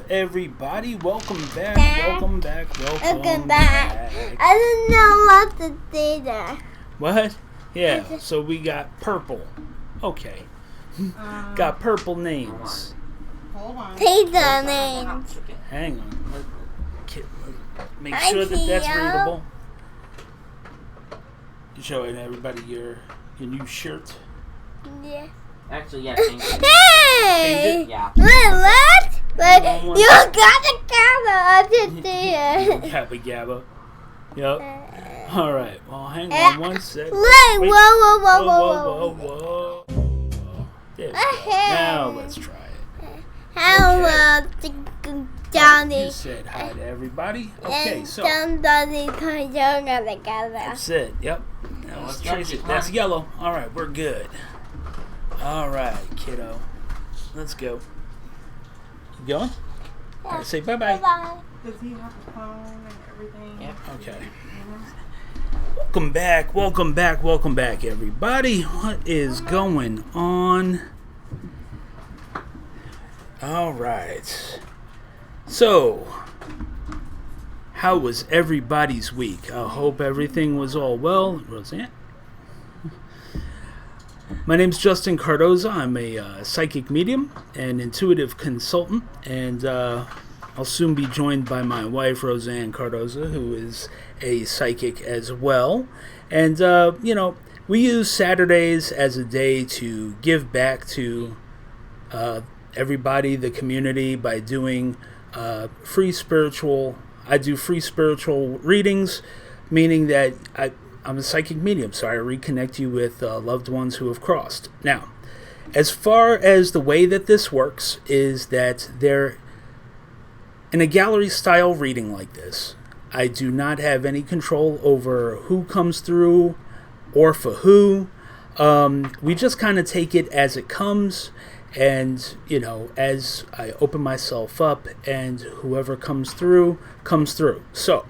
everybody? Welcome back. Welcome back. I don't know what to say there. What? Yeah, so we got purple. Okay. Got purple names. Hold on. Say the names. Hang on. Make sure that's readable. You showing everybody your new shirt? Yeah. Actually, yeah, change it. Hey! Yeah. What? But you got the camera under there. Gabba Gabba. Yep. All right. Well, hang on one second. Wait. Whoa. There we go. Now let's try it. How Johnny? You said hi to everybody. Okay, so Somebody can join together. that's it. Yep. Now let's trace it. Huh? That's yellow. All right, we're good. All right, kiddo. Let's go. You going? All right, say bye-bye. Bye. Does he have a phone and everything? Yep. Okay. Welcome back, everybody. What is going on? All right. So, how was everybody's week? I hope everything was all well. Roseanne? My name's Justin Cardoza. I'm a psychic medium and intuitive consultant, and I'll soon be joined by my wife, Roseanne Cardoza, who is a psychic as well. And, we use Saturdays as a day to give back to everybody, the community, by doing I do free spiritual readings, meaning that I'm a psychic medium, so I reconnect you with loved ones who have crossed. Now, as far as the way that this works is that in a gallery-style reading like this, I do not have any control over who comes through or for who. We just kind of take it as it comes, and, as I open myself up, and whoever comes through, comes through. So,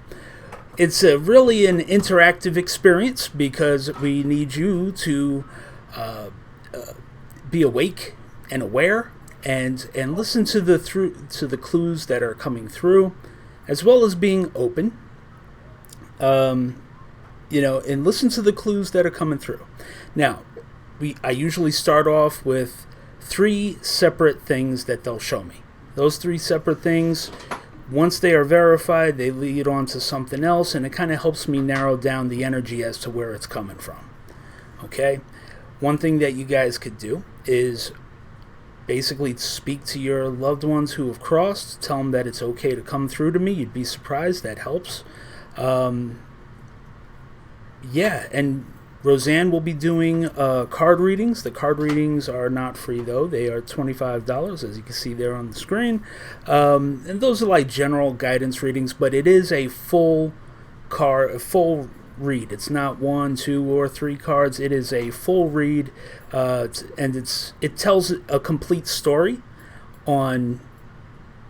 it's really an interactive experience because we need you to be awake and aware and listen to the clues that are coming through, as well as being open. And listen to the clues that are coming through. Now, I usually start off with 3 separate things that they'll show me. Those 3 separate things, once they are verified, they lead on to something else, and it kind of helps me narrow down the energy as to where it's coming from. Okay? One thing that you guys could do is basically speak to your loved ones who have crossed, tell them that it's okay to come through to me. You'd be surprised. That helps. And Roseanne will be doing card readings. The card readings are not free, though. They are $25, as you can see there on the screen. And those are like general guidance readings, but it is a full read. It's not 1, 2, or 3 cards. It is a full read, and it tells a complete story on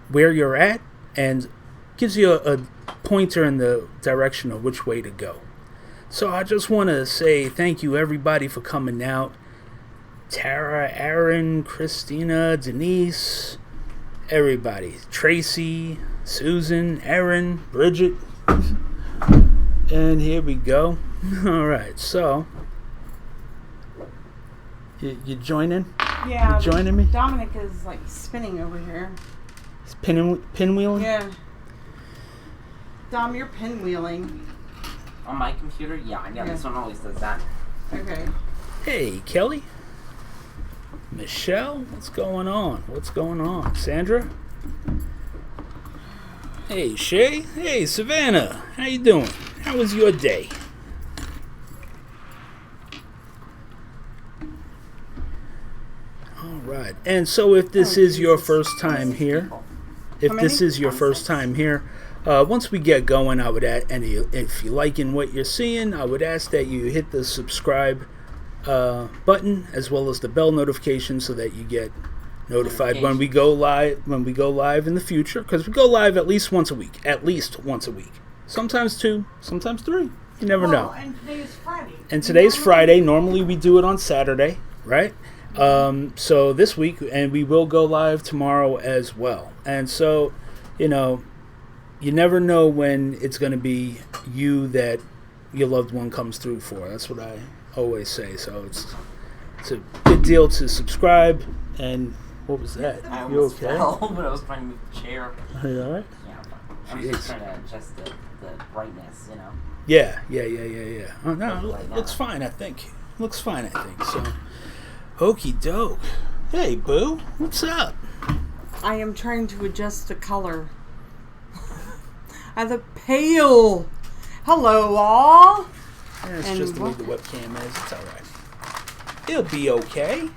where you're at and gives you a pointer in the direction of which way to go. So I just want to say thank you, everybody, for coming out. Tara, Erin, Christina, Denise, everybody. Tracy, Susan, Erin, Bridget. And here we go. All right, so you joining? Yeah. You joining me? Dominic is like spinning over here. He's pinwheeling? Yeah. Dom, you're pinwheeling. On my computer? Yeah, I know. This one always does that. Okay. Hey, Kelly. Michelle, what's going on? Sandra? Hey, Shay. Hey, Savannah. How you doing? How was your day? All right. And so if this is your first time here, once we get going, I would add, and if you're liking what you're seeing, I would ask that you hit the subscribe button as well as the bell notification so that you get notified when we go live in the future, because we go live at least once a week. Sometimes 2, sometimes 3. You never know. And today's Friday. Normally we do it on Saturday, right? So this week, and we will go live tomorrow as well. And so you know, you never know when it's going to be you that your loved one comes through for. That's what I always say. So it's a good deal to subscribe. And what was that? I You almost okay? fell when I was trying to move the chair. Are you all right? Yeah, I'm Jeez. just trying to adjust the brightness, you know. Yeah. Oh, no, Right it now. looks fine, I think. Looks fine, I think. So, okey doke. Hey, Boo. What's up? I am trying to adjust the color. I look pale. Hello, all. It's And just the way the webcam is. It's all right. It'll be okay.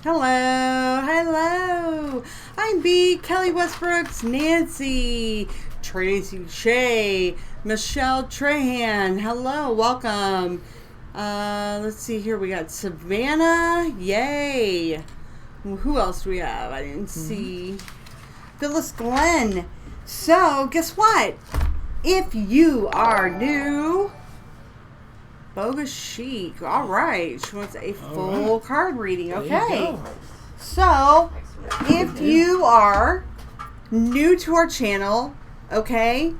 Hello. I'm B, Kelly Westbrooks, Nancy, Tracy Shea, Michelle Trahan. Hello, welcome. Let's see here. We got Savannah. Yay. Who else do we have? I didn't see. Phyllis Glenn. So, guess what? If you are new, Bogus Chic. All right. She wants a full card reading. There Okay. you go. So, if you are new to our channel, okay,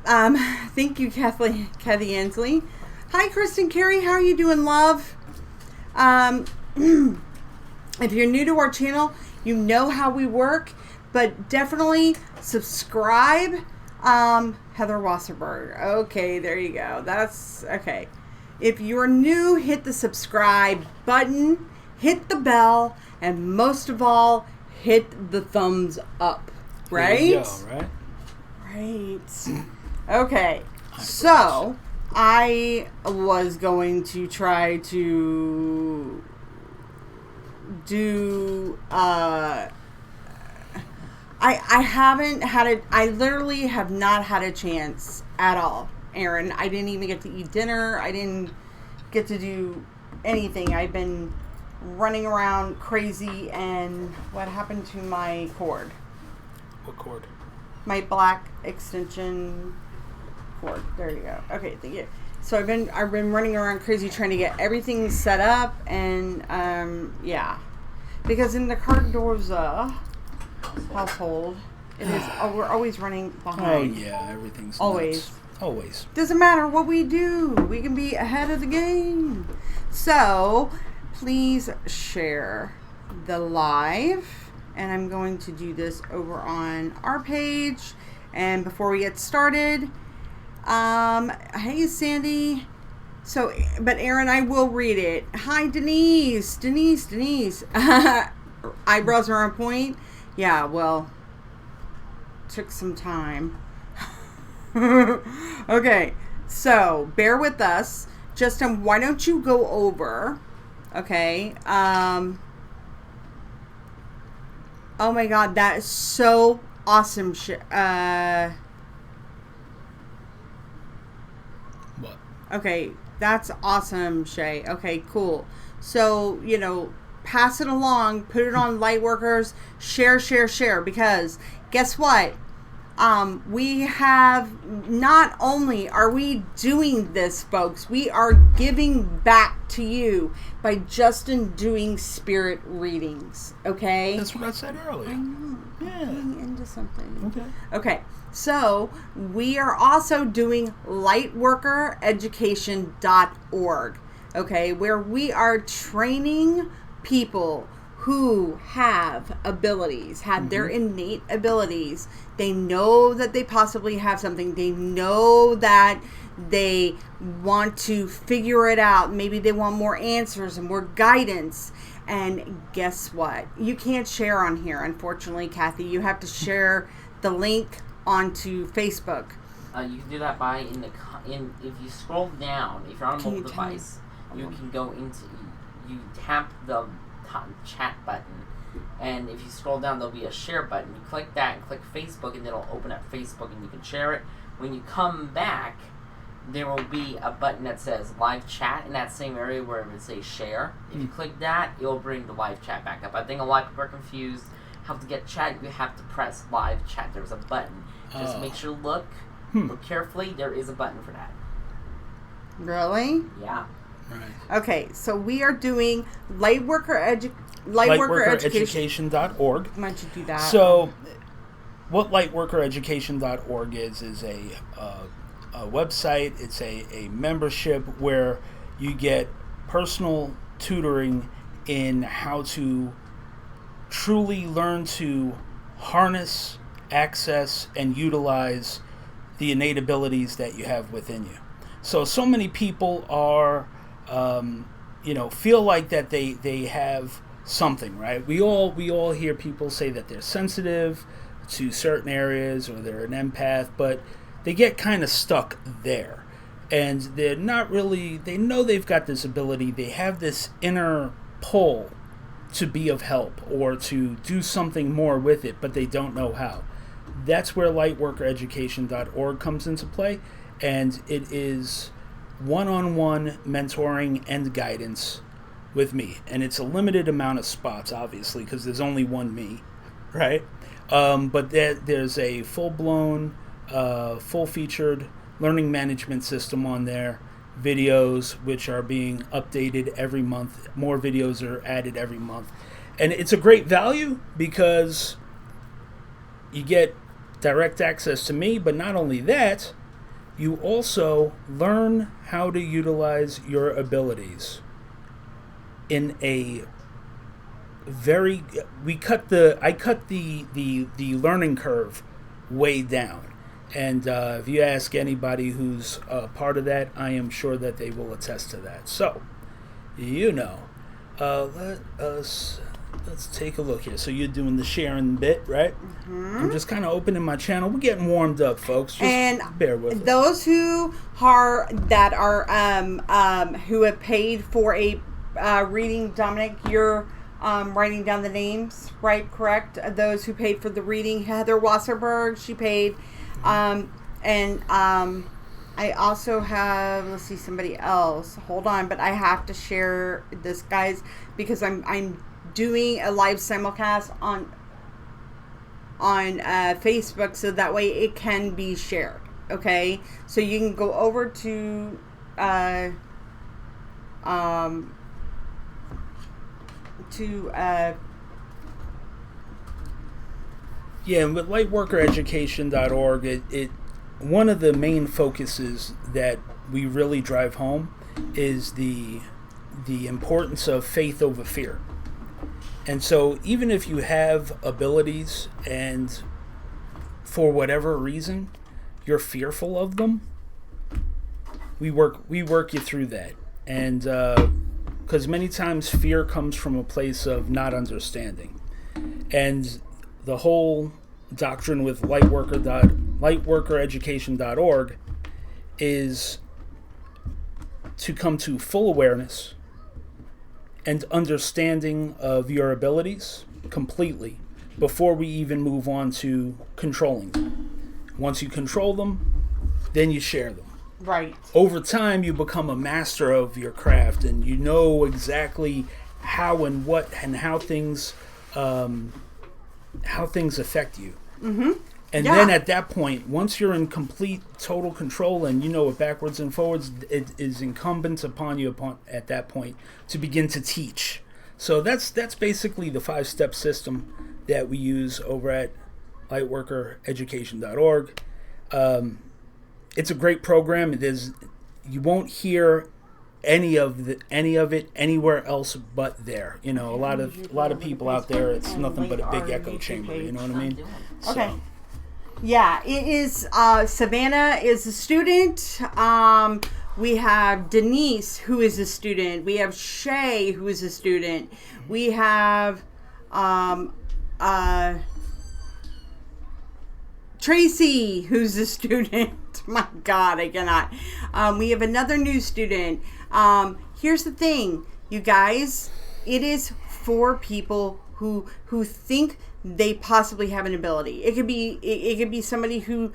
thank you, Kathy Ansley. Hi, Kristen Carey. How are you doing, love? If you're new to our channel, you know how we work, but definitely subscribe. Heather Wasserberg. Okay, there you go. That's okay. If you're new, hit the subscribe button, hit the bell, and most of all, hit the thumbs up. Right? There you go, right? Right. Okay. So, I was going to try to do I haven't had it. I literally have not had a chance at all, Erin. I didn't even get to eat dinner. I didn't get to do anything. I've been running around crazy. And what happened to my cord? What cord? My black extension cord. There you go. Okay, thank you. So I've been running around crazy trying to get everything set up, and yeah, because in the Cardoza household, it is we're always running behind. Oh yeah, everything's Always. nuts. Always. Doesn't matter what we do, we can be ahead of the game. So please share the live, and I'm going to do this over on our page. And before we get started, hey Sandy. So, but Erin, I will read it. Hi Denise. Eyebrows are on point. Yeah, well, took some time. Okay, so bear with us. Justin, why don't you go over? Okay. Oh my God, that is so awesome. What? Okay, that's awesome, Shay. Okay, cool. So, you know, pass it along, put it on Lightworkers, share, because guess what? We have, not only are we doing this, folks, we are giving back to you by Justin doing spirit readings, okay? That's what I said earlier. I know. Yeah. Getting into something. Okay. Okay, so we are also doing lightworkereducation.org, okay, where we are training people who have abilities, have their innate abilities. They know that they possibly have something. They know that they want to figure it out. Maybe they want more answers and more guidance. And guess what? You can't share on here, unfortunately, Kathy. You have to share the link onto Facebook. You can do that by if you scroll down. If you're on a Can you mobile tell me? device, you can go into you tap the chat button, and if you scroll down, there'll be a share button. You click that and click Facebook, and it'll open up Facebook, and you can share it. When you come back, there will be a button that says live chat in that same area where it would say share. If you click that, it'll bring the live chat back up. I think a lot of people are confused how to get chat. You have to press live chat. There's a button. Just make sure look carefully. There is a button for that. Really? Yeah. Right. Okay, so we are doing Lightworker Education. Lightworkereducation.org. Why don't you do that? So, what lightworkereducation.org is a website. It's a membership where you get personal tutoring in how to truly learn to harness, access, and utilize the innate abilities that you have within you. So many people are, feel like that they have something, right? We all hear people say that they're sensitive to certain areas or they're an empath, but they get kind of stuck there. And they're not really, they know they've got this ability, they have this inner pull to be of help or to do something more with it, but they don't know how. That's where lightworkereducation.org comes into play, and it is one-on-one mentoring and guidance with me. And it's a limited amount of spots, obviously, because there's only one me, right? But there's a full-blown, full-featured learning management system on there, videos which are being updated every month. More videos are added every month. And it's a great value because you get direct access to me, but not only that, you also learn how to utilize your abilities in a very, I cut the learning curve way down. And if you ask anybody who's part of that, I am sure that they will attest to that. So, let's take a look here. So you're doing the sharing bit, right? Mm-hmm. I'm just kind of opening my channel. We're getting warmed up, folks. Just bear with us. Those who have paid for a reading, Dominic, you're writing down the names, right? Correct? Those who paid for the reading, Heather Wasserberg, she paid. I also have, let's see, somebody else. Hold on, but I have to share this, guys, because I'm doing a live simulcast on Facebook, so that way it can be shared. Okay, so you can go over to yeah, and with lightworkereducation.org, it one of the main focuses that we really drive home is the importance of faith over fear. And so even if you have abilities and for whatever reason you're fearful of them, we work you through that. And because many times fear comes from a place of not understanding. And the whole doctrine with lightworkereducation.org is to come to full awareness and understanding of your abilities completely before we even move on to controlling them. Once you control them, then you share them. Right. Over time, you become a master of your craft, and you know exactly how and what and how things affect you. Mm-hmm. And then at that point, once you're in complete, total control and you know it backwards and forwards, it is incumbent upon you at that point to begin to teach. So that's basically the 5-step system that we use over at lightworkereducation.org. It's a great program. You won't hear any of it anywhere else but there. A lot of people out there, it's nothing but a big echo chamber. You know what I mean? Okay. Yeah, it is. Savannah is a student. We have Denise, who is a student. We have Shay, who is a student. We have Tracy, who's a student. My God, I cannot. We have another new student. Here's the thing, you guys. It is for people who think they possibly have an ability. It could be somebody who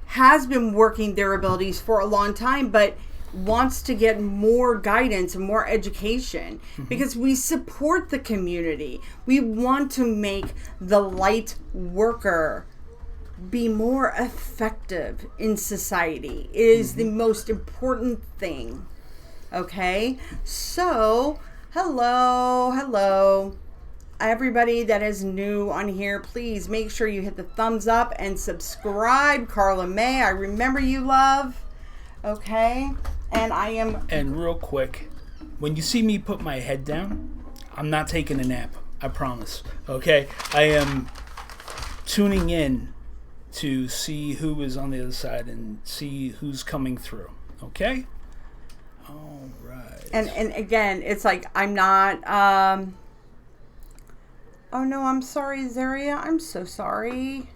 has been working their abilities for a long time, but wants to get more guidance and more education, because we support the community. We want to make the light worker be more effective in society. It is the most important thing. Okay, so hello. Everybody that is new on here, please make sure you hit the thumbs up and subscribe. Carla May, I remember you, love. Okay, and I am... And real quick, when you see me put my head down, I'm not taking a nap. I promise. Okay? I am tuning in to see who is on the other side and see who's coming through. Okay? All right. And again, it's like, I'm not... Oh no, I'm sorry, Zaria. I'm so sorry.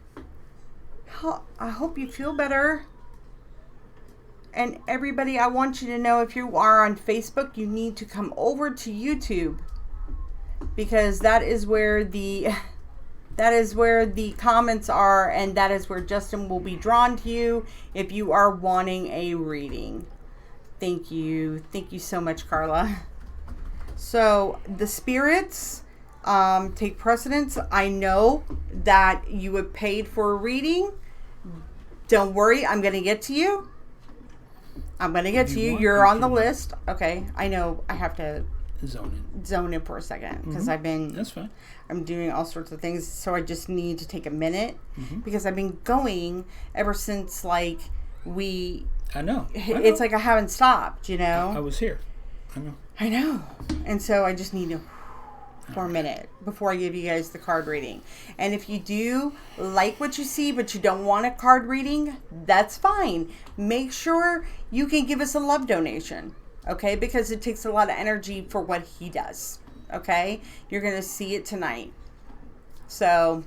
I hope you feel better. And everybody, I want you to know, if you are on Facebook, you need to come over to YouTube, because that is where the comments are, and that is where Justin will be drawn to you if you are wanting a reading. Thank you so much, Carla. So the spirits take precedence. I know that you have paid for a reading. Don't worry, I'm going to get to you. You're on the list. Okay, I know I have to zone in for a second, because That's fine. I'm doing all sorts of things, so I just need to take a minute, because I've been going ever since, like, I know. It's like I haven't stopped, you know? I was here. I know. And so I just need to... for a minute before I give you guys the card reading. And if you do like what you see but you don't want a card reading, that's fine. Make sure you can give us a love donation, okay? Because it takes a lot of energy for what he does, okay? You're going to see it tonight. So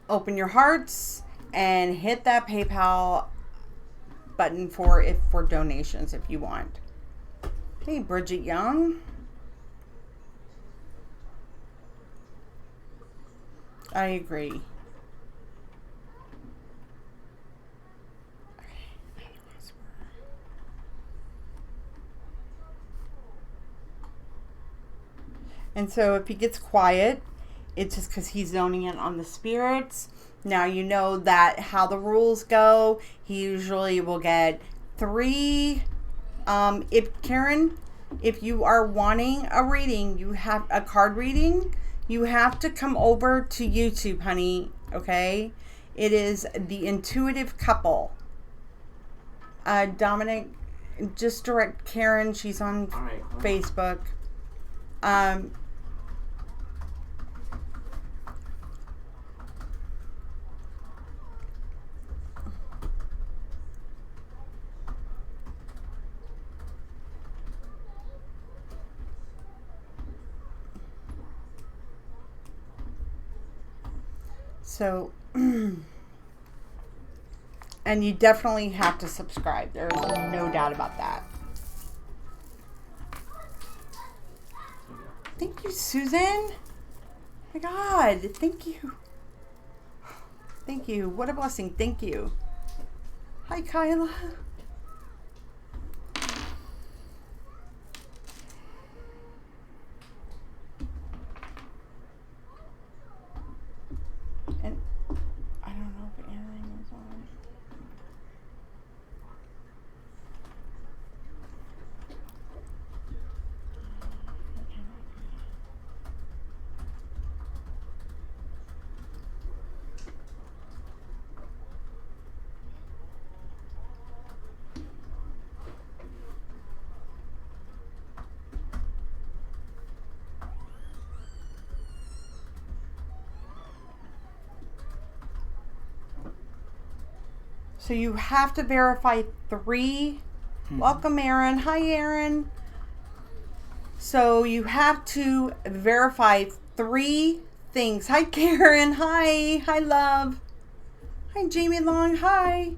open your hearts and hit that PayPal button for donations if you want. Hey, Bridget Young. I agree. And so if he gets quiet, it's just because he's zoning in on the spirits. Now you know that how the rules go. He usually will get 3. If you are wanting a reading, you have a card reading, you have to come over to YouTube, honey, okay? It is The Intuitive Couple. Dominic, just direct Karen. She's on Facebook. So, and you definitely have to subscribe. There's no doubt about that. Thank you, Susan. My God, thank you. Thank you. What a blessing. Thank you. Hi, Kyla. And I don't know if Erin is on. So you have to verify 3. Welcome, Erin. Hi, Erin. So you have to verify 3 things. Hi, Karen. Hi. Hi, love. Hi, Jamie Long. Hi.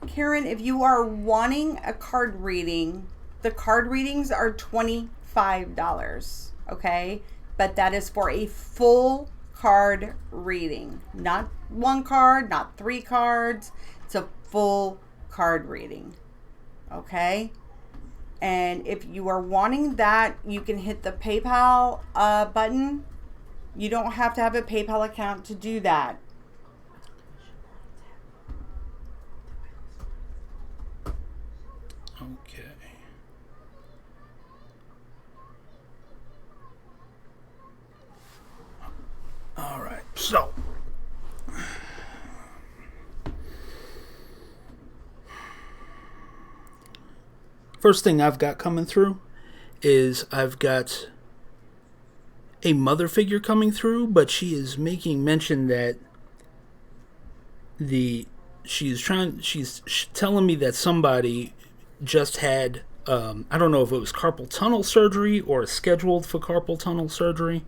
Karen, if you are wanting a card reading, the card readings are $25, okay? But that is for a full card reading. Not 1 card, not 3 cards. It's a full card reading, okay? And if you are wanting that, you can hit the PayPal button. You don't have to have a PayPal account to do that. Okay. All right. So, first thing I've got coming through is I've got a mother figure coming through, but she is making mention that she's telling me that somebody just had I don't know if it was carpal tunnel surgery or scheduled for carpal tunnel surgery,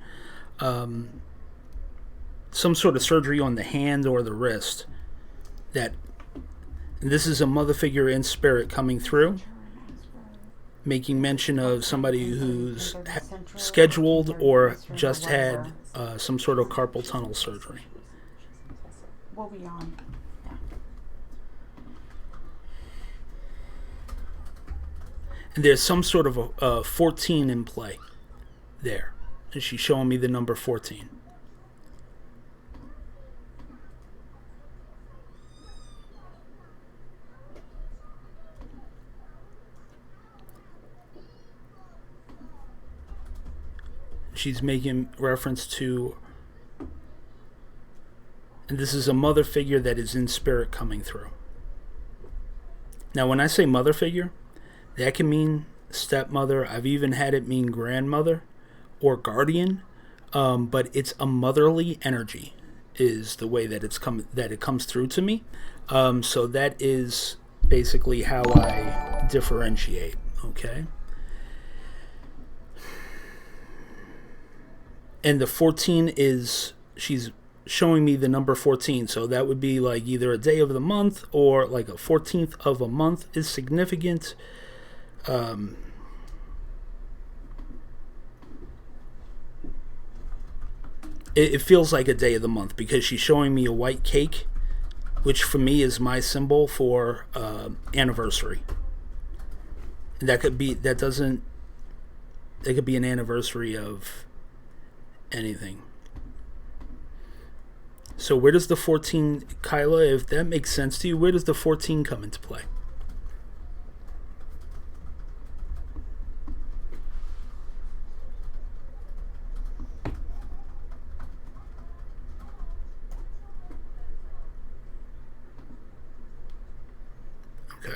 some sort of surgery on the hand or the wrist. And this is a mother figure in spirit coming through, making mention of somebody who's scheduled or just had some sort of carpal tunnel surgery. We'll be on. And there's some sort of a 14 in play there. And she's showing me the number 14. She's making reference to, and this is a mother figure that is in spirit coming through. Now, when I say mother figure, that can mean stepmother. I've even had it mean grandmother or guardian, but it's a motherly energy is the way that it comes through to me. So that is basically how I differentiate. Okay. And the 14 is, she's showing me the number 14. So that would be like either a day of the month or like a 14th of a month is significant. It feels like a day of the month because she's showing me a white cake, which for me is my symbol for anniversary. And that could be an anniversary of anything. So where does the 14, Kyla, if that makes sense to you, where does the 14 come into play? Okay.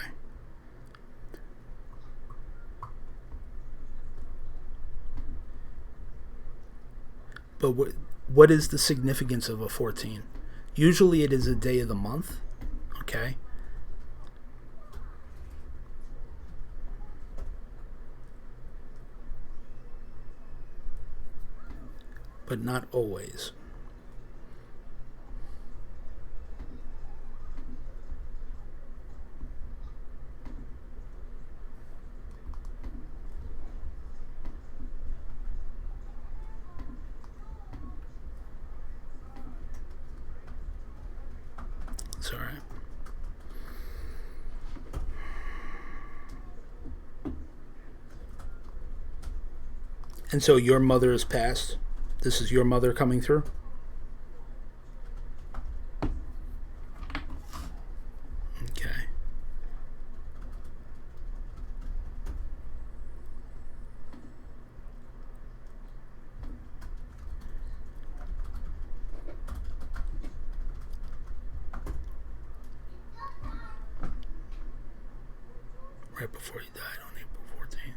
But what is the significance of a 14? Usually it is a day of the month, okay? But not always. Sorry. And so your mother is passed. This is your mother coming through? Okay. Right before he died on April 14th.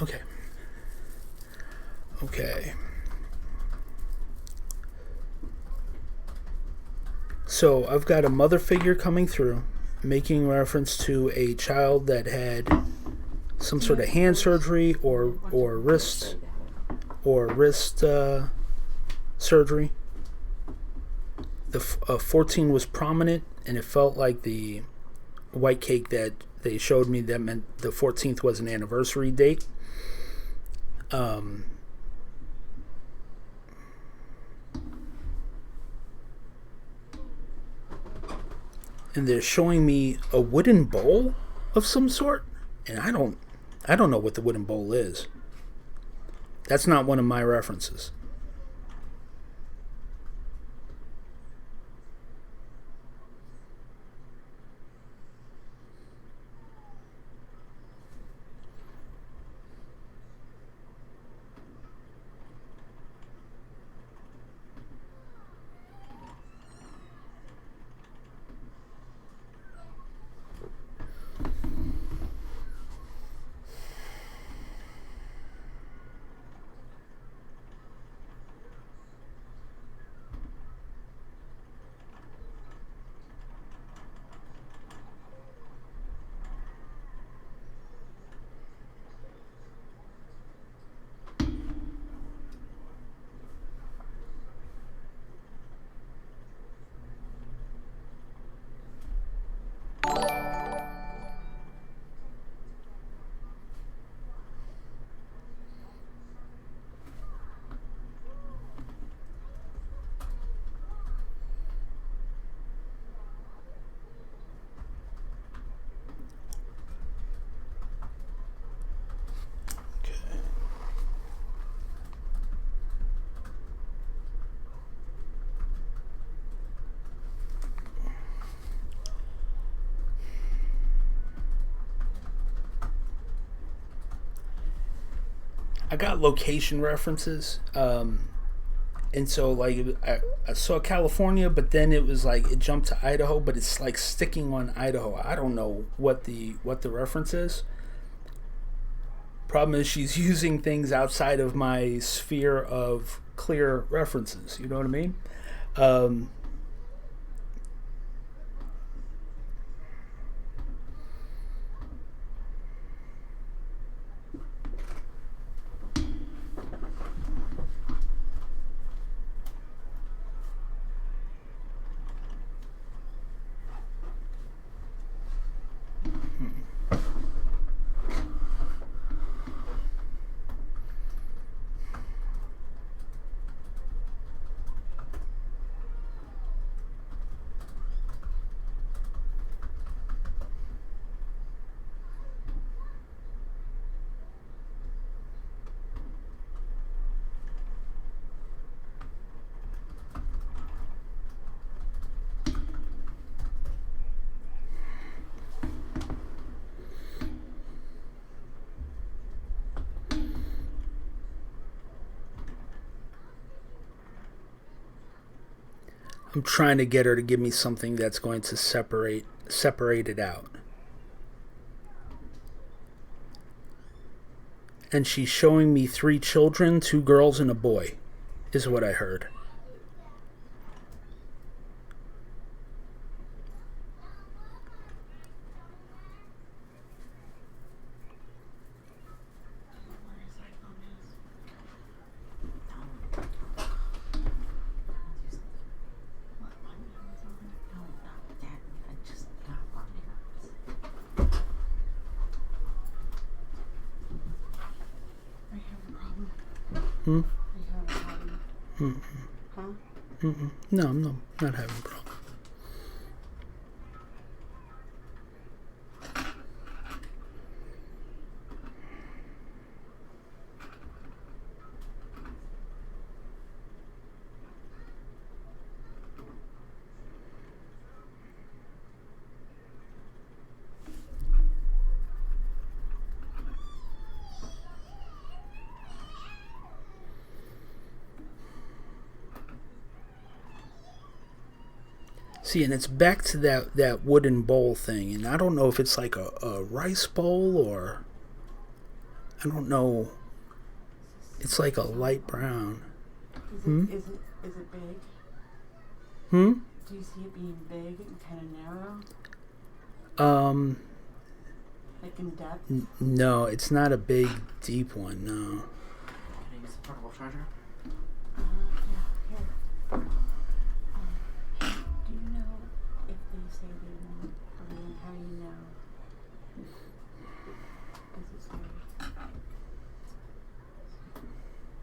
Okay. Okay. So I've got a mother figure coming through, making reference to a child that had some sort of hand surgery or wrist surgery. The 14 was prominent, and it felt like the white cake that they showed me that meant the 14th was an anniversary date. And they're showing me a wooden bowl of some sort, and I don't know what the wooden bowl is. That's not one of my references. I got location references, and so like I saw California, but then it was like it jumped to Idaho, but it's like sticking on Idaho. I don't know what the reference is. Problem is, she's using things outside of my sphere of clear references. You know what I mean? I'm trying to get her to give me something that's going to separate it out. And she's showing me 3 children, 2 girls and a boy, is what I heard. No, I'm not having a problem. See, and it's back to that wooden bowl thing, and I don't know if it's like a rice bowl or I don't know. It's like a light brown. Is it big? Do you see it being big and kind of narrow? Like in depth? No, it's not a big, deep one, no. Can I use the portable charger? Yeah, here. Do you know if they say they won't, or how do you know? Does it say?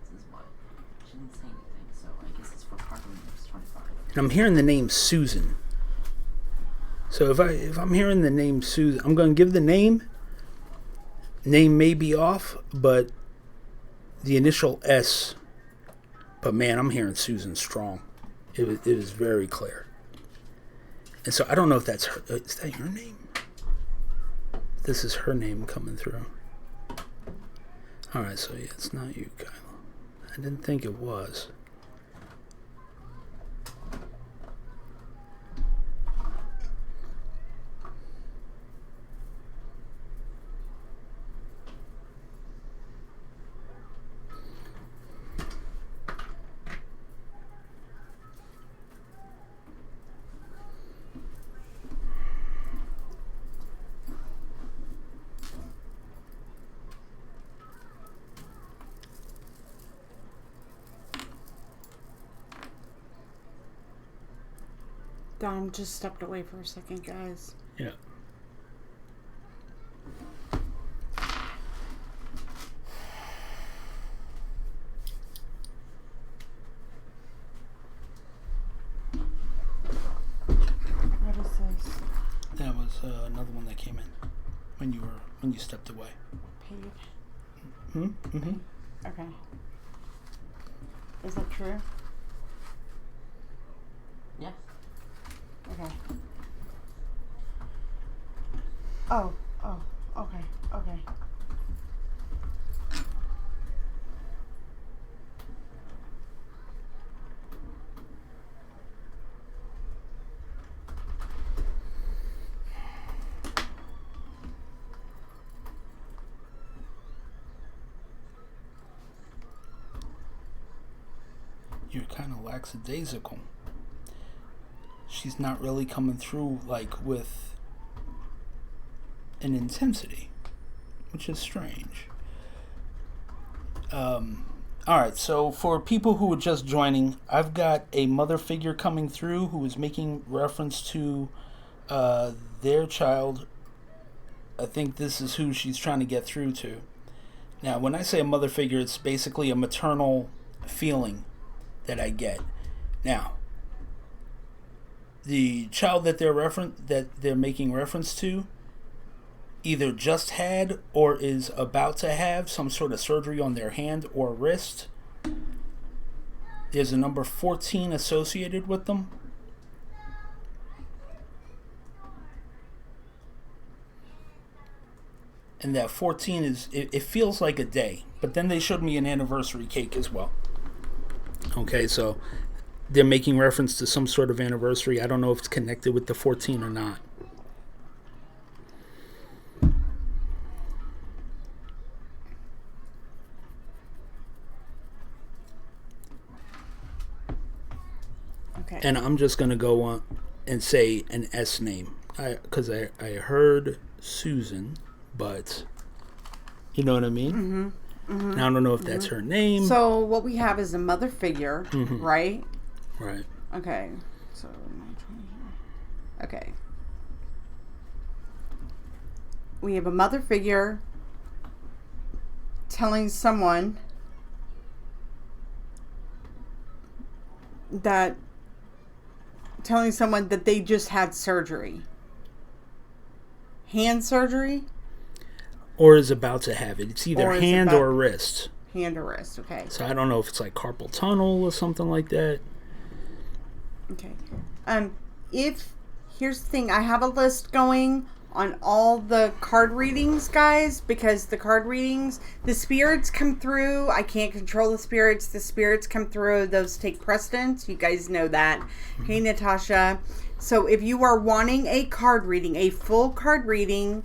This is what? She didn't say anything, so I guess it's for card readers 25. And I'm hearing the name Susan. So if I'm hearing the name Susan, I'm going to give the name. Name may be off, but the initial S. But man, I'm hearing Susan strong. It was very clear. And so I don't know if that's her. Is that your name? This is her name coming through. All right, so yeah, it's not you, Kyla. I didn't think it was. Dom just stepped away for a second, guys. Yeah. What is this? That was another one that came in when you stepped away. Page. Mm-hmm. Okay. Is that true? Yes. Okay. Oh, okay. You're kind of lackadaisical. She's not really coming through like with an intensity, which is strange. Alright, so for people who are just joining, I've got a mother figure coming through who is making reference to their child. I think this is who she's trying to get through to. Now, when I say a mother figure, it's basically a maternal feeling that I get. Now, the child that they're making reference to either just had or is about to have some sort of surgery on their hand or wrist. There's a number 14 associated with them. And that 14 is, it feels like a day. But then they showed me an anniversary cake as well. Okay, so they're making reference to some sort of anniversary. I don't know if it's connected with the 14 or not. Okay. And I'm just going to go on and say an S name. Because I heard Susan, but you know what I mean? Mm-hmm. Mm-hmm. And I don't know if that's her name. So what we have is a mother figure, right? Right. Okay. So, okay. We have a mother figure telling someone that they just had surgery. Hand surgery? Or is about to have it. It's either hand or wrist. Hand or wrist, okay. So I don't know if it's like carpal tunnel or something like that. Okay. Here's the thing, I have a list going on all the card readings, guys, because the card readings, the spirits come through. I can't control the spirits. The spirits come through. Those take precedence. You guys know that. Mm-hmm. Hey, Natasha. So if you are wanting a card reading, a full card reading,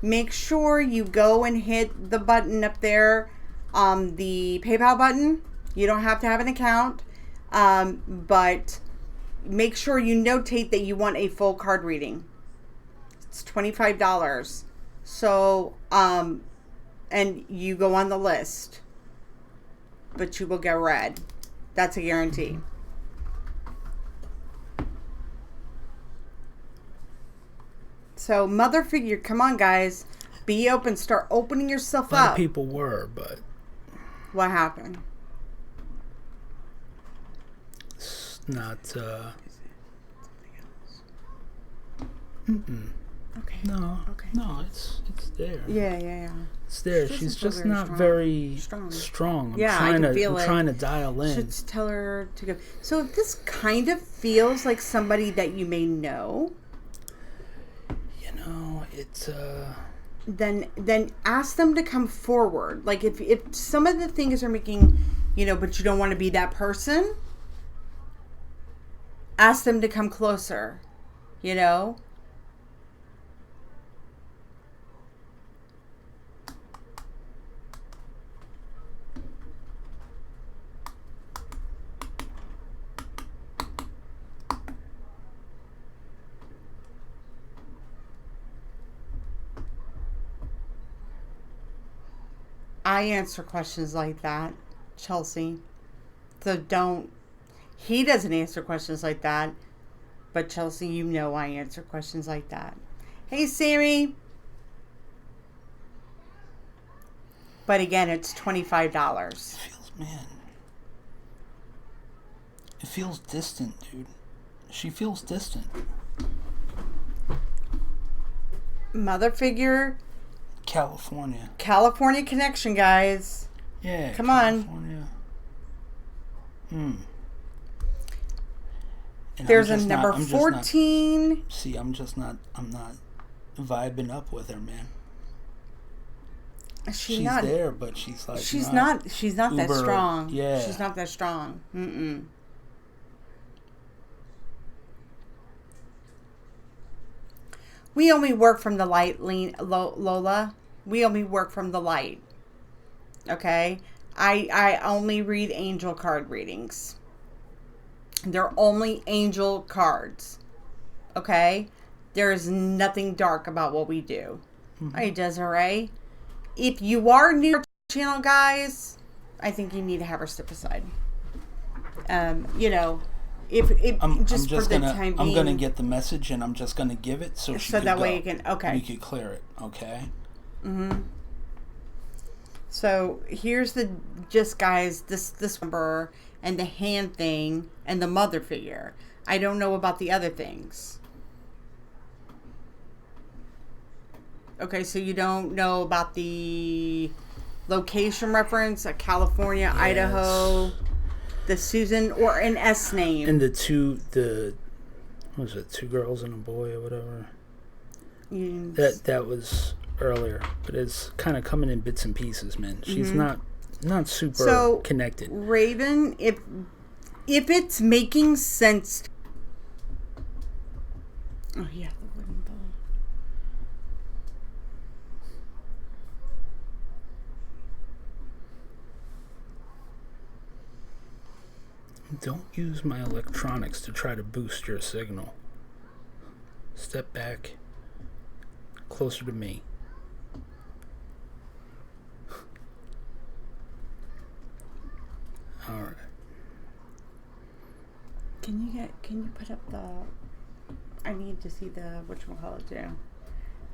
make sure you go and hit the button up there, the PayPal button. You don't have to have an account, but make sure you notate that you want a full card reading. It's $25. So, and you go on the list, but you will get read. That's a guarantee. So, mother figure, come on, guys. Be open. Start opening yourself A lot up. of people were, but What happened? it's not. Okay. No. Okay. No, it's there. Yeah. It's there. She She's doesn't feel just very not strong. very Strong. strong. I'm Yeah, I trying can to feel I'm it. trying to dial in. Should tell her to go. So if this kind of feels like somebody that you may know, You know, it's then ask them to come forward. Like if some of the things are making, but you don't want to be that person, ask them to come closer. I answer questions like that, Chelsea. So don't. He doesn't answer questions like that. But Chelsea, I answer questions like that. Hey, Sammy. But again, it's $25. It feels distant, dude. She feels distant. Mother figure. California connection, guys. Yeah. Come California. on. There's a number 14. I'm not vibing up with her, man. She's not there, but she's like she's not that strong. Yeah. She's not that strong. We only work from the light, Lola. We only work from the light. Okay? I only read angel card readings. They're only angel cards. Okay? There is nothing dark about what we do. Hey, Desiree. If you are new to our channel, guys, I think you need to have her step aside. If I'm just for the time being, I'm gonna get the message and I'm just gonna give it so that way you can. Okay. We could clear it. Okay. So here's guys, this number and the hand thing and the mother figure. I don't know about the other things. Okay, so you don't know about the location reference, California, yes. Idaho, the Susan or an S name. And what was it, 2 girls and a boy or whatever? That was earlier, but it's kind of coming in bits and pieces, man. She's not super connected. Raven, if it's making sense. Oh yeah, the wooden bowl. Don't use my electronics to try to boost your signal. Step back closer to me. All right. Can you put up the? I need to see the whatchamacallit too.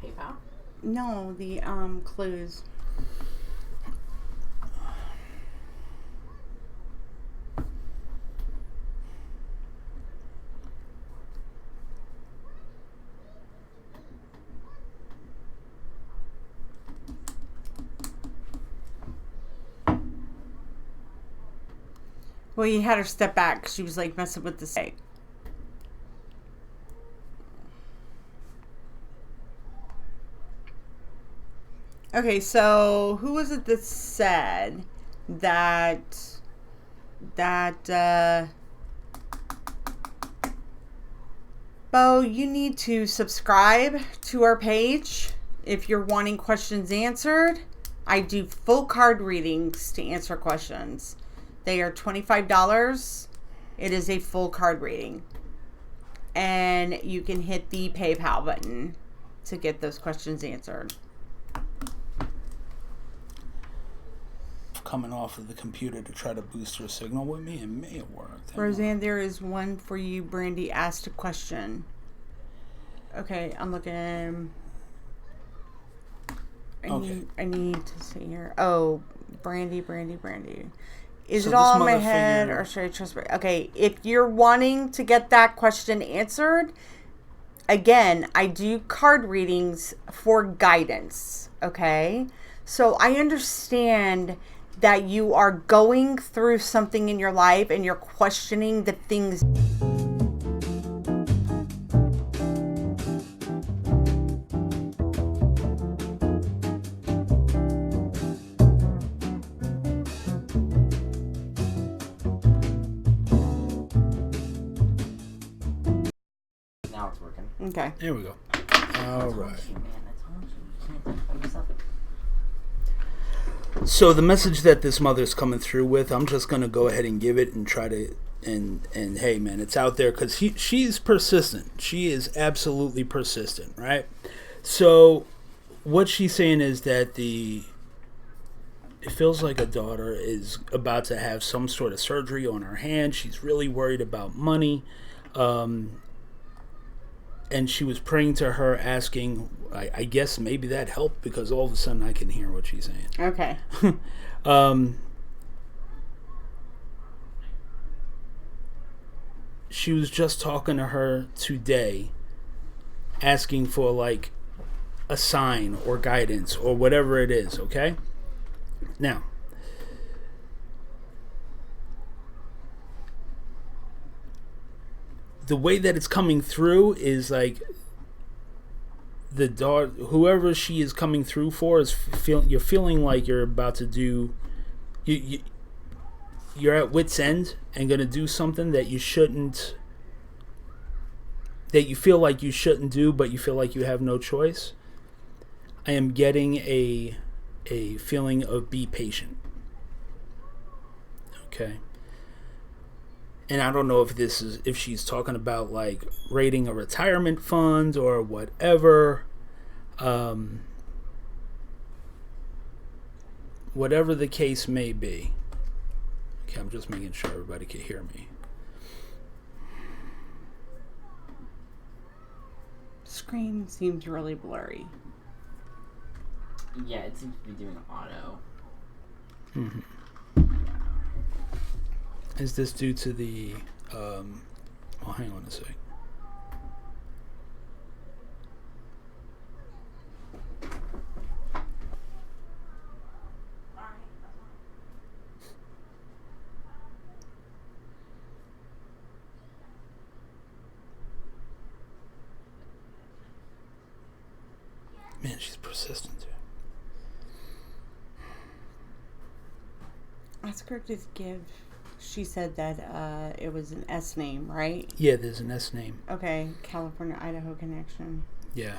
PayPal? No, the clues. Well, you had her step back. She was like messing with the site. Okay, so who was it that said that Bo, you need to subscribe to our page if you're wanting questions answered. I do full card readings to answer questions. They are $25. It is a full card reading. And you can hit the PayPal button to get those questions answered. coming off of the computer to try to boost her signal with me. It may have worked. Roseanne, there is one for you. Brandy asked a question. Okay, I'm looking. I need to see here. Oh, Brandy. Is it all in my head, or should I trust? Okay, if you're wanting to get that question answered, again, I do card readings for guidance. Okay, so I understand that you are going through something in your life and you're questioning the things. Okay. There we go. All right. So the message that this mother's coming through with, I'm just going to go ahead and give it and try to, and hey, man, it's out there because she's persistent. She is absolutely persistent, right? So what she's saying is that it feels like a daughter is about to have some sort of surgery on her hand. She's really worried about money. And she was praying to her, asking, I guess maybe that helped because all of a sudden I can hear what she's saying. Okay. She was just talking to her today, asking for like a sign or guidance or whatever it is, okay? Now, the way that it's coming through is like the daughter, whoever she is coming through for, is you're feeling like you're about to do, you're at wit's end and gonna do something that you shouldn't, that you feel like you shouldn't do, but you feel like you have no choice. I am getting a feeling of be patient. Okay. And I don't know if she's talking about like raiding a retirement fund or whatever. Whatever the case may be. Okay, I'm just making sure everybody can hear me. Screen seems really blurry. Yeah, it seems to be doing auto. Mm-hmm. Is this due to the, oh, hang on a sec. Man, she's persistent too. Ask her to give. She said that it was an S name, right? Yeah, there's an S name. Okay, California-Idaho connection. Yeah.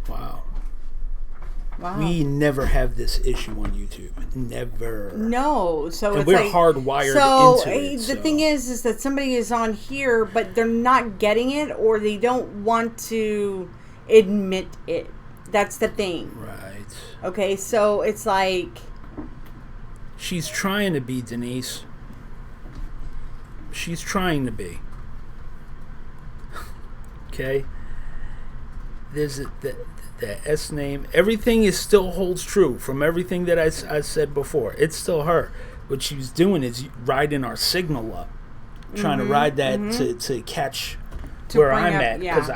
Wow. We never have this issue on YouTube. Never. No, so and it's we're like, hardwired into it. The thing is that somebody is on here, but they're not getting it, or they don't want to admit it. That's the thing. Right. Okay, so it's like... She's trying to be, Denise. She's trying to be. Okay? There's the S name. Everything is still holds true from everything that I said before. It's still her. What she's doing is riding our signal up. Trying to ride that to catch where I'm at. Because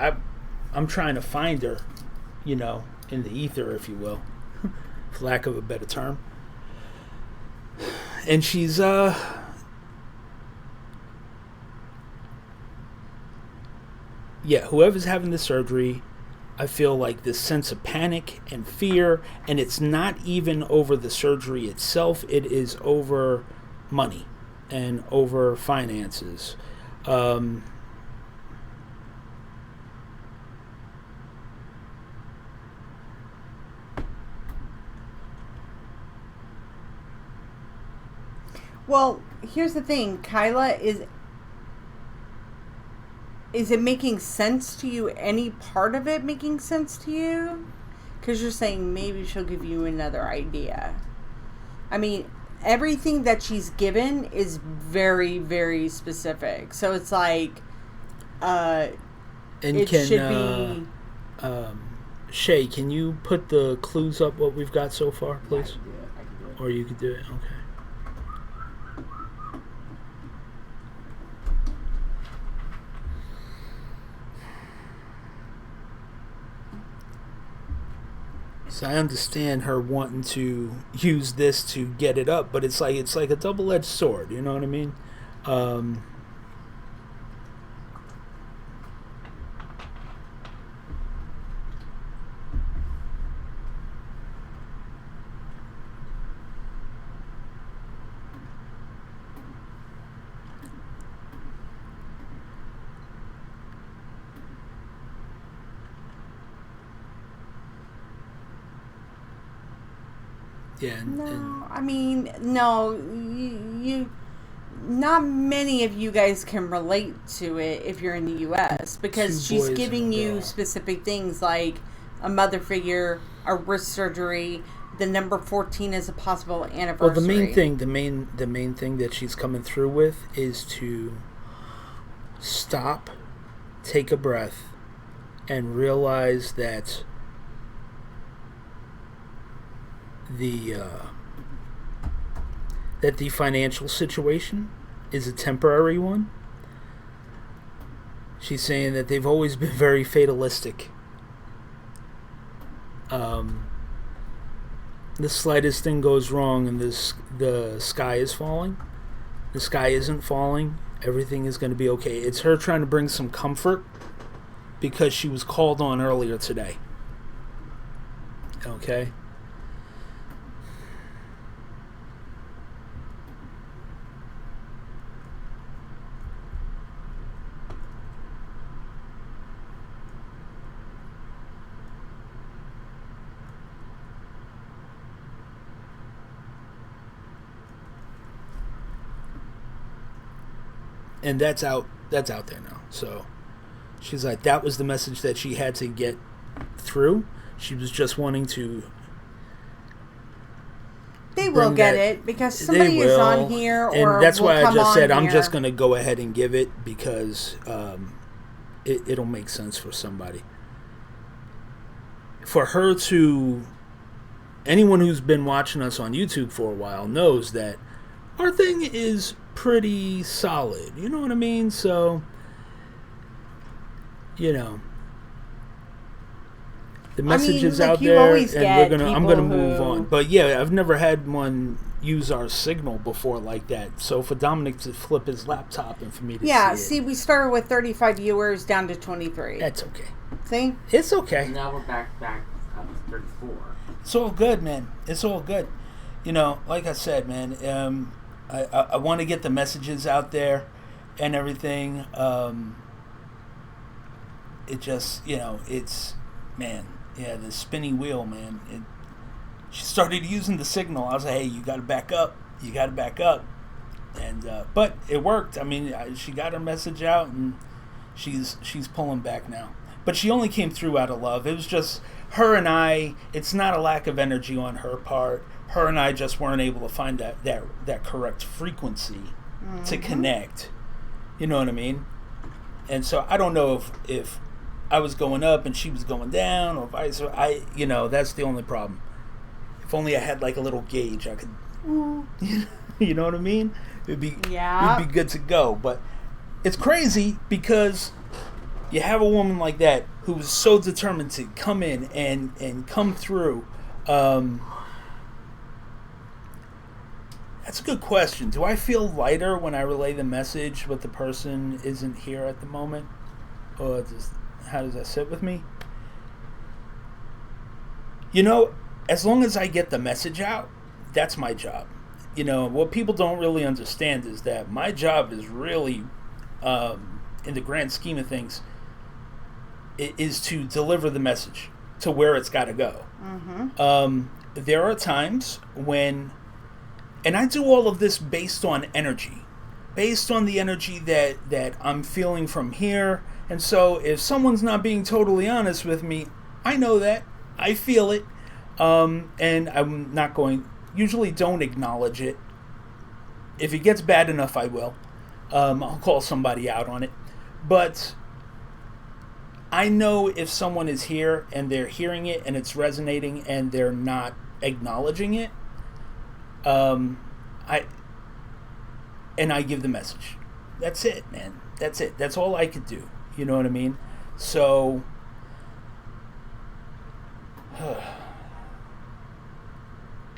I'm trying to find her, you know, in the ether, if you will. For lack of a better term. And she's whoever's having the surgery, I feel like this sense of panic and fear, and it's not even over the surgery itself, it is over money and over finances. Well, here's the thing, Kyla, is it making sense to you? Any part of it making sense to you? Because you're saying maybe she'll give you another idea. I mean, everything that she's given is very, very specific. So it's like, And it can, should be... Shay, can you put the clues up what we've got so far, please? I can do it. Or you could do it, okay. So I understand her wanting to use this to get it up, but it's like a double-edged sword. You know what I mean? Yeah, No, I mean, no, you not many of you guys can relate to it if you're in the U.S. because Two she's boys giving and a you girl. specific things like a mother figure, a wrist surgery. The number 14 is a possible anniversary. well, the main thing that she's coming through with is to stop, take a breath, and realize that the financial situation is a temporary one. She's saying that they've always been very fatalistic. The slightest thing goes wrong and the sky is falling. The sky isn't falling. Everything is going to be okay. It's her trying to bring some comfort because she was called on earlier today. Okay? And that's out there now. So she's like, that was the message that she had to get through. She was just wanting to They will bring get that- it because somebody is on here, or and that's will why I come just on said I'm here. just going to go ahead and give it because it'll make sense for somebody. For her to, anyone who's been watching us on YouTube for a while knows that our thing is pretty solid. You know what I mean? So, you know, the message is like, out you there, always and get I'm gonna people move who- on. But yeah, I've never had one use our signal before like that. So for Dominic to flip his laptop and for me to Yeah, see see, we started with 35 viewers down to 23. it, that's okay. See? It's okay. Now we're back up to 34. It's all good, man. It's all good. You know, like I said, man, I want to get the messages out there and everything. It just, you know, it's, man, yeah, the spinny wheel, man. She started using the signal. I was like, hey, you got to back up. You got to back up. And but it worked. I mean, she got her message out, and she's pulling back now. But she only came through out of love. It was just her and I. It's not a lack of energy on her part. Her and I just weren't able to find that correct frequency to connect. You know what I mean? And so I don't know if I was going up and she was going down, or vice versa. You know, that's the only problem. If only I had like a little gauge, I could. You know what I mean? It'd be good to go. But it's crazy because you have a woman like that who was so determined to come in and come through. That's a good question. Do I feel lighter when I relay the message but the person isn't here at the moment? Or how does that sit with me? You know, as long as I get the message out, that's my job. You know, what people don't really understand is that my job is really, in the grand scheme of things, is to deliver the message to where it's got to go. There are times when, and I do all of this based on energy, based on the energy that I'm feeling from here. And so if someone's not being totally honest with me, I know that. I feel it, and I'm not going. Usually, don't acknowledge it. If it gets bad enough, I will. I'll call somebody out on it, but I know if someone is here and they're hearing it and it's resonating and they're not acknowledging it. I give the message. That's it, man. That's it. That's all I could do. You know what I mean? So,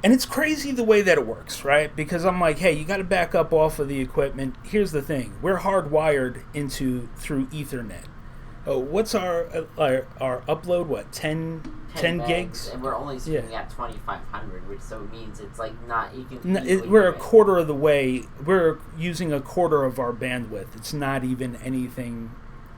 and it's crazy the way that it works, right? Because I'm like, hey, you got to back up off of the equipment. Here's the thing: we're hardwired through Ethernet. Oh, what's our upload? What 10 gigs? And we're only speaking at 2,500, which so means it's like not you can. We're a quarter of the way. We're using a quarter of our bandwidth. It's not even anything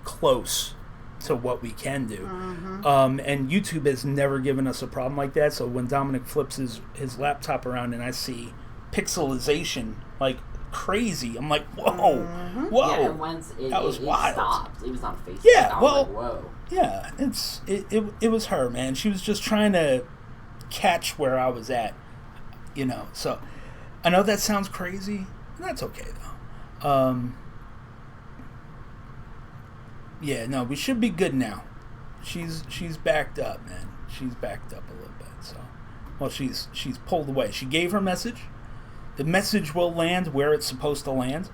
close to what we can do. Mm-hmm. And YouTube has never given us a problem like that. So when Dominic flips his laptop around and I see pixelization like crazy, I'm like, whoa, whoa. Yeah, and once that was wild. Stopped. It was on Facebook. Yeah, I was well, like, whoa. Yeah, it was her, man. She was just trying to catch where I was at, you know. So I know that sounds crazy. That's okay though. Yeah, no, we should be good now. She's backed up, man. She's backed up a little bit. So, well, she's pulled away. She gave her message. The message will land where it's supposed to land,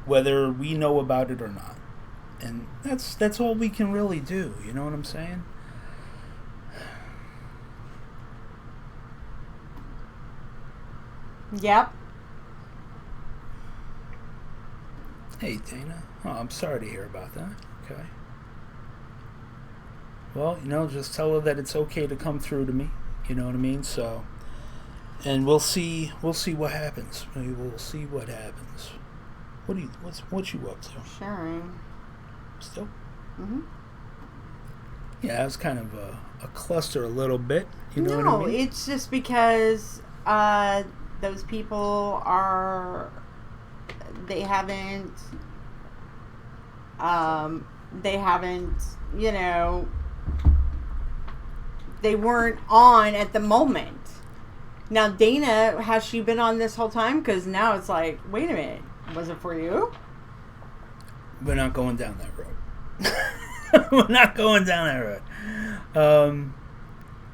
whether we know about it or not. And that's all we can really do. You know what I'm saying? Yep. Hey, Dana. Oh, I'm sorry to hear about that. Okay. Well, you know, just tell her that it's okay to come through to me. You know what I mean? So, and we'll see what happens. We'll see what happens. What you up to? Sharing. Still? Mm-hmm. Yeah, it was kind of a cluster a little bit. You know what I mean? No, it's just because those people they haven't, you know, they weren't on at the moment. Now, Dana, has she been on this whole time? Because now it's like, wait a minute, was it for you? We're not going down that road. We're not going down that road.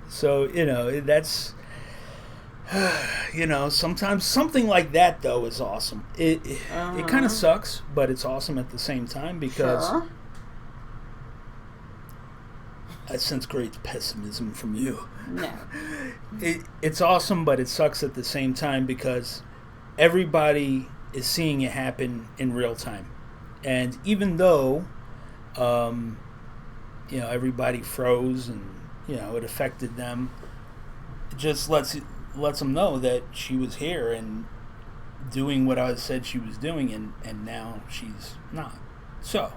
So, you know, that's, you know, sometimes something like that, though, is awesome. It kind of sucks, but it's awesome at the same time because I sense great pessimism from you. No. It's awesome, but it sucks at the same time because everybody is seeing it happen in real time. And even though, you know, everybody froze and, you know, it affected them, it just lets them know that she was here and doing what I said she was doing, and now she's not. So,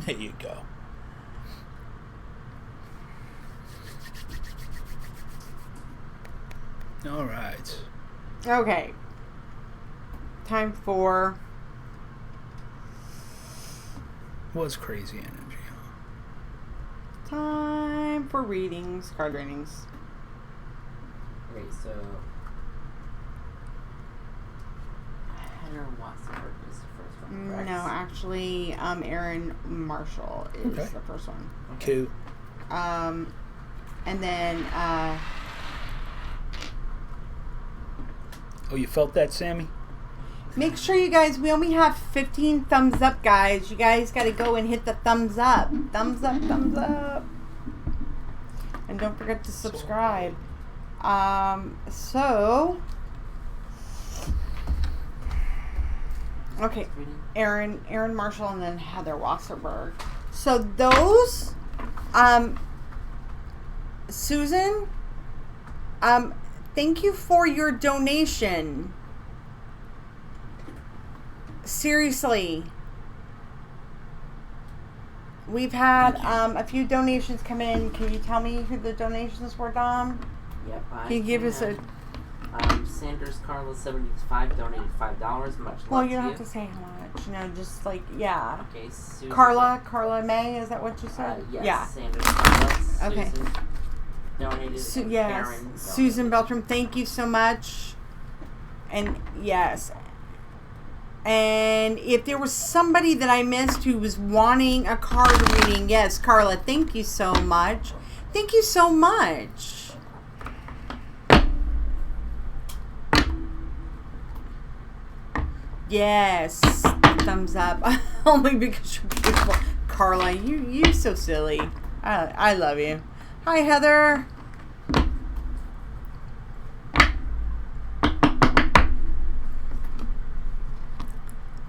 there you go. All right. Okay. Time for... What's crazy energy? Time for readings, card readings. Okay, so Heather Wasserberg is the first one, correct? No, actually, Erin Marshall is Okay. the first one. Two. And then, Oh, you felt that, Sammy? make sure you guys, we only have 15 thumbs up, guys. You guys got to go and hit the thumbs up. Thumbs up, thumbs up. And don't forget to subscribe. Okay, Erin Marshall, and then Heather Wasserberg. So those, Susan, thank you for your donation. Seriously. We've had a few donations come in. Can you tell me who the donations were, Dom? Yep. Can you give us a... Sanders Carla 75 donated $5. Much love Well, you to don't you. have to say how much. You know, just like, yeah. Okay, Susan. Carla May, is that what you said? Yes. Yeah. Sanders Carla. Okay. Susan donated. And Yes, Erin Susan donated. Beltram, thank you so much. And yes. And if there was somebody that I missed who was wanting a card reading, yes, Carla, thank you so much. Thank you so much. Yes, thumbs up. Only because you're beautiful. Carla, you so silly. I love you. Hi, Heather.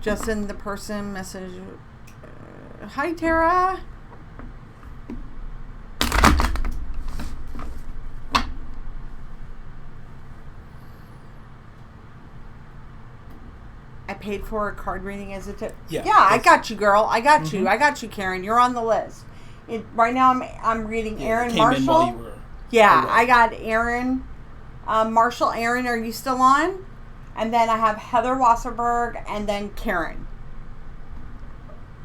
Justin, the person message. Hi, Tara. I paid for a card reading as a tip. Yeah, I got you, girl. I got you. I got you, Karen. You're on the list. Right now, I'm reading Erin Came in while you Marshall. were Yeah, away. I got Erin Marshall. Erin, are you still on? And then I have Heather Wasserberg, and then Karen.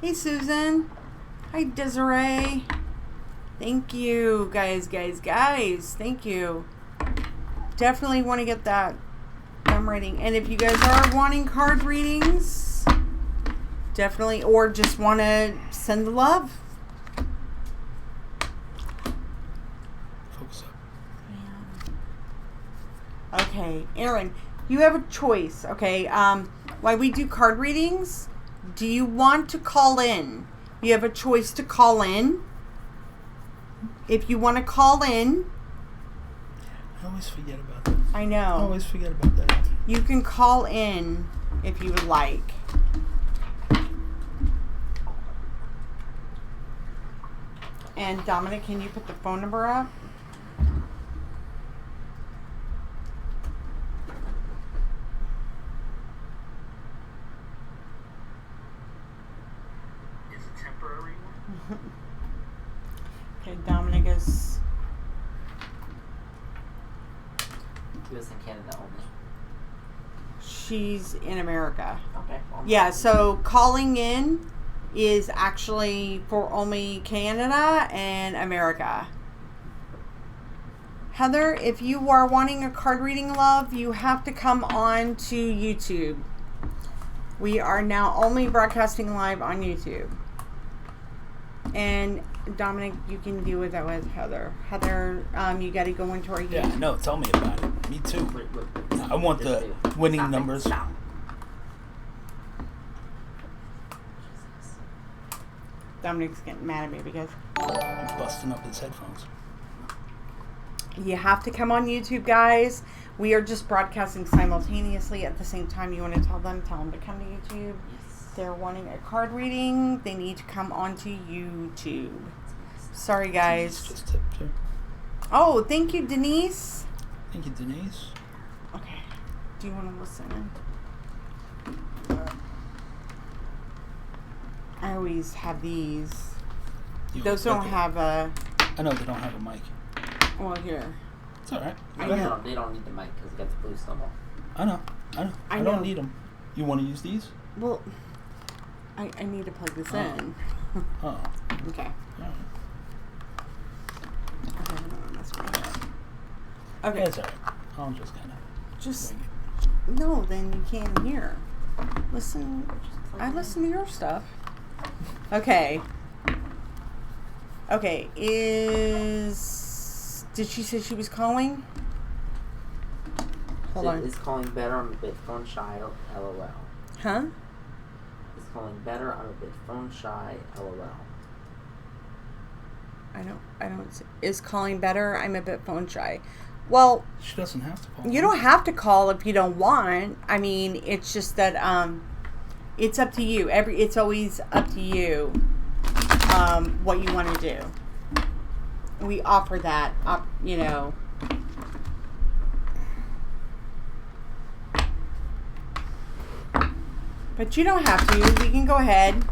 Hey, Susan. Hi, Desiree. Thank you, guys. Thank you. Definitely want to get that reading. And if you guys are wanting card readings, definitely, or just want to send the love. Focus up. Okay, Erin, you have a choice. Okay, while we do card readings, do you want to call in? You have a choice to call in. If you want to call in, I always forget about that. I I know. always forget about that. You can call in if you would like. And Dominic, can you put the phone number up? It's a temporary one. Okay, Dominic is... US and Canada only. She's in America. Okay. Well, Yeah, so calling in is actually for only Canada and America. Heather, if you are wanting a card reading, love, you have to come on to YouTube. We are now only broadcasting live on YouTube. And Dominic, you can deal with that with Heather. Heather, you got to go into our Yeah, no, tell me about it. Me too. Wait. I want the winning Stop it. numbers. Stop. Dominic's getting mad at me because He's busting up his headphones. you have to come on YouTube, guys. We are just broadcasting simultaneously at the same time. You want to tell them to come to YouTube. Yes. They're wanting a card reading. They need to come onto YouTube. Sorry, guys. Just tip too. Oh, thank you, Denise. Thank you, Denise. Okay. Do you want to listen? I always have these. Those don't okay. have a... I know they don't have a mic. Well, here. It's alright. I Go know. ahead. They don't need the mic because it gets blue snowball. I know. I know. don't need them. You want to use these? Well, I need to plug this in. Oh. Okay. Alright. Okay, I don't wanna mess with my head. Yeah, Okay. it's alright. I'll just kind of Just... wing it. No, then you can't hear. Listen. I listen to your stuff. Okay. Okay, did she say she was calling? Hold on. Is calling better? I'm a bit phone shy. LOL. Huh? Is calling better? I'm a bit phone shy. LOL. I don't, is calling better? I'm a bit phone shy. Well, She doesn't have to call. you don't have to call if you don't want. I mean, it's just that, it's up to you. It's always up to you, what you want to do. We offer that, you know. But you don't have to. We can go ahead.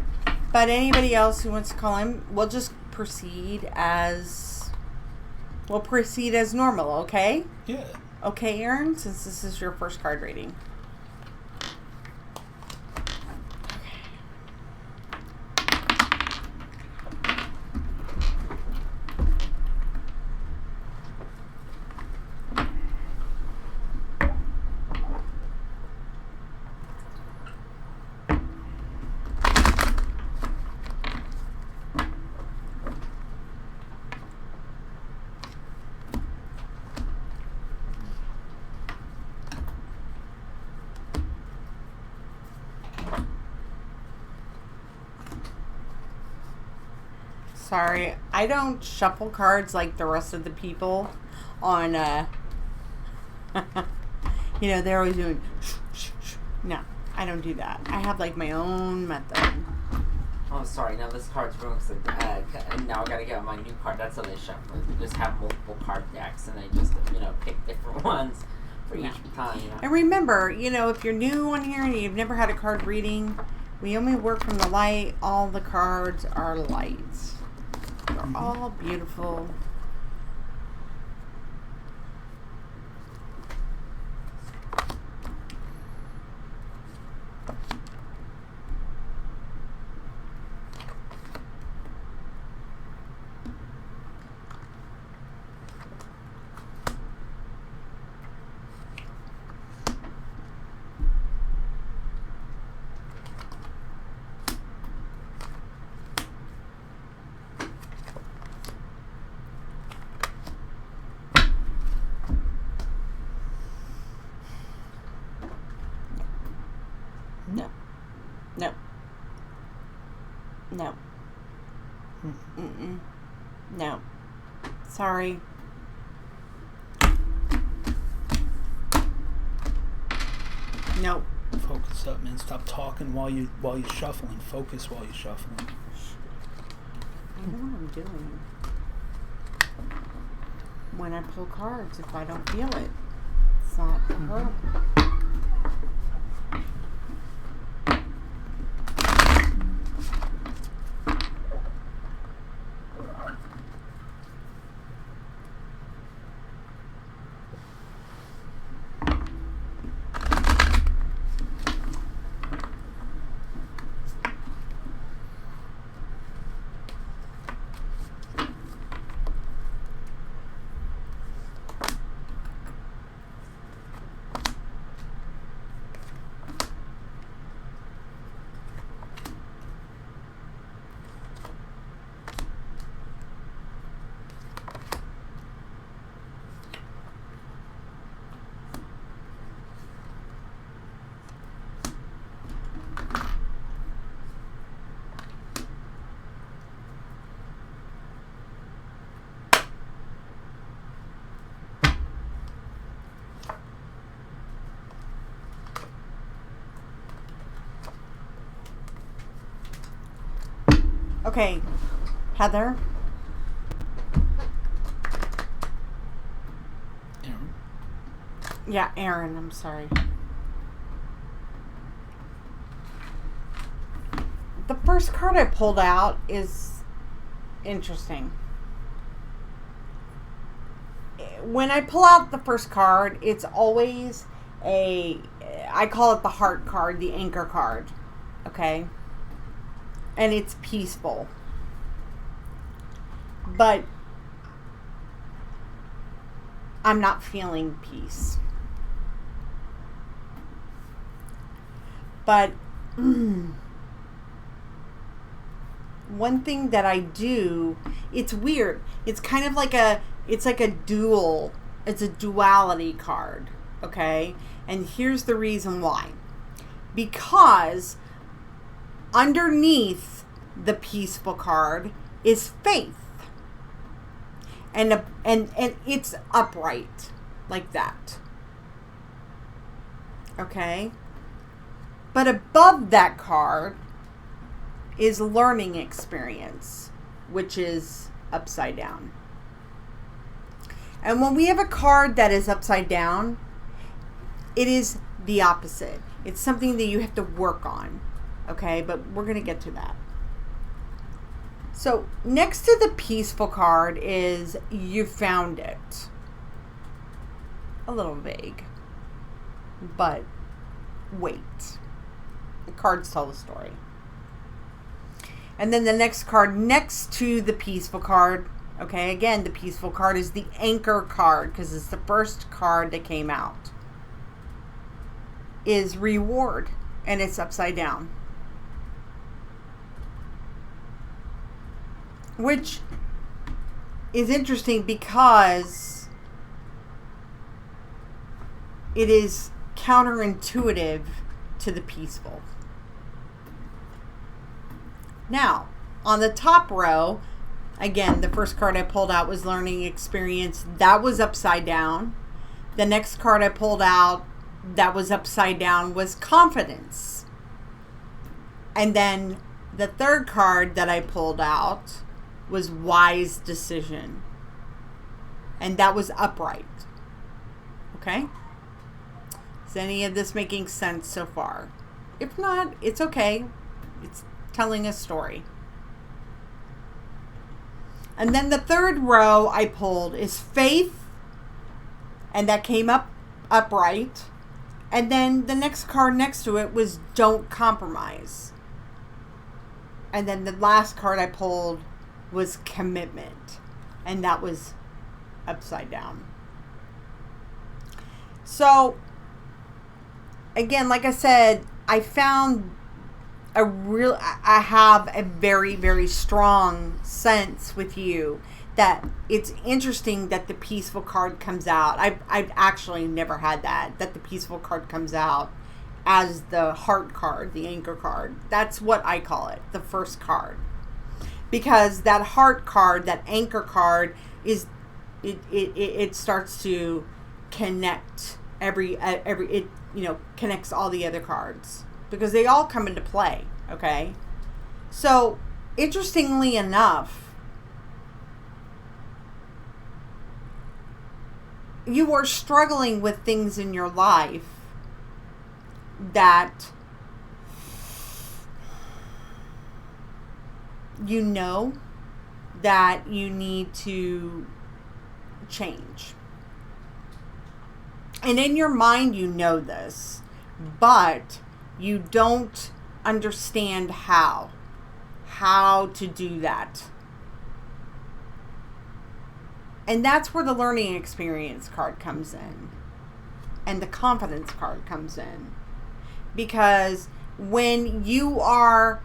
But anybody else who wants to call in, we'll just proceed as... We'll proceed as normal, okay? Yeah. Okay, Erin, since this is your first card reading. sorry. I don't shuffle cards like the rest of the people on, they're always doing, no, I don't do that. I have like my own method. Oh, sorry. Now this card's ruined. And now I gotta get my new card. That's how they shuffle. You just have multiple card decks, and they just, pick different ones for each time. And remember, if you're new on here and you've never had a card reading, we only work from the light. All the cards are lights. They're all beautiful. No. No. No. Mm-mm. No. Sorry. Nope. Focus up, man. Stop talking while you're shuffling. Focus while you're shuffling. I know what I'm doing. When I pull cards, if I don't feel it, it's not her. Okay, Heather. Erin? Yeah, Erin, I'm sorry. The first card I pulled out is interesting. When I pull out the first card, it's always I call it the heart card, the anchor card. Okay? And it's peaceful. But I'm not feeling peace. But one thing that I do, it's weird. It's kind of like it's a duality card. Okay? And here's the reason why. Because underneath the peaceful card is faith. And it's upright like that. Okay? But above that card is learning experience, which is upside down. And when we have a card that is upside down, it is the opposite. It's something that you have to work on. Okay, but we're going to get to that. So next to the peaceful card is you found it. A little vague. But wait. The cards tell the story. And then the next card next to the peaceful card. Okay, again, the peaceful card is the anchor card because it's the first card that came out. Is reward. And it's upside down. Which is interesting because it is counterintuitive to the peaceful. Now, on the top row, Again, the first card I pulled out was learning experience. That was upside down. The next card I pulled out that was upside down was confidence. And then the third card that I pulled out was wise decision. And that was upright. Okay? Is any of this making sense so far? If not, it's okay. It's telling a story. And then the third row I pulled is faith. And that came up upright. And then the next card next to it was don't compromise. And then the last card I pulled was commitment. And that was upside down. So, again, like I said, I found I have a very, very strong sense with you that it's interesting that the peaceful card comes out. I've actually never had that the peaceful card comes out as the heart card, the anchor card. That's what I call it, the first card. Because that heart card, that anchor card, is it starts to connect it connects all the other cards because they all come into play. Okay, so interestingly enough, you are struggling with things in your life that you know that you need to change. And in your mind, you know this, but you don't understand how to do that. And that's where the learning experience card comes in. And the confidence card comes in. Because when you are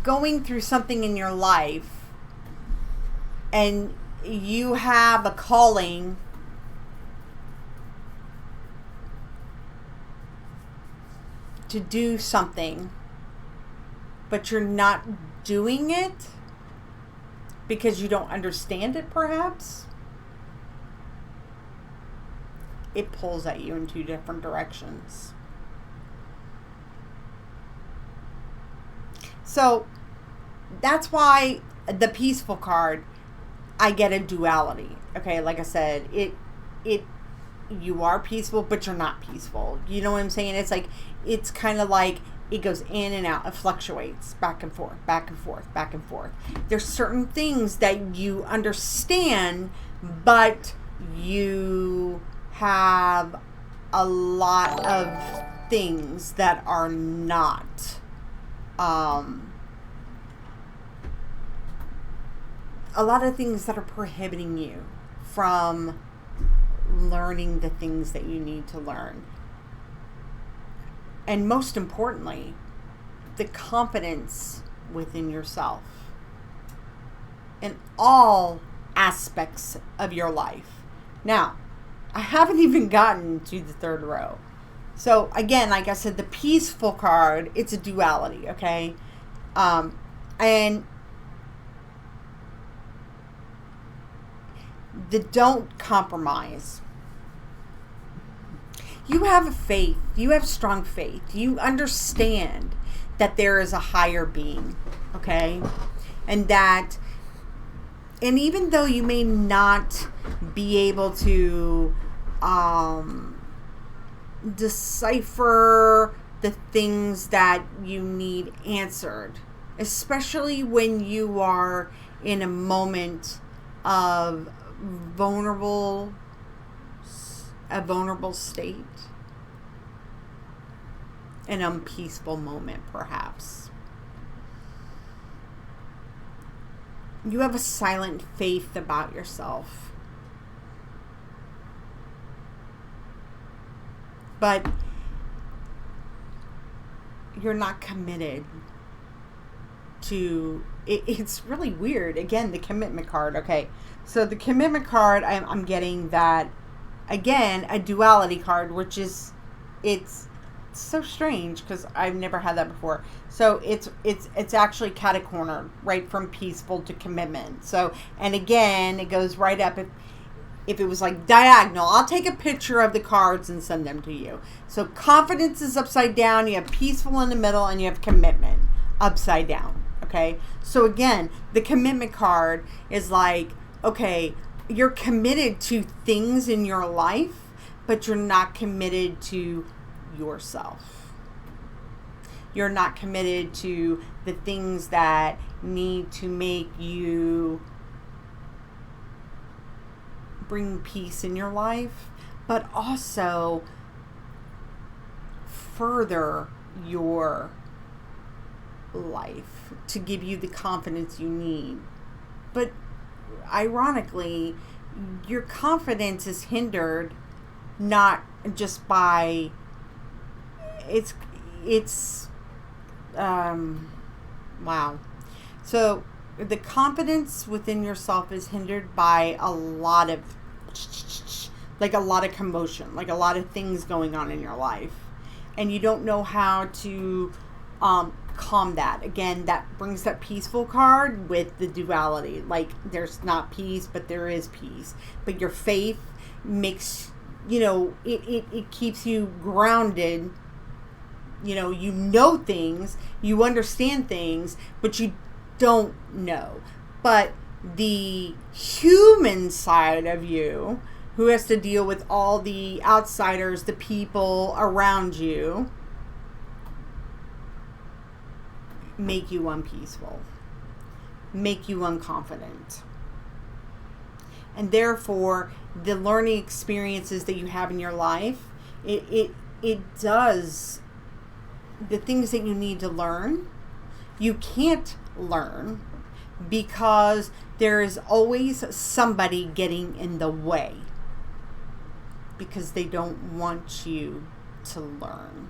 going through something in your life and you have a calling to do something, but you're not doing it because you don't understand it, perhaps, it pulls at you in two different directions. So that's why the peaceful card, I get a duality. Okay, like I said, you are peaceful, but you're not peaceful. You know what I'm saying? It's like, it's kind of like it goes in and out. It fluctuates back and forth, back and forth, back and forth. There's certain things that you understand, but you have a lot of things that are not. A lot of things that are prohibiting you from learning the things that you need to learn. And most importantly, the confidence within yourself in all aspects of your life. Now, I haven't even gotten to the third row. So again, like I said, the peaceful card, it's a duality, okay? And the don't compromise. You have a faith. You have strong faith. You understand that there is a higher being, okay? And even though you may not be able to decipher the things that you need answered, especially when you are in a moment of a vulnerable state, an unpeaceful moment, perhaps. You have a silent faith about yourself. But you're not committed to it. It's really weird. Again, the commitment card. Okay, so the commitment card, I'm getting that, again, a duality card, which is, it's so strange because I've never had that before. So it's actually catacornered right from peaceful to commitment. So, and again, it goes right up. If it was like diagonal, I'll take a picture of the cards and send them to you. So confidence is upside down. You have peaceful in the middle, and you have commitment upside down. Okay. So again, the commitment card is like, okay, you're committed to things in your life, but you're not committed to yourself. You're not committed to the things that need to make you bring peace in your life, but also further your life to give you the confidence you need. But ironically, your confidence is hindered not just by wow. So the confidence within yourself is hindered by a lot of commotion, like a lot of things going on in your life, and you don't know how to calm that. Again, that brings that peaceful card with the duality, like there's not peace, but there is peace. But your faith makes, it keeps you grounded. You know things, you understand things, but you don't know. But the human side of you, who has to deal with all the outsiders, the people around you, make you unpeaceful, make you unconfident. And therefore, the learning experiences that you have in your life, it does the things that you need to learn, you can't learn because there is always somebody getting in the way because they don't want you to learn.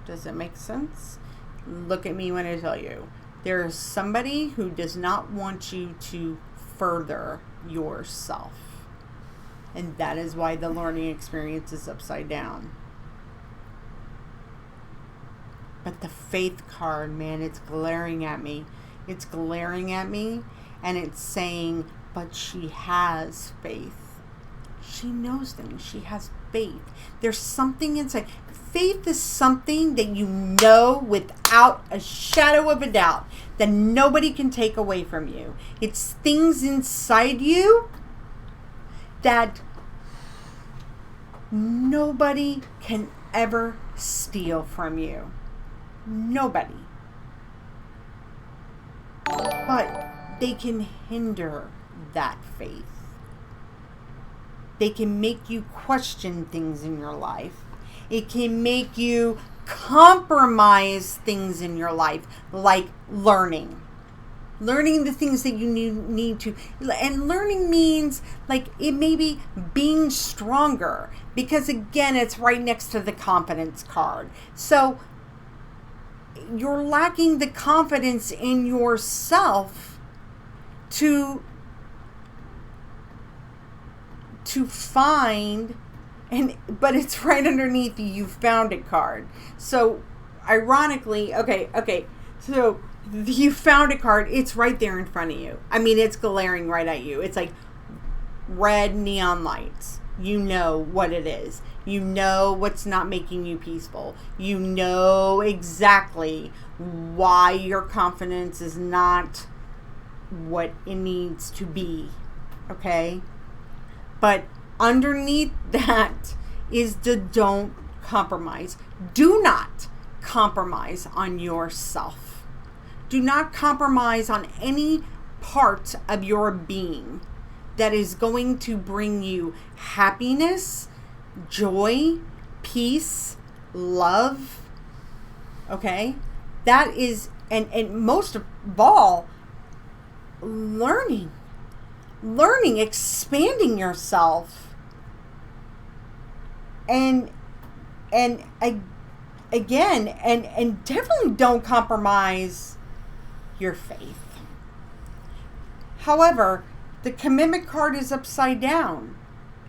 Does it make sense? Look at me when I tell you. There is somebody who does not want you to further yourself. And that is why the learning experience is upside down. But the faith card, man, it's glaring at me. It's glaring at me, and it's saying, but she has faith. She knows things. She has faith. There's something inside. Faith is something that you know without a shadow of a doubt that nobody can take away from you. It's things inside you that nobody can ever steal from you. Nobody. But they can hinder that faith. They can make you question things in your life. It can make you compromise things in your life, like learning. Learning the things that you need to. And learning means, like, it may be being stronger. Because, again, it's right next to the confidence card. So, you're lacking the confidence in yourself to find, but it's right underneath the you found it card. So ironically, so the you found it card, it's right there in front of you. I mean, it's glaring right at you. It's like red neon lights. You know what it is. You know what's not making you peaceful. You know exactly why your confidence is not what it needs to be. Okay? But underneath that is the don't compromise. Do not compromise on yourself. Do not compromise on any part of your being that is going to bring you happiness, joy, peace, love. Okay? That is, and most of all, learning, expanding yourself. And again, and definitely don't compromise your faith. However, the commitment card is upside down.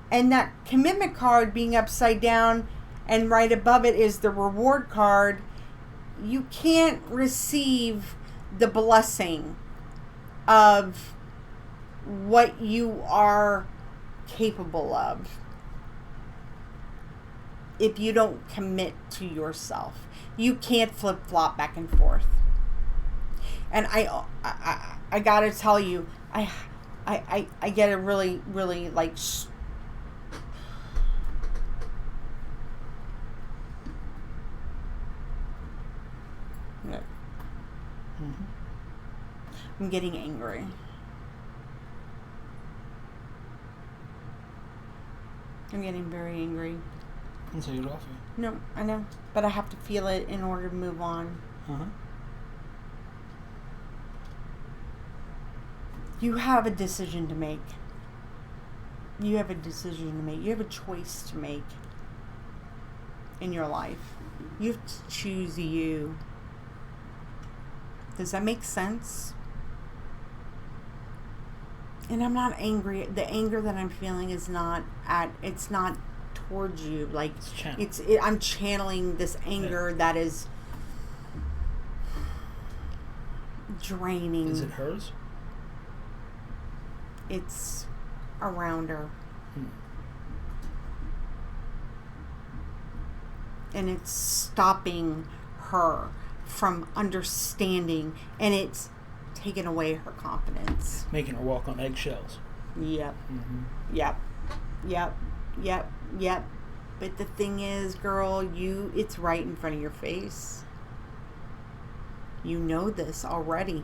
And that commitment card being upside down and right above it is the reward card, you can't receive the blessing of what you are capable of if you don't commit to yourself. You can't flip-flop back and forth. And I gotta tell you, I get a really, really like I'm getting angry. I'm getting very angry. And take it off you. No, I know. But I have to feel it in order to move on. Uh-huh. You have a decision to make. You have a decision to make. You have a choice to make in your life. You have to choose you. Does that make sense? And I'm not angry. The anger that I'm feeling is not it's not towards you. Like, I'm channeling this anger that is draining. Is it hers? It's around her. And it's stopping her from understanding, and it's taking away her confidence. Making her walk on eggshells. Yep. Mm-hmm. Yep. But the thing is, girl, it's right in front of your face. You know this already.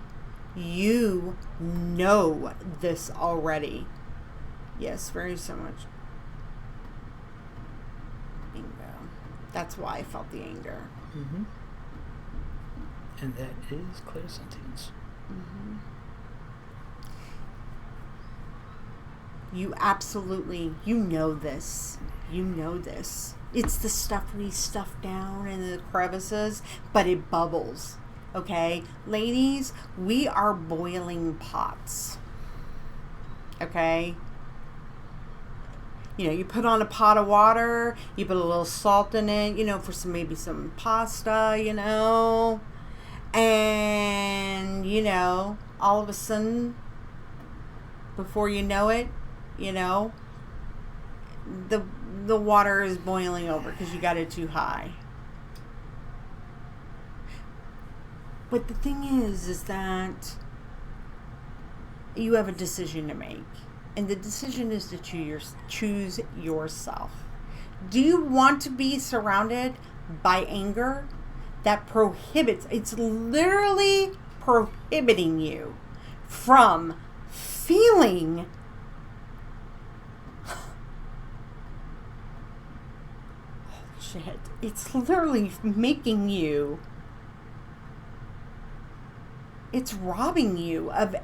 You know this already. Yes, very so much. Bingo. That's why I felt the anger. Mm-hmm. And that is clairsentience. Mm-hmm. You absolutely, you know this. You know this. It's the stuff we stuff down in the crevices, but it bubbles. Okay? Ladies, we are boiling pots. Okay? You know, you put on a pot of water, you put a little salt in it, for maybe some pasta, and, all of a sudden, before you know it, the water is boiling over because you got it too high. But the thing is that you have a decision to make. And the decision is to choose yourself. Do you want to be surrounded by anger that prohibits, it's literally prohibiting you from feeling shit. It's literally making you, it's robbing you of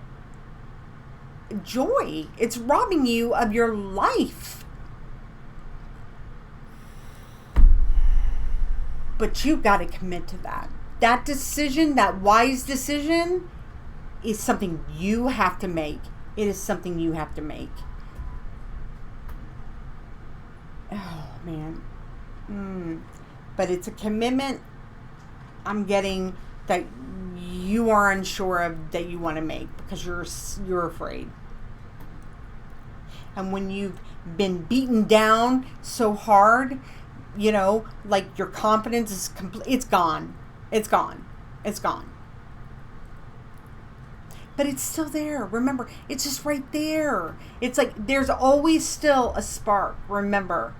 joy. It's robbing you of your life. But you got to commit to that. That decision, that wise decision, is something you have to make. It is something you have to make. Oh, man. But it's a commitment I'm getting that you are unsure of, that you want to make because you're afraid. And when you've been beaten down so hard, like your confidence is it's gone. It's gone. But it's still there. Remember, it's just right there. It's like there's always still a spark. Remember.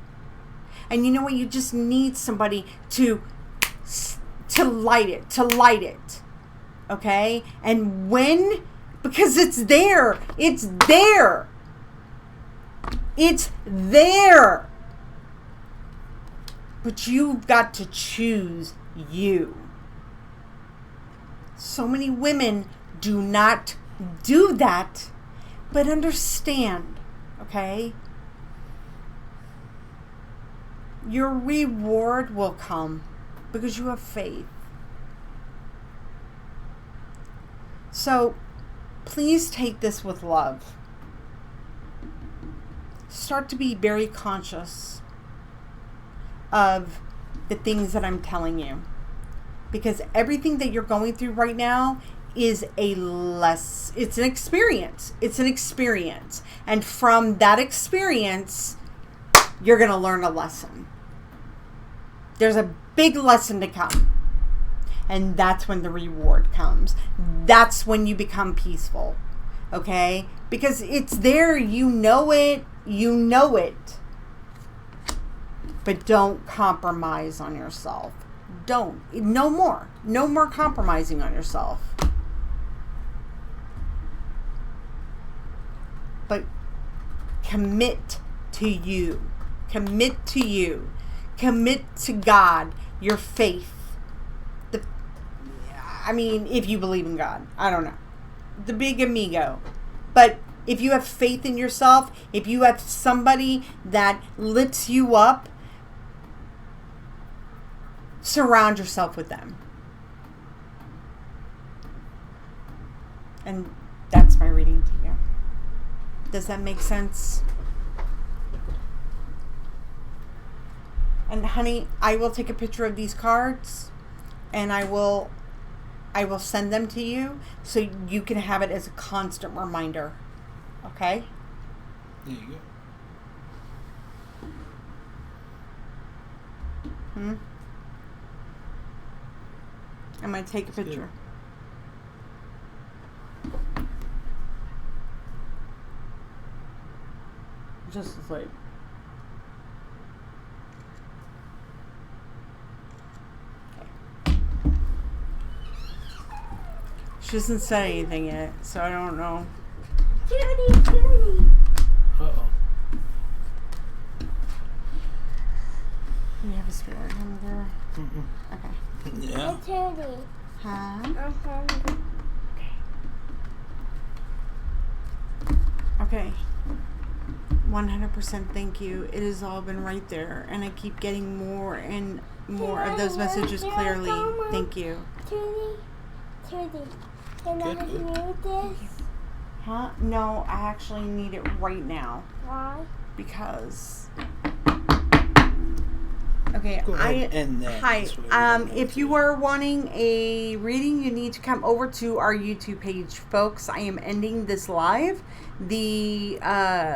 And you know what? You just need somebody to light it. Okay? And because it's there. It's there. But you've got to choose you. So many women do not do that, but understand, okay? Your reward will come because you have faith. So, please take this with love. Start to be very conscious of the things that I'm telling you. Because everything that you're going through right now is it's an experience. It's an experience. And from that experience, you're going to learn a lesson. There's a big lesson to come. And that's when the reward comes. That's when you become peaceful. Okay? Because it's there. You know it. You know it. But don't compromise on yourself. Don't. No more. No more compromising on yourself. But commit to you. Commit to you. Commit to God. Your faith. If you believe in God. I don't know. The big amigo. But if you have faith in yourself, if you have somebody that lifts you up, surround yourself with them. And that's my reading to you. Does that make sense? And honey, I will take a picture of these cards and I will send them to you so you can have it as a constant reminder. Okay? There you go. I'm going to take a picture. Just as like. She hasn't said anything yet, so I don't know. Judy. Uh-oh. You have a spirit number? Mm-mm. Okay. Yeah. Judy. Huh? Okay. Okay. 100% thank you. It has all been right there, and I keep getting more and more of those messages clearly. Thank you. Judy. Can I Good. hear this? Huh? No, I actually need it right now. Why? Because okay, Go ahead and end that. Hi. That's what we wanted If to you do. are wanting a reading, you need to come over to our YouTube page, folks. I am ending this live. The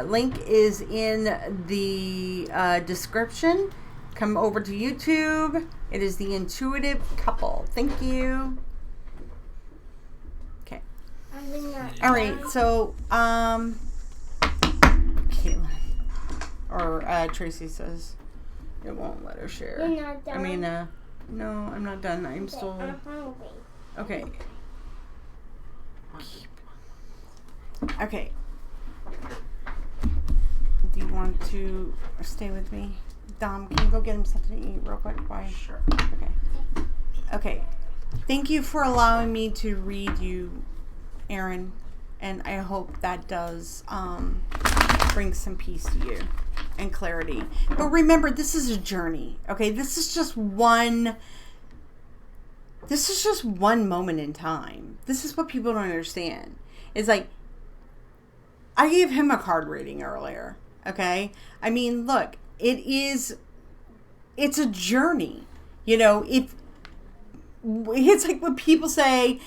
link is in the description. Come over to YouTube. It is the Intuitive Couple. Thank you. Okay. All right. So, Caitlin or Tracy says it won't let her share. You're not done. No, I'm not done. I'm still I'm hungry. okay. Okay. Do you want to stay with me? Dom, can you go get him something to eat real quick? Why? Sure. Okay. Okay. Thank you for allowing me to read you, Erin. And I hope that does bring some peace to you and clarity. But remember, this is a journey. Okay? This is just one moment in time. This is what people don't understand. It's like, I gave him a card reading earlier. Okay? I mean, look, it's a journey. You know, it's like when people say,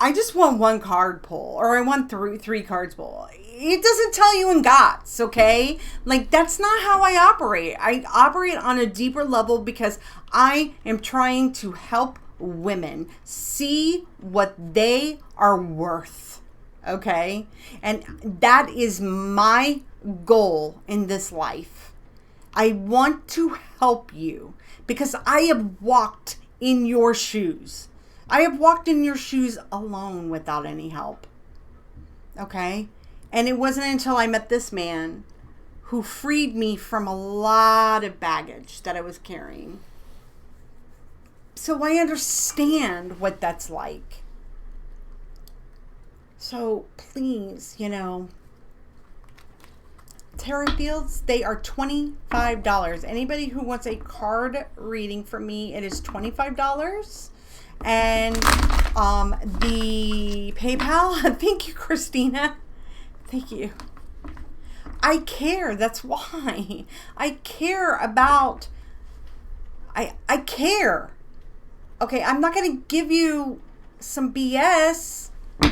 I just want one card pull, or I want three cards pull. It doesn't tell you in GOTS, okay? Like, that's not how I operate. I operate on a deeper level because I am trying to help women see what they are worth, okay? And that is my goal in this life. I want to help you because I have walked in your shoes. I have walked in your shoes alone without any help. Okay? And it wasn't until I met this man who freed me from a lot of baggage that I was carrying. So I understand what that's like. So please, tarot fields, they are $25. Anybody who wants a card reading from me, it is $25. And the PayPal, thank you, Christina. Thank you. I care. That's why. I care about I care. Okay, I'm not going to give you some BS. A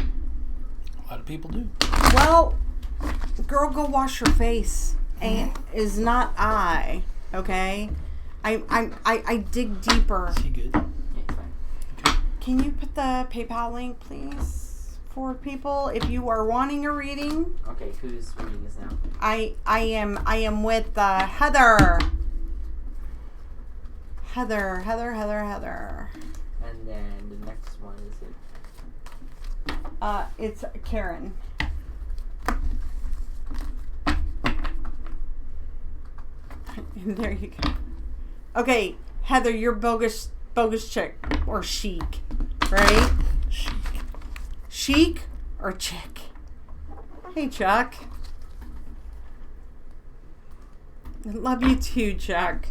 lot of people do. Well, girl, go wash your face. And is not I. Okay? I dig deeper. Is he good? Yeah, it's fine. Can you put the PayPal link, please, for people if you are wanting a reading? Okay, who's reading this now? I am with Heather. Heather. And then the next one is it? It's Karen. There you go. Okay, Heather, you're bogus chick or chic, right? Chic. Chic or chick? Hey, Chuck. Love you too, Chuck.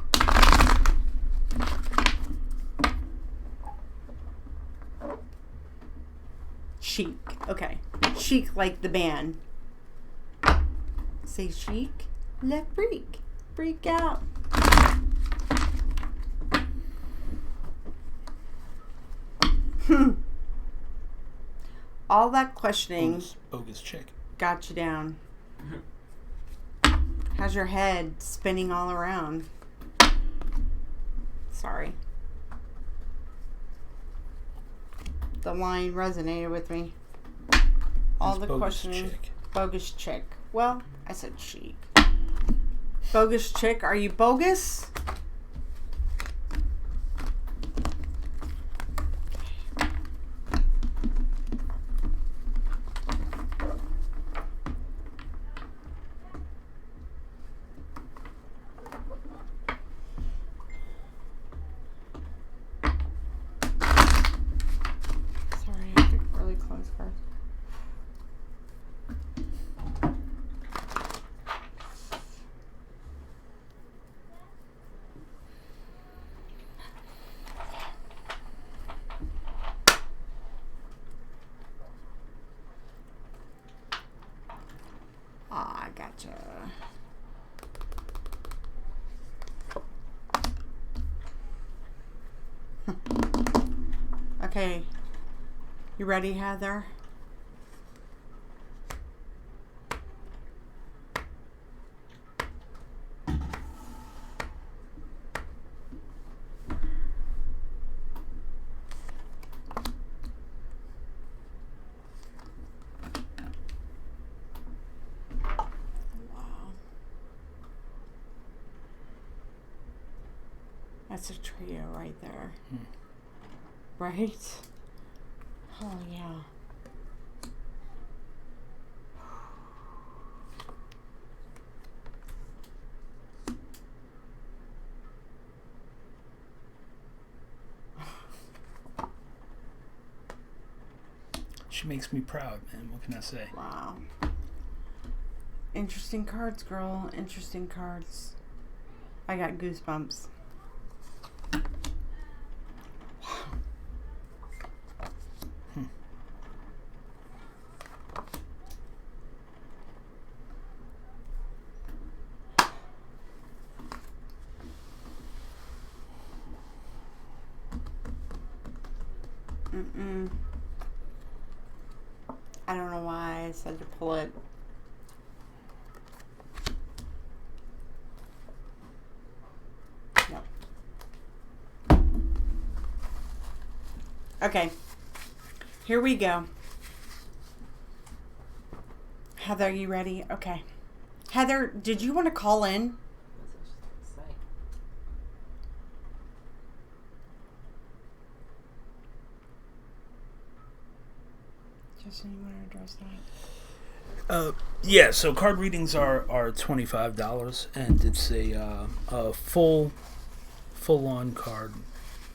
Chic. Okay. Chic like the band. Say chic. Let freak. Freak out. All that questioning Bogus chick. got you down. How's your head spinning all around? Sorry. The line resonated with me. All It's the bogus questioning. chick. Bogus chick. Well, I said chic. Bogus chick, are you bogus? Sorry, I have to really close first. I gotcha. Okay. You ready, Heather? Wow. That's a trio right there. Right? Oh, yeah. She makes me proud, man. What can I say? Wow. Interesting cards, girl. Interesting cards. I got goosebumps. I don't know why I said to pull it. Nope. Okay. Here we go. Heather, you ready? Okay. Heather, did you want to call in? What's it say? Justin, you want to address that? Yeah, so card readings are $25, and it's a full on card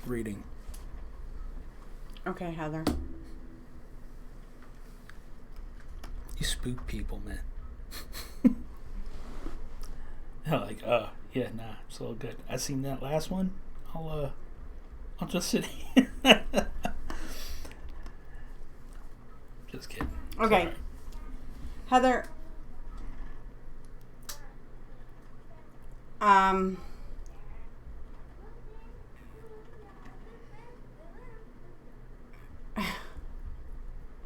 reading. Okay, Heather. You spook people, man. They're like, yeah, nah, it's all good. I seen that last one. I'll just sit here. Just kidding. Okay. Sorry. Heather,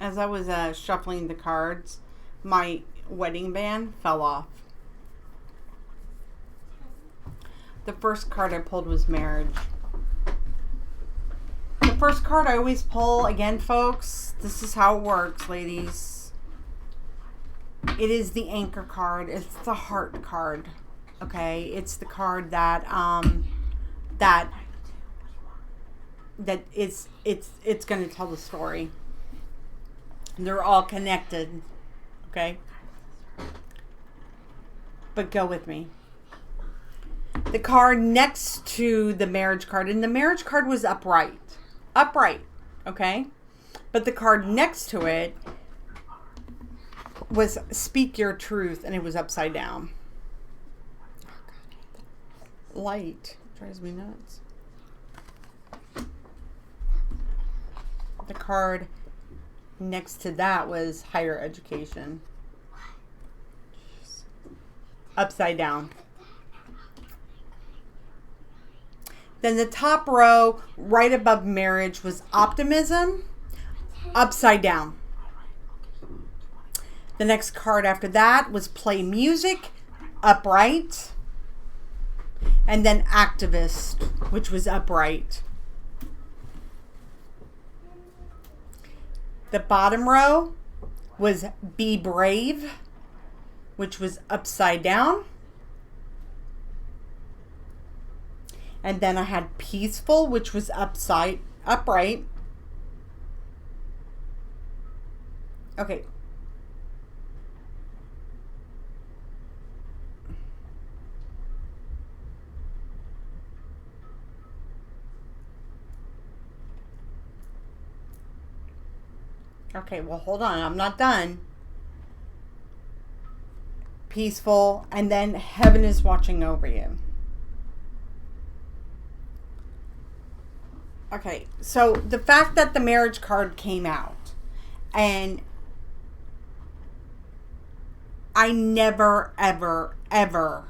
as I was shuffling the cards, my wedding band fell off. The first card I pulled was marriage. The first card I always pull, again, folks, this is how it works, ladies. It is the anchor card. It's the heart card. Okay? It's the card that it's going to tell the story. They're all connected. Okay? But go with me. The card next to the marriage card, and the marriage card was upright. Upright. Okay? But the card next to it was speak your truth, and it was upside down. Light drives me nuts. The card next to that was higher education. Upside down. Then the top row, right above marriage, was optimism, upside down. The next card after that was play music, upright. And then activist, which was upright. The bottom row was be brave, which was upside down. And then I had peaceful, which was upright. Okay. Okay, well, hold on. I'm not done. Peaceful, and then heaven is watching over you. Okay, so the fact that the marriage card came out, and I never, ever, ever,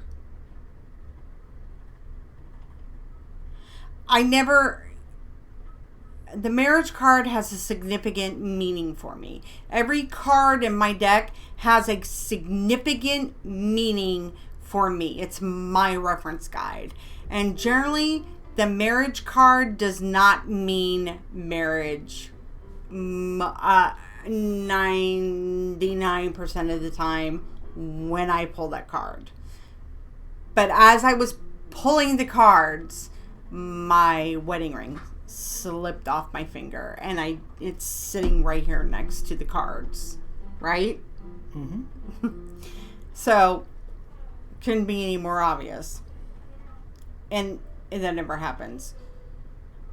the marriage card has a significant meaning for me. Every card in my deck has a significant meaning for me. It's my reference guide. And generally, the marriage card does not mean marriage 99% of the time when I pull that card. But as I was pulling the cards, my wedding ring slipped off my finger, and it's sitting right here next to the cards, right? Mm-hmm. So couldn't be any more obvious, and that never happens.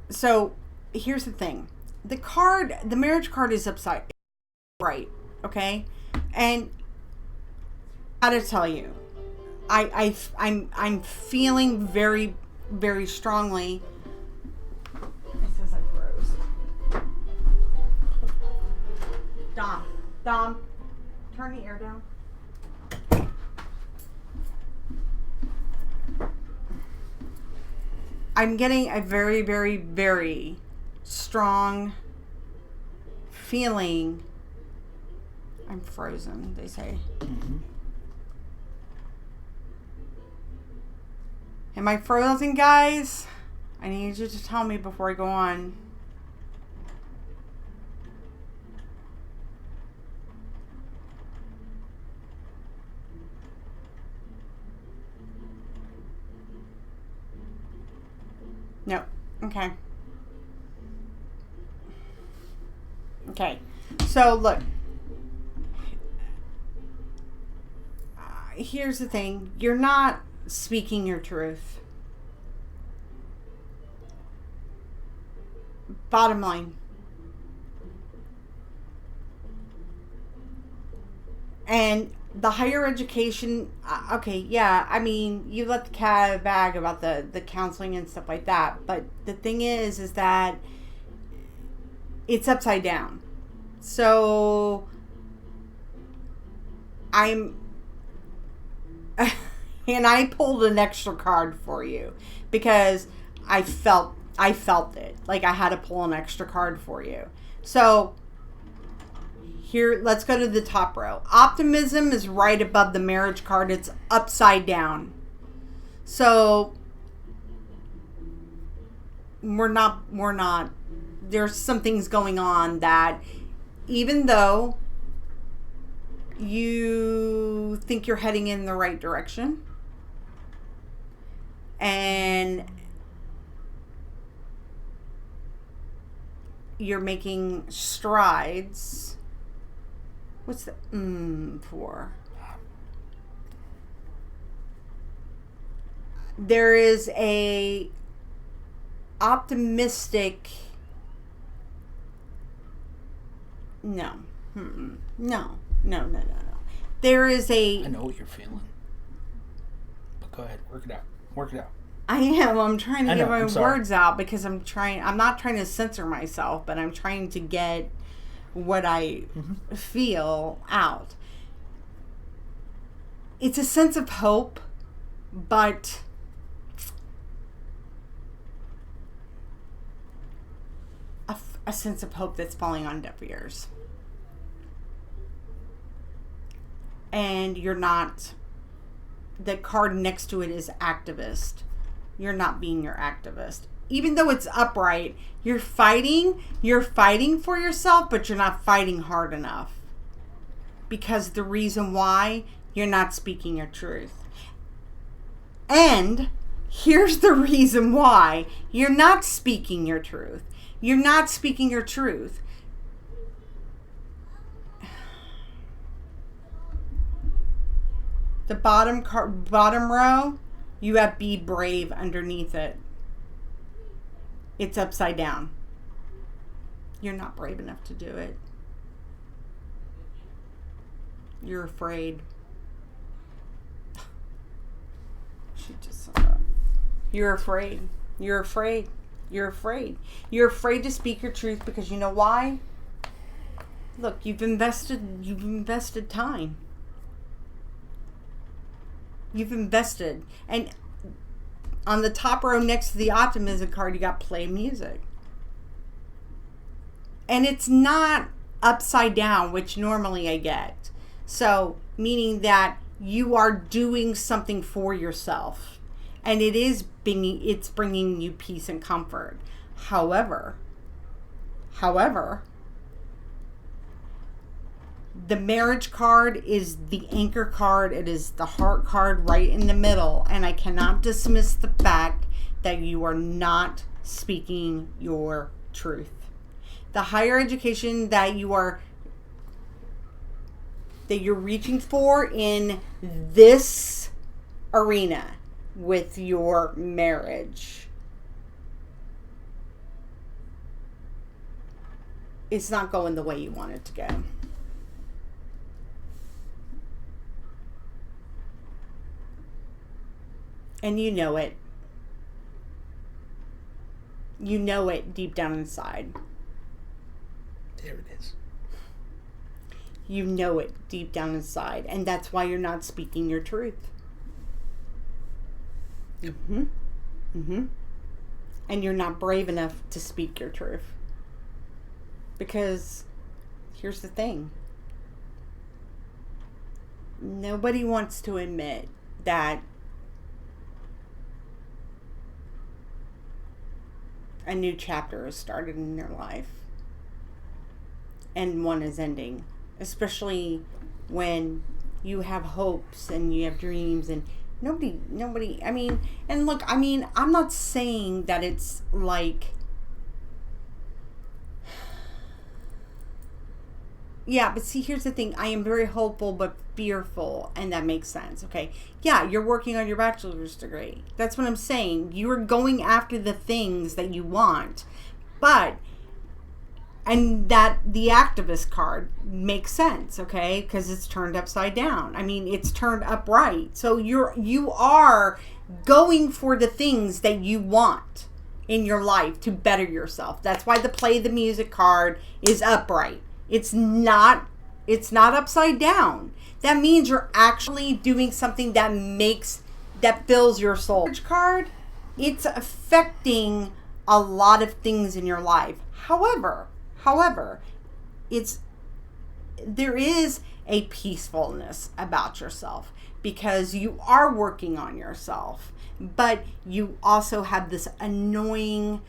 So here's the thing: the marriage card is upside right, okay? And I gotta tell you, I'm feeling very, very strongly. Dom, turn the air down. I'm getting a very, very, very strong feeling. I'm frozen, they say. Mm-hmm. Am I frozen, guys? I need you to tell me before I go on. No. Okay. Okay. So, look. Here's the thing. You're not speaking your truth. Bottom line. And the higher education, okay, yeah, I mean, you let the cat out of the bag about the counseling and stuff like that, but the thing is that it's upside down. So and I pulled an extra card for you because I felt it. Like I had to pull an extra card for you. So Here, let's go to the top row. Optimism is right above the marriage card. It's upside down. So we're not, there's some things going on that even though you think you're heading in the right direction and you're making strides. What's the for? There is a optimistic. No. No. There is a. I know what you're feeling. But go ahead, work it out. I am. I'm trying to get my I'm words out because I'm not trying to censor myself, but I'm trying to get what I feel out. It's a sense of hope, but a sense of hope that's falling on deaf ears. And you're not, the card next to it is activist. You're not being your activist. Even though it's upright, you're fighting for yourself, but you're not fighting hard enough. Because the reason why, you're not speaking your truth. And here's the reason why you're not speaking your truth. You're not speaking your truth. The bottom row, you have be brave underneath it. It's upside down. You're not brave enough to do it. You're afraid. She just saw that. You're afraid. You're afraid. You're afraid. You're afraid to speak your truth because you know why? Look, you've invested time. You've invested. And on the top row next to the optimism card, you got play music. And it's not upside down, which normally I get. So, meaning that you are doing something for yourself. And it's bringing you peace and comfort. However, the marriage card is the anchor card. It is the heart card right in the middle. And I cannot dismiss the fact that you are not speaking your truth. The higher education that you're reaching for in this arena with your marriage, it's not going the way you want it to go. And you know it. You know it deep down inside. There it is. You know it deep down inside. And that's why you're not speaking your truth. And you're not brave enough to speak your truth. Because here's the thing. Nobody wants to admit that a new chapter has started in their life. And one is ending. Especially when you have hopes and you have dreams and nobody, I mean, and look, I mean, I'm not saying that it's like, yeah, but see, here's the thing. I am very hopeful but fearful, and that makes sense, okay? Yeah, you're working on your bachelor's degree. That's what I'm saying. You're going after the things that you want, but, and that the activist card makes sense, okay? Because it's turned upside down. I mean, it's turned upright. So you are going for the things that you want in your life to better yourself. That's why the play the music card is upright. It's not upside down. That means you're actually doing something that fills your soul. Card, it's affecting a lot of things in your life. However, it's there is a peacefulness about yourself because you are working on yourself, but you also have this annoying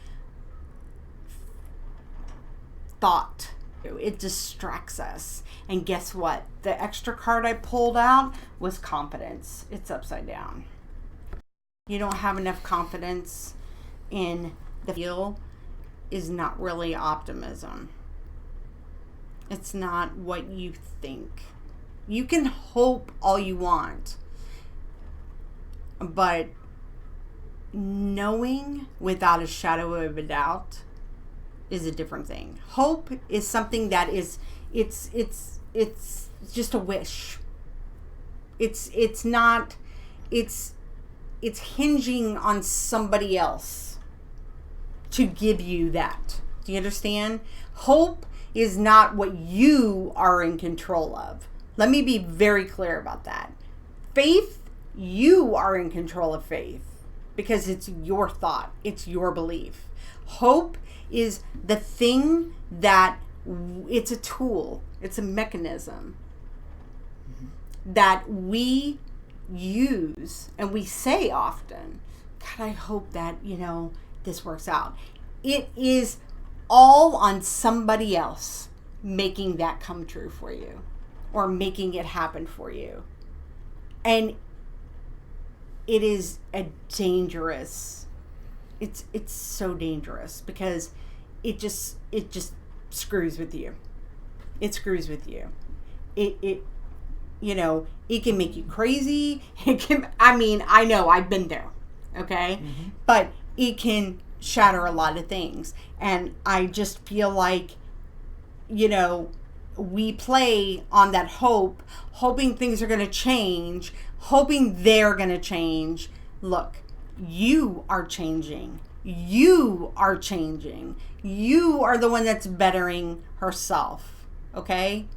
thought. It distracts us. And guess what? The extra card I pulled out was confidence. It's upside down. You don't have enough confidence in the feel is not really optimism. It's not what you think. You can hope all you want, but knowing without a shadow of a doubt is a different thing. Hope is something that is it's just a wish. It's hinging on somebody else to give you that. Do you understand? Hope is not what you are in control of. Let me be very clear about that. Faith, you are in control of faith because it's your thought, it's your belief. Hope is the thing that it's a tool, it's a mechanism that we use and we say often, God, I hope that, this works out. It is all on somebody else making that come true for you or making it happen for you. And it is a dangerous, it's so dangerous because it just screws with you. It screws with you. It can make you crazy. I know I've been there. Okay. Mm-hmm. But it can shatter a lot of things. And I just feel like, we play on that hope, hoping things are going to change, hoping they're going to change. Look, you are changing. You are changing. You are the one that's bettering herself. Okay?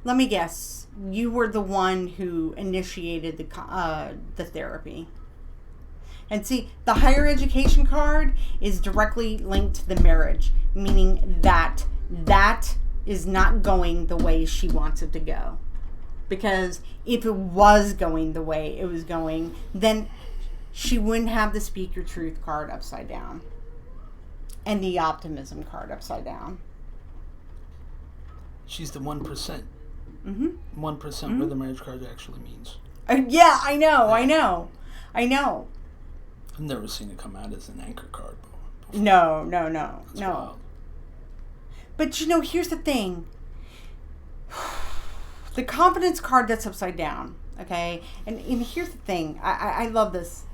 Let me guess. You were the one who initiated the therapy. And see, the higher education card is directly linked to the marriage, meaning that is not going the way she wants it to go. Because if it was going the way it was going, then she wouldn't have the Speak Your Truth card upside down and the Optimism card upside down. She's the 1%. Mm-hmm. 1% where the marriage card actually means. Yeah, I know. I've never seen it come out as an anchor card before. No. Wild. But here's the thing. The confidence card that's upside down, okay? And here's the thing. I love this.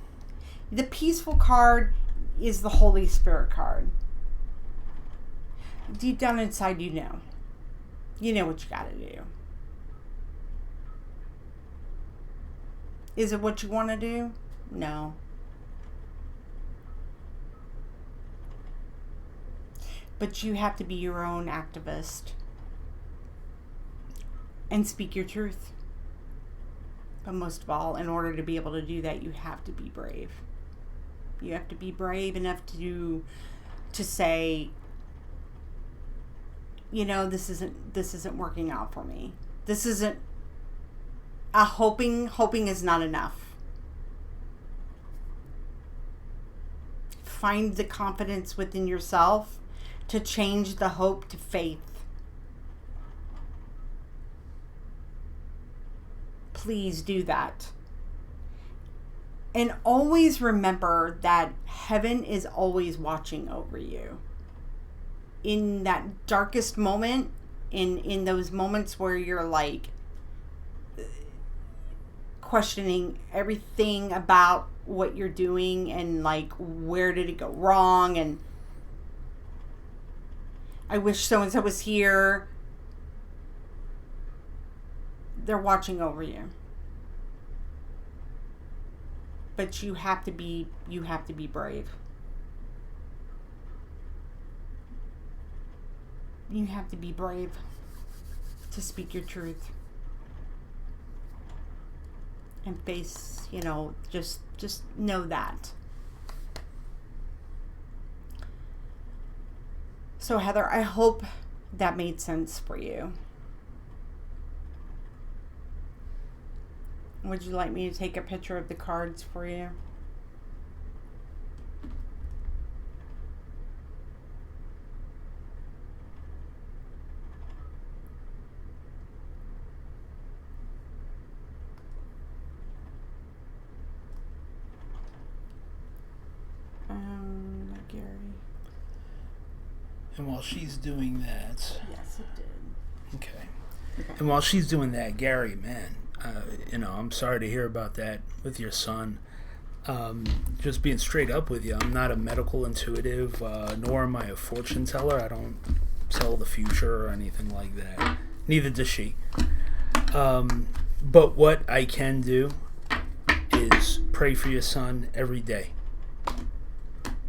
The peaceful card is the Holy Spirit card. Deep down inside, you know. You know what you got to do. Is it what you want to do? No. But you have to be your own activist and speak your truth. But most of all, in order to be able to do that, you have to be brave. You have to be brave enough to say, this isn't working out for me. This isn't hoping is not enough. Find the confidence within yourself to change the hope to faith. Please do that. And always remember that heaven is always watching over you. In that darkest moment, in those moments where you're like questioning everything about what you're doing and like, where did it go wrong? And I wish so-and-so was here. They're watching over you. But you have to be brave. You have to be brave to speak your truth. And face, just know that. So Heather, I hope that made sense for you. Would you like me to take a picture of the cards for you? Gary. And while she's doing that, Yes, it did. okay. And while she's doing that, Gary, man, I'm sorry to hear about that with your son. Just being straight up with you, I'm not a medical intuitive, nor am I a fortune teller. I don't tell the future or anything like that. Neither does she. But what I can do is pray for your son every day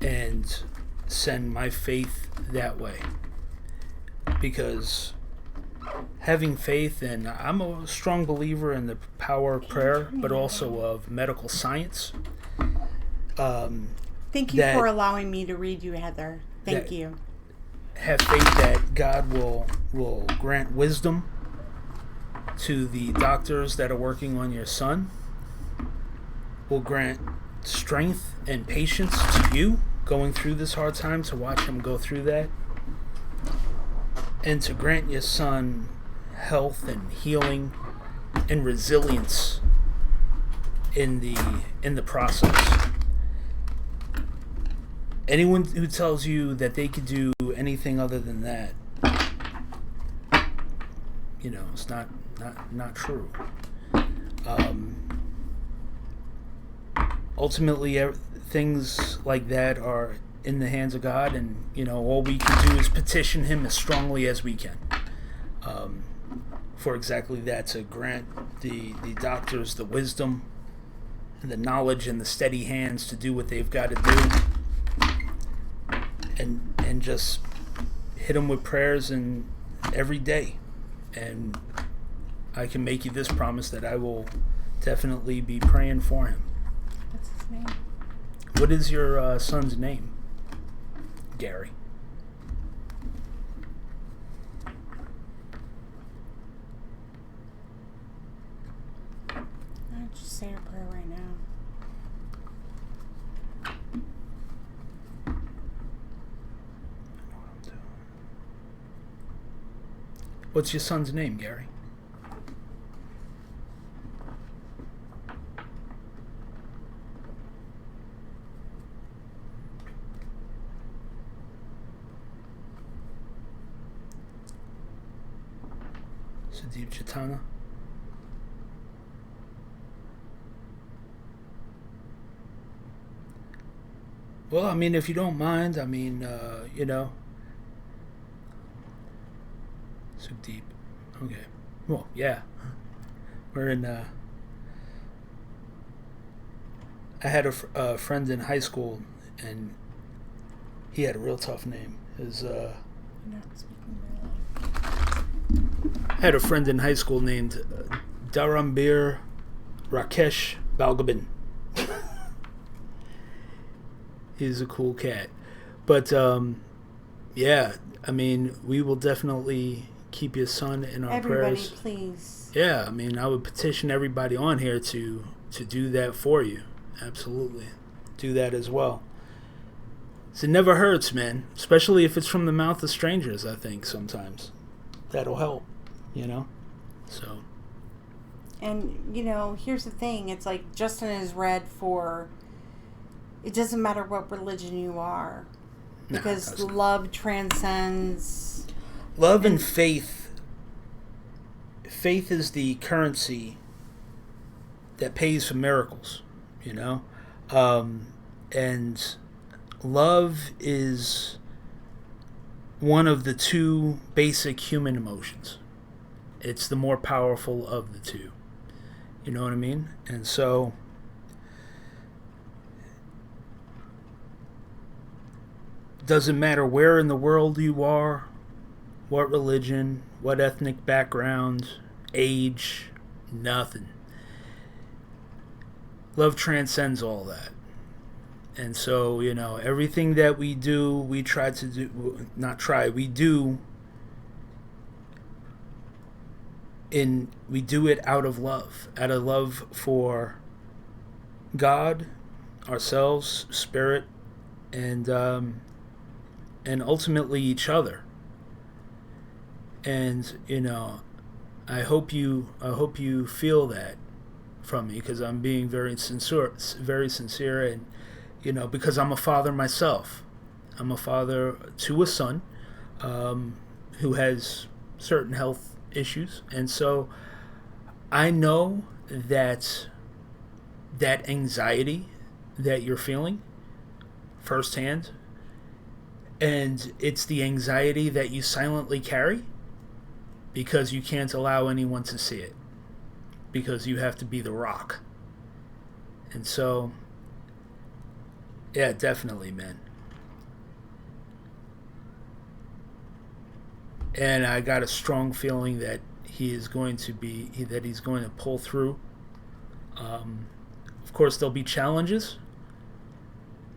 and send my faith that way. Because having faith, and I'm a strong believer in the power of prayer, but also of medical science. Thank you for allowing me to read you, Heather. Thank you. Have faith that God will grant wisdom to the doctors that are working on your son, will grant strength and patience to you going through this hard time, to watch him go through that, and to grant your son health and healing and resilience in the process. Anyone who tells you that they could do anything other than that, it's not true. Ultimately, things like that are in the hands of God, and all we can do is petition Him as strongly as we can for exactly that, to grant the doctors the wisdom and the knowledge and the steady hands to do what they've got to do, and just hit them with prayers and every day. And I can make you this promise that I will definitely be praying for him. What's his name? What is your son's name, Gary? Why don't you say a prayer right now? What's your son's name, Gary? Sudeep Chaitanya? Well, I mean, if you don't mind, so deep. Okay. Well, yeah. We're in, I had a friend in high school, and he had a real tough name. His, You're not speaking very loud. I had a friend in high school named Dharambir Rakesh Balgobin. He's a cool cat. But, yeah, I mean, we will definitely keep your son in our prayers. Everybody, please. Yeah, I mean, I would petition everybody on here to do that for you. Absolutely. Do that as well. So it never hurts, man. Especially if it's from the mouth of strangers, I think, sometimes. That'll help, So. And, here's the thing. It's like Justin is read for... It doesn't matter what religion you are. Because love transcends... Love and faith. Faith is the currency that pays for miracles, and love is one of the two basic human emotions. It's the more powerful of the two. You know what I mean? And so doesn't matter where in the world you are, what religion, what ethnic background, age, nothing. Love transcends all that. And so, everything that we do, we do we do it out of love for God, ourselves, spirit, and ultimately each other. And I hope you feel that from me, because I'm being very sincere, and because I'm a father myself. I'm a father to a son who has certain health issues, and so I know that anxiety that you're feeling firsthand, and it's the anxiety that you silently carry because you can't allow anyone to see it, because you have to be the rock. And so, yeah, definitely, man. And I got a strong feeling that he's going to pull through. Of course, there'll be challenges,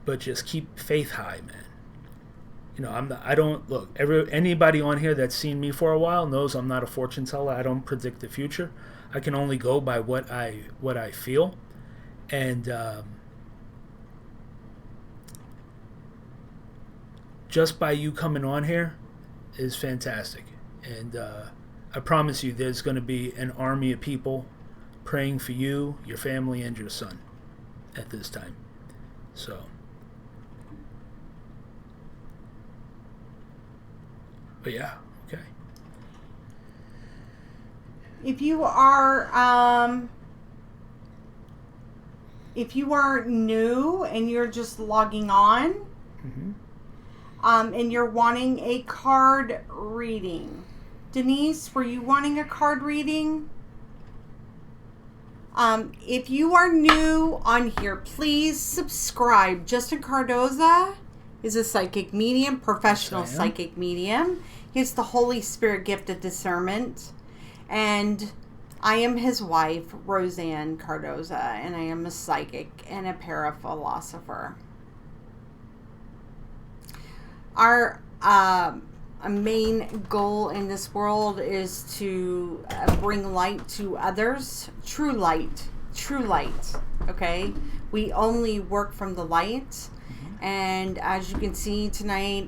but just keep faith high, man. Anybody on here that's seen me for a while knows I'm not a fortune teller. I don't predict the future. I can only go by what I feel. And just by you coming on here is fantastic. And I promise you there's going to be an army of people praying for you, your family, and your son at this time. So, but yeah, okay. If you are new and you're just logging on, Mm-hmm. And you're wanting a card reading, Denise, were you wanting a card reading? If you are new on here, please subscribe. Justin Cardoza is a psychic medium, professional psychic medium. He has the Holy Spirit gift of discernment. And I am his wife, Roseanne Cardoza, and I am a psychic and a paraphilosopher. Our main goal in this world is to bring light to others. True light. Okay? We only work from the light. And as you can see tonight,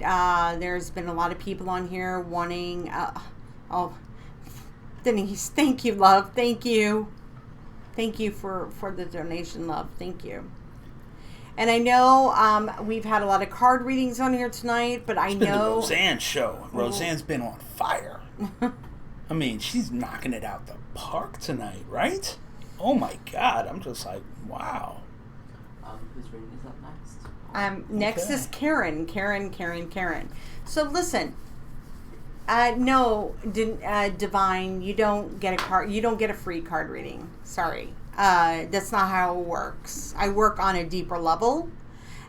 there's been a lot of people on here wanting... Denise, thank you, love. Thank you. Thank you for the donation, love. Thank you. And I know we've had a lot of card readings on here tonight, but I know... It's been the Roseanne show. Roseanne's been on fire. I mean, she's knocking it out the park tonight, right? Oh my God, I'm just like, wow. Whose reading is up next? Next is Karen. So listen, no, Divine, you don't get a card. You don't get a free card reading. Sorry, that's not how it works. I work on a deeper level,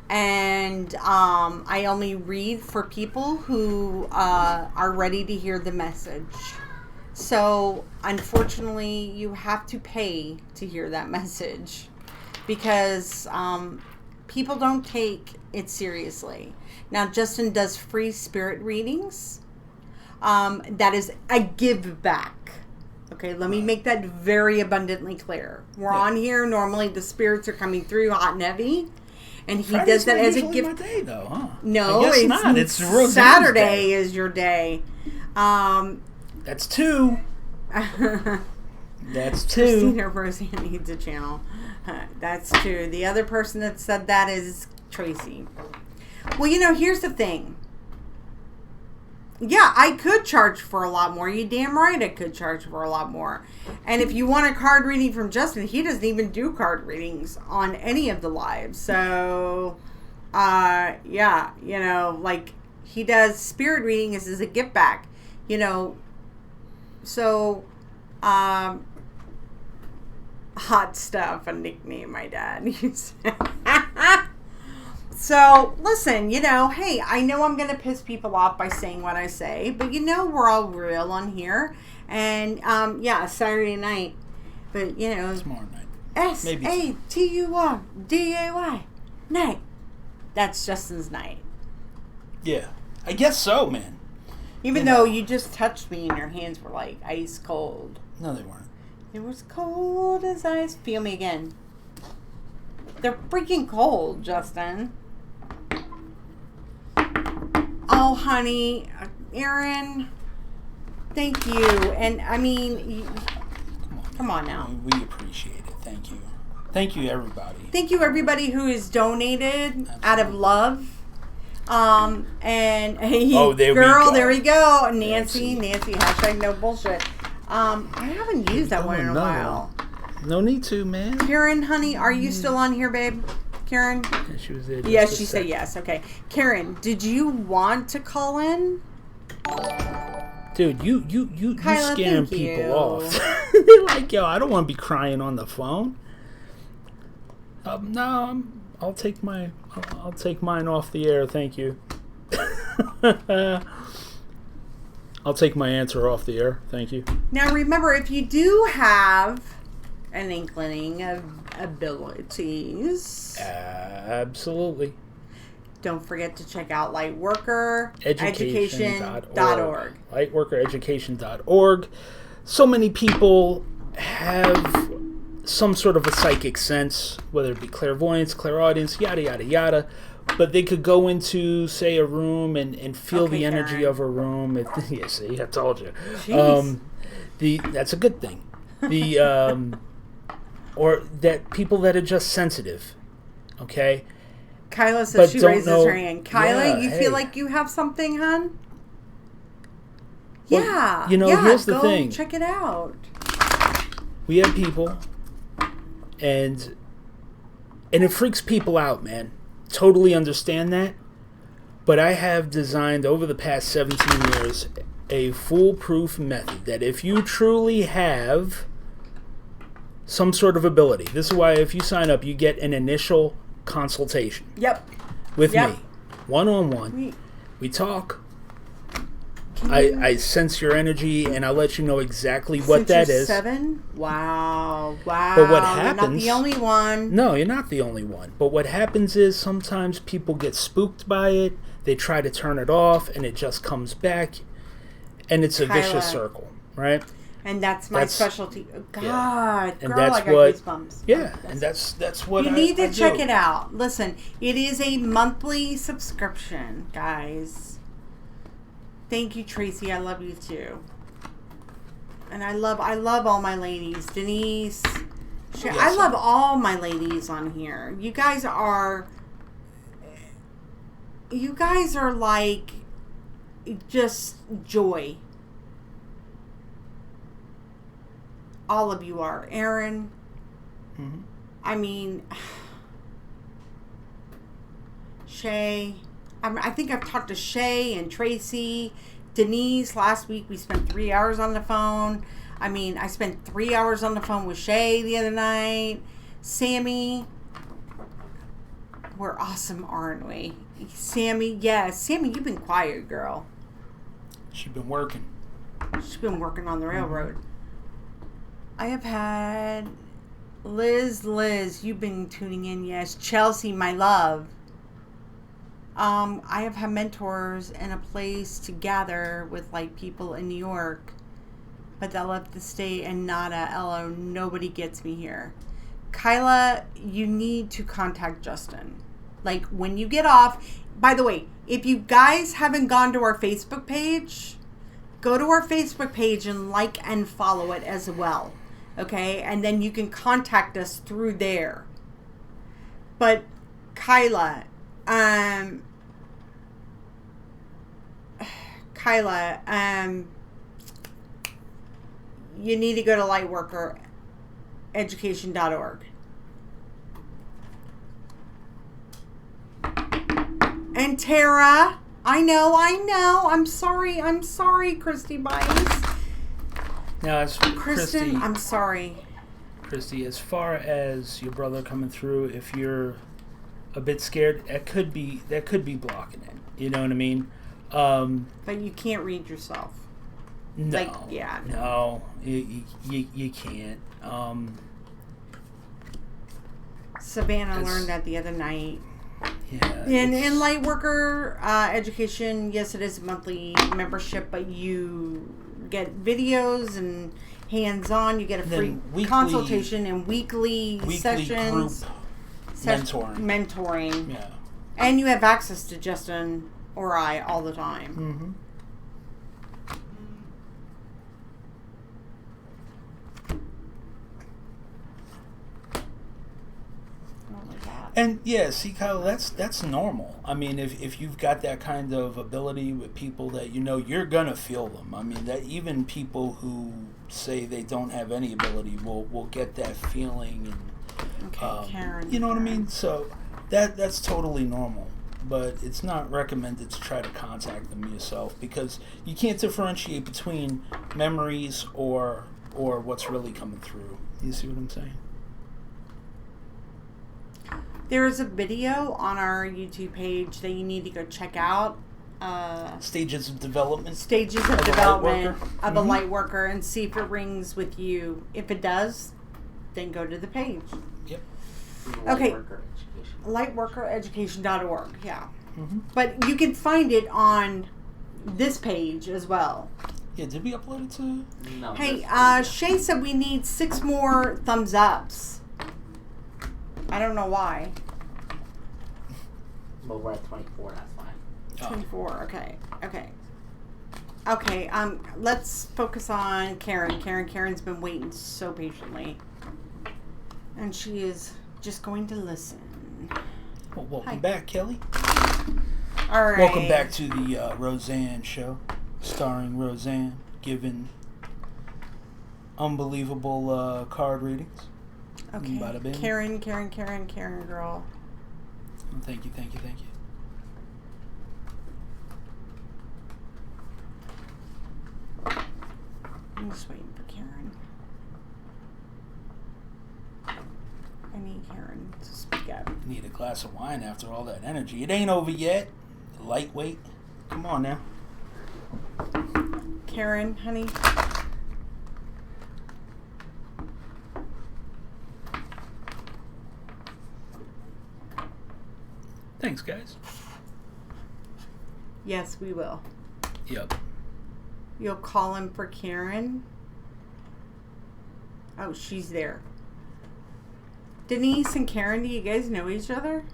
and I only read for people who are ready to hear the message. So unfortunately, you have to pay to hear that message, because people don't take it seriously. Now, Justin does free spirit readings. That is a give back. Okay, let me make that very abundantly clear. We're on here. Normally, the spirits are coming through hot and heavy. And he Friday's does that as a usually gift. My day, though, huh? No, I guess it's not. It's Roseanne's Saturday day. is your day. That's two. That's two. Christina Roseanne needs a channel. That's two. The other person that said that is Tracy. Well, here's the thing. Yeah, I could charge for a lot more. You damn right I could charge for a lot more. And if you want a card reading from Justin, he doesn't even do card readings on any of the lives. So, yeah, like he does spirit readings as a gift back, So, hot stuff, a nickname my dad used. So, listen, hey, I know I'm going to piss people off by saying what I say, but we're all real on here. And, yeah, Saturday night. But, Tomorrow night. SATURDAY night. That's Justin's night. Yeah. I guess so, man. Even though you just touched me and your hands were like ice cold. No, they weren't. It was cold as ice. Feel me again. They're freaking cold, Justin. Oh, honey. Erin, thank you. And, I mean, come on now. We appreciate it. Thank you. Thank you, everybody. Thank you, everybody who has donated out of love. And hey, there we girl, go. there we go. Nancy, hashtag no bullshit. I haven't used that one in a while. No need to, man. Karen, honey, are you still on here, babe? Karen? Yeah, she was there. Yes, she said yes. Okay. Karen, did you want to call in? Dude, you Kyla, scaring thank people you. off. They're like, yo, I don't want to be crying on the phone. No, I'll take mine off the air. Thank you. I'll take my answer off the air. Thank you. Now, remember, if you do have an inkling of abilities, Absolutely. don't forget to check out Lightworker Education.org. Lightworkereducation.org. So many people have some sort of a psychic sense, whether it be clairvoyance, clairaudience, yada, yada, yada. But they could go into, say, a room and feel the energy Karen. of a room. Yeah, see, I told you. Jeez. That's a good thing. Or that people that are just sensitive, okay? Kyla says But she don't raises know- her hand. Kyla, Yeah, you hey. feel like you have something, hon? Well, Yeah. you know, yeah, here's the go thing. check it out. We have people, and it freaks people out, man. Totally understand that. But I have designed over the past 17 years a foolproof method that if you truly have some sort of ability, this is why if you sign up, you get an initial consultation Yep. with Yep. me, one-on-one. We- We talk. Can you- I sense your energy, and I'll let you know exactly what Since that you're is. 7? Wow. Wow. But what You're not happens- the only one. No, you're not the only one. But what happens is sometimes people get spooked by it. They try to turn it off, and it just comes back, and it's a vicious Kyla. circle, right? And that's my specialty. Oh, God, yeah. And girl, that's I got what- goosebumps. Yeah, and that's what You I need to I check do. it out. Listen, it is a monthly subscription, guys. Thank you, Tracy. I love you too. And I love all my ladies. Denise. Yes, I love all my ladies on here. You guys are like just joy. All of you are. Erin. Mm-hmm. I mean, Shay. I think I've talked to Shay and Tracy. Denise, last week we spent 3 hours on the phone. I mean, I spent 3 hours on the phone with Shay the other night. Sammy. We're awesome, aren't we? Sammy, yes. Sammy, you've been quiet, girl. She's been working. She's been working on the railroad. I have had Liz, you've been tuning in, yes. Chelsea, my love. I have had mentors and a place to gather with like people in New York, but that left the state and nada, LO, nobody gets me here. Kyla, you need to contact Justin. Like when you get off, by the way, if you guys haven't gone to our Facebook page, go to our Facebook page and like and follow it as well. Okay? And then you can contact us through there. But Kyla, you need to go to lightworkereducation.org. And Tara, I know. I'm sorry, Christy Bites. Now, as Kristen, Christy, I'm sorry. Christy, as far as your brother coming through, if you're a bit scared, that could be blocking it. You know what I mean? But you can't read yourself. No, Like, yeah, no, you can't. Savannah It's- learned that the other night. Yeah. In it's- Lightworker education, yes, it is a monthly membership, but you get videos and hands-on. You get a free weekly, consultation and weekly sessions. Group mentoring. Yeah. And you have access to Justin or I all the time. Mm-hmm. And yeah, see, Kyle, that's normal. I mean, if you've got that kind of ability with people that you know, you're gonna feel them. I mean, that even people who say they don't have any ability will get that feeling, and Karen. you know what I mean. So that's totally normal, but it's not recommended to try to contact them yourself because you can't differentiate between memories or what's really coming through. You see what I'm saying? There's a video on our YouTube page that you need to go check out. Stages of development. Stages of development of a light worker, and see if it rings with you. If it does, then go to the page. Yep. Okay. Lightworker Lightworkereducation.org. Yeah. Mm-hmm. But you can find it on this page as well. Yeah, did we upload it to? No. Hey, Shay said we need 6 more thumbs ups. I don't know why. But we're at 24, that's fine. 24, okay. Let's focus on Karen. Karen's been waiting so patiently. And she is just going to listen. Well, welcome back, Kelly. All right. Welcome back to the Roseanne show, starring Roseanne, giving unbelievable card readings. Okay. Bada bing. Karen, girl. Thank you. I'm just waiting for Karen. I need Karen to speak up. Need a glass of wine after all that energy. It ain't over yet. Lightweight. Come on now. Karen, honey. Thanks, guys. Yes, we will. Yep. You'll call him for Karen? Oh, she's there. Denise and Karen, do you guys know each other?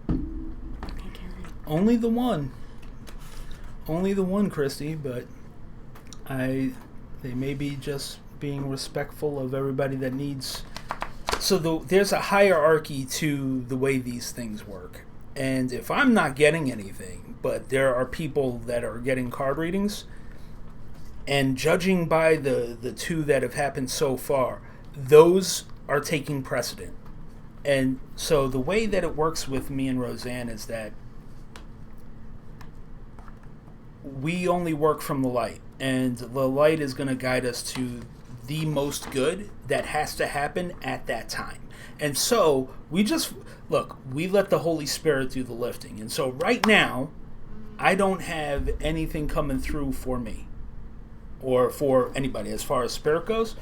Okay, Karen. Only the one, Christy, but they may be just being respectful of everybody that needs. So there's a hierarchy to the way these things work. And if I'm not getting anything, but there are people that are getting card readings, and judging by the 2 that have happened so far, those are taking precedent. And so the way that it works with me and Roseanne is that we only work from the light, and the light is going to guide us to the most good that has to happen at that time. And so we let the Holy Spirit do the lifting. And so right now, I don't have anything coming through for me or for anybody as far as spirit goes.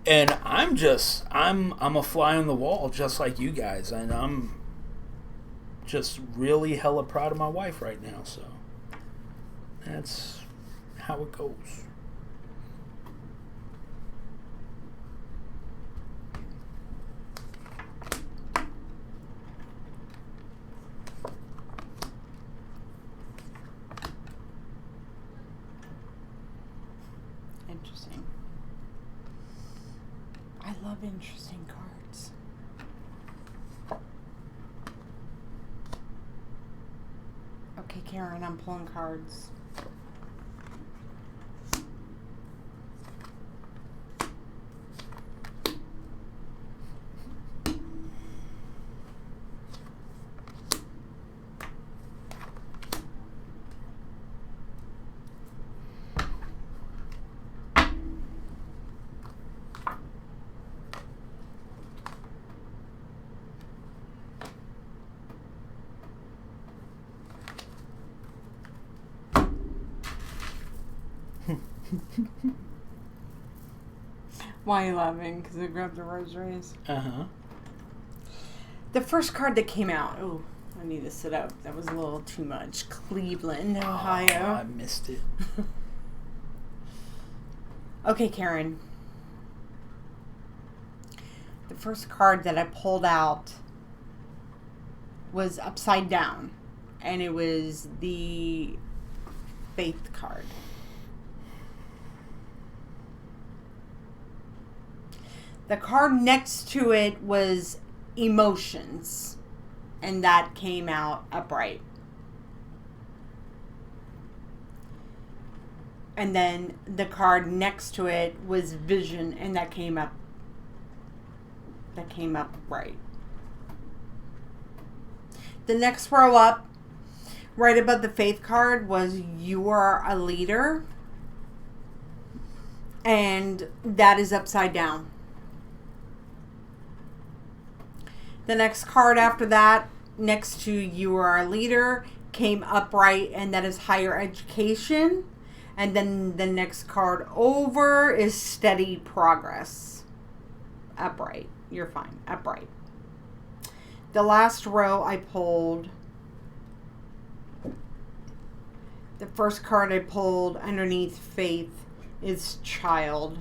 And I'm a fly on the wall just like you guys. And I'm just really hella proud of my wife right now. So that's how it goes. Interesting. I love interesting cards. Okay, Karen, I'm pulling cards. Why are you laughing? Because I grabbed the rosaries. Uh-huh. The first card that came out. Ooh, I need to sit up. That was a little too much. Cleveland, Oh, Ohio. I missed it. Okay, Karen. The first card that I pulled out was upside down, and it was the Faith card. The card next to it was Emotions, and that came out upright. And then the card next to it was Vision, and that came up right. The next row up, right above the Faith card, was You Are a Leader, and that is upside down. The next card after that, next to You Are a Leader, came upright, and that is Higher Education. And then the next card over is Steady Progress. Upright. You're fine. Upright. The last row I pulled, the first card I pulled underneath Faith is Child.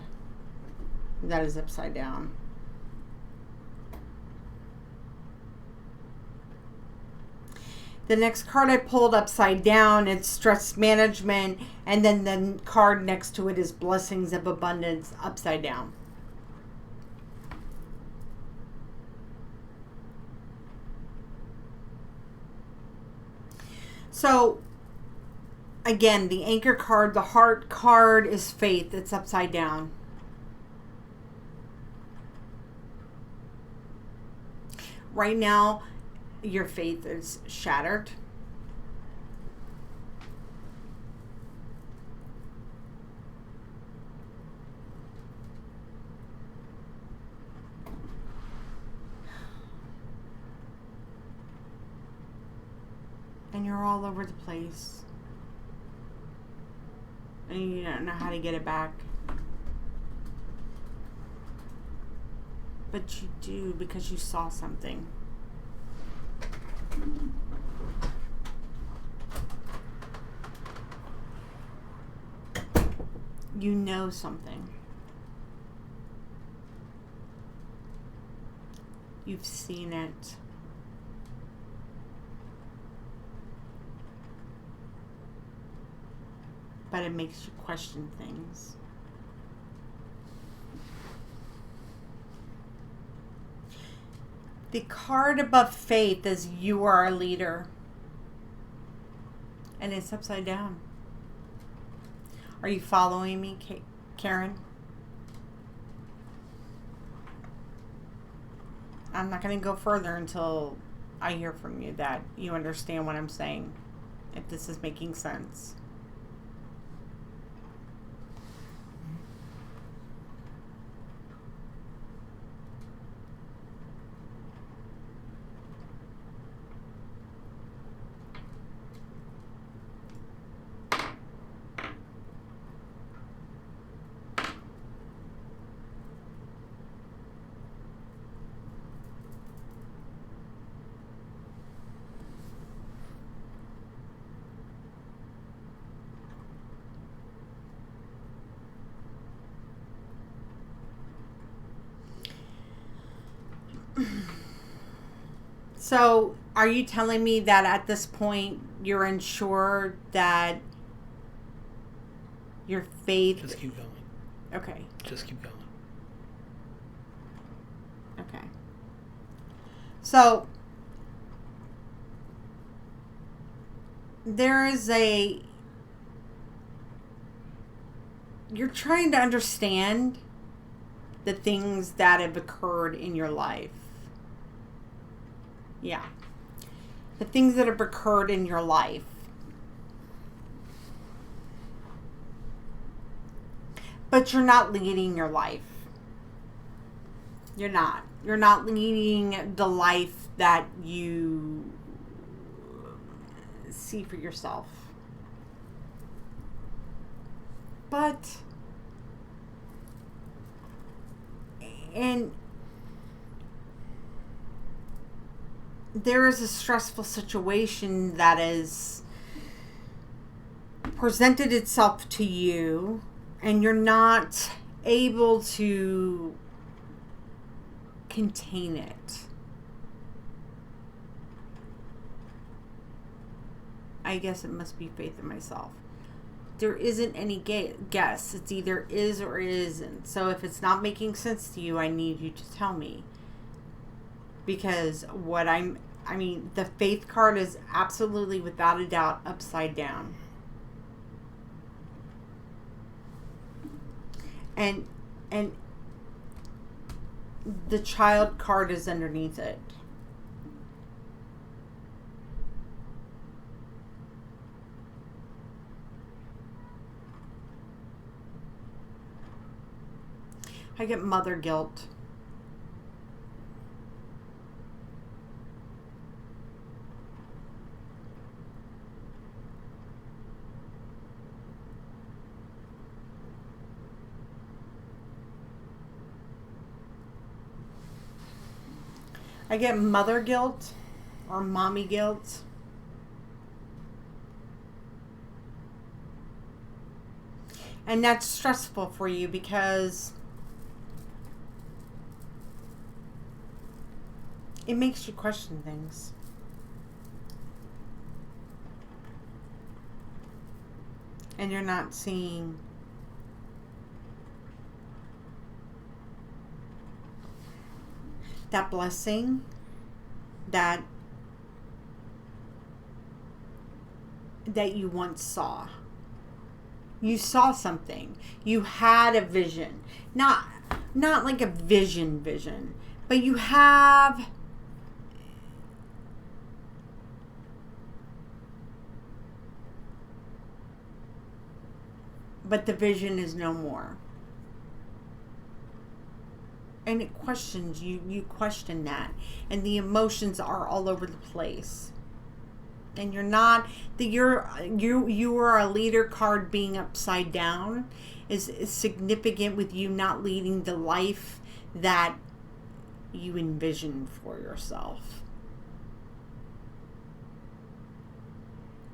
That is upside down. The next card I pulled upside down, it's Stress Management, and then the card next to it is Blessings of Abundance, upside down. So, again, the Anchor card, the Heart card is Faith, it's upside down. Right now, your faith is shattered. And you're all over the place. And you don't know how to get it back. But you do, because you saw something. You know something. You've seen it. But it makes you question things. The card above Faith is You Are a Leader. And it's upside down. Are you following me, Karen? I'm not going to go further until I hear from you that you understand what I'm saying. If this is making sense. So, are you telling me that at this point you're unsure that your faith... Just keep going. Okay. Just keep going. Okay. So, there is a... You're trying to understand the things that have occurred in your life. Yeah. The things that have occurred in your life. But you're not leading your life. You're not. You're not leading the life that you see for yourself. But, and there is a stressful situation that is presented itself to you, and you're not able to contain it. I guess it must be faith in myself. There isn't any guess. It's either is or isn't. So if it's not making sense to you, I need you to tell me. Because the faith card is absolutely, without a doubt, upside down. And the child card is underneath it. I get mother guilt. I get mother guilt or mommy guilt. And that's stressful for you because it makes you question things. And you're not seeing that blessing that you once saw. You saw something. You had a vision. Not like a vision, but you have but the vision is no more. And it questions you. You question that. And the emotions are all over the place. And you're not, you are a leader card being upside down is significant with you not leading the life that you envisioned for yourself.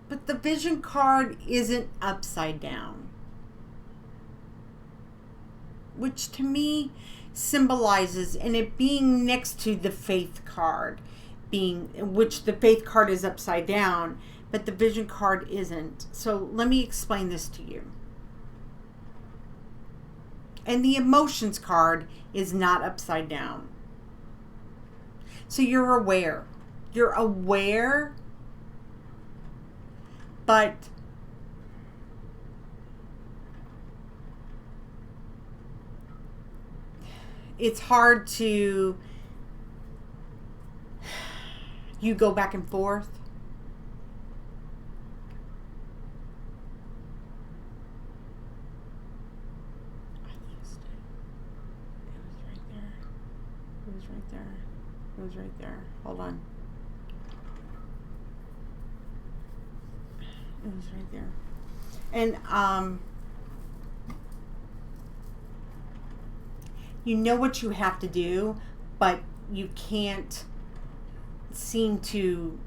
But the vision card isn't upside down. Which to me symbolizes, and it being next to the faith card, which the faith card is upside down, but the vision card isn't. So let me explain this to you. And the emotions card is not upside down. So you're aware. You're aware, but it's hard to, you go back and forth. I lost it. It was right there. It was right there. It was right there. Hold on. It was right there. And you know what you have to do, but you can't seem to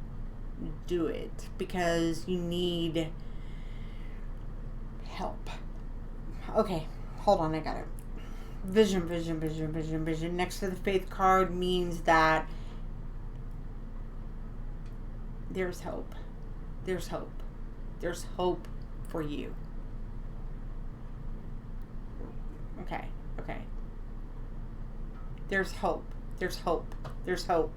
do it because you need help. Okay, hold on, I got it. Vision. Next to the faith card means that there's hope. There's hope. There's hope for you. Okay. There's hope. There's hope. There's hope.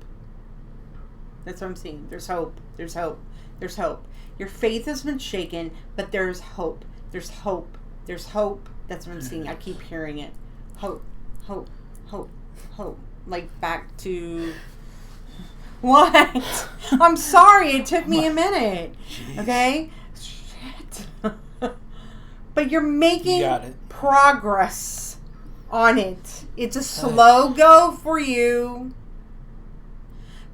That's what I'm seeing. There's hope. There's hope. There's hope. Your faith has been shaken, but there's hope. There's hope. There's hope. That's what I'm seeing. I keep hearing it. Hope. Hope. Hope. Hope. Like back to... What? I'm sorry. It took me a minute. Jeez. Okay? Shit. But you're making progress on it. It's a slow go for you.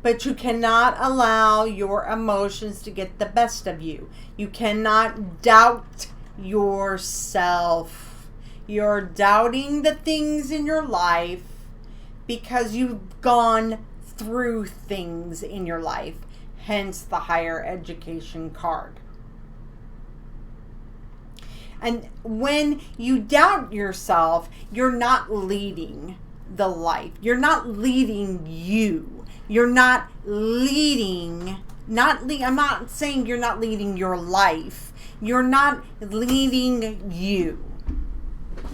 But you cannot allow your emotions to get the best of you. You cannot doubt yourself. You're doubting the things in your life because you've gone through things in your life, hence the higher education card. And when you doubt yourself, you're not leading the life. You're not leading you. You're not leading, I'm not saying you're not leading your life. You're not leading you.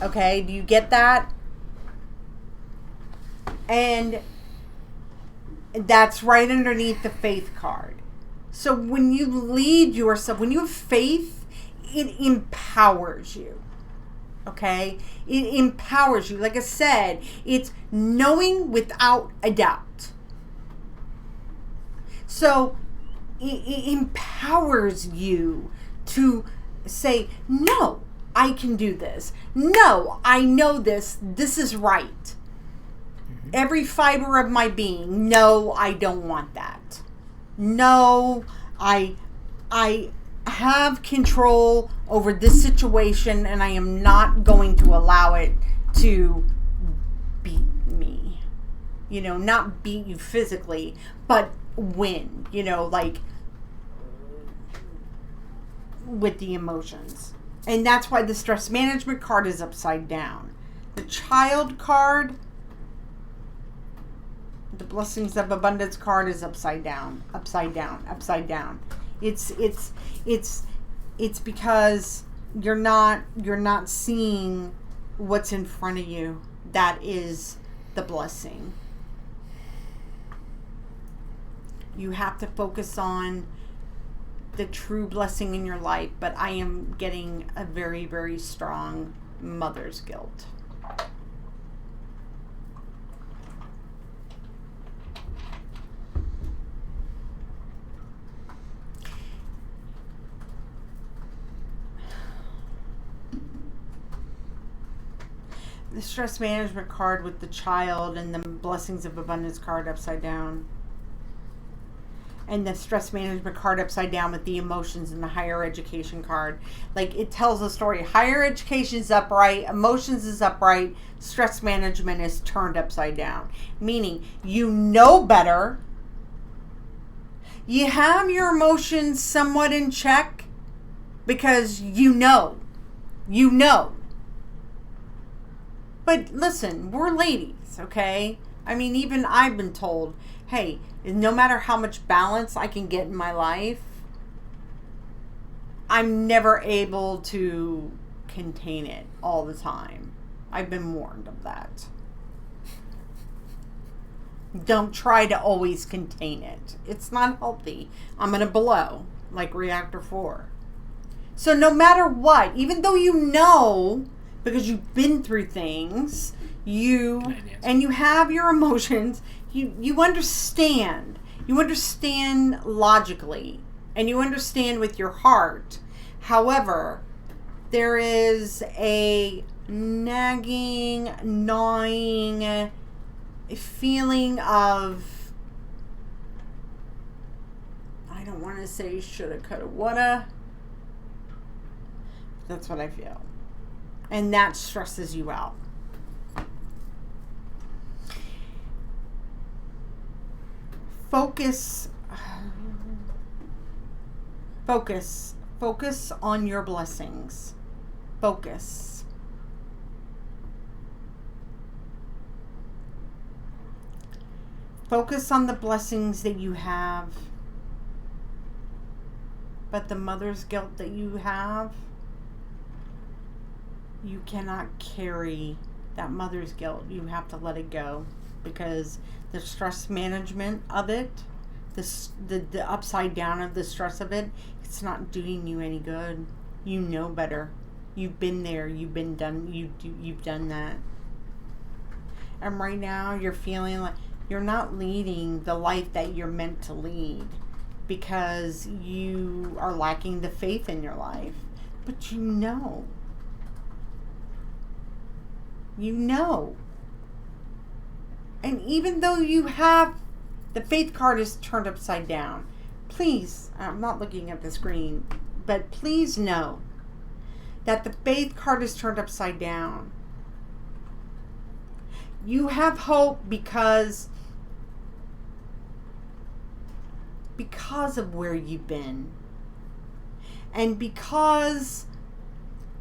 Okay, do you get that? And that's right underneath the faith card. So when you lead yourself, when you have faith, it empowers you. Okay? It empowers you. Like I said, it's knowing without a doubt. So it empowers you to say, no, I can do this. No, I know this. This is right. Every fiber of my being, no, I don't want that. No, I have control over this situation, and I am not going to allow it to beat me. You know, not beat you physically, but win, you know, like with the emotions. And that's why the stress management card is upside down. The child card, the blessings of abundance card is upside down, upside down, upside down. It's because you're not seeing what's in front of you. That is the blessing. You have to focus on the true blessing in your life, but I am getting a very, very strong mother's guilt. The stress management card with the child and the blessings of abundance card upside down. And the stress management card upside down with the emotions and the higher education card. Like, it tells a story. Higher education is upright, emotions is upright, stress management is turned upside down. Meaning, you know better. You have your emotions somewhat in check because you know. You know. But listen, we're ladies, okay? I mean, even I've been told, hey, no matter how much balance I can get in my life, I'm never able to contain it all the time. I've been warned of that. Don't try to always contain it. It's not healthy. I'm going to blow like reactor 4. So no matter what, even though you know, because you've been through things, you have your emotions, you understand. You understand logically, and you understand with your heart. However, there is a nagging, gnawing feeling of, I don't want to say shoulda, coulda, woulda. That's what I feel. And that stresses you out. Focus on your blessings. Focus. Focus on the blessings that you have. But the mother's guilt that you have, you cannot carry that mother's guilt. You have to let it go, because the stress management of it, the upside down of the stress of it, it's not doing you any good. You know better. You've been there. You've done that. And right now you're feeling like you're not leading the life that you're meant to lead, because you are lacking the faith in your life. But you know. And even though you have, the faith card is turned upside down, please, I'm not looking at the screen, but please know that the faith card is turned upside down. You have hope because because of where you've been. And because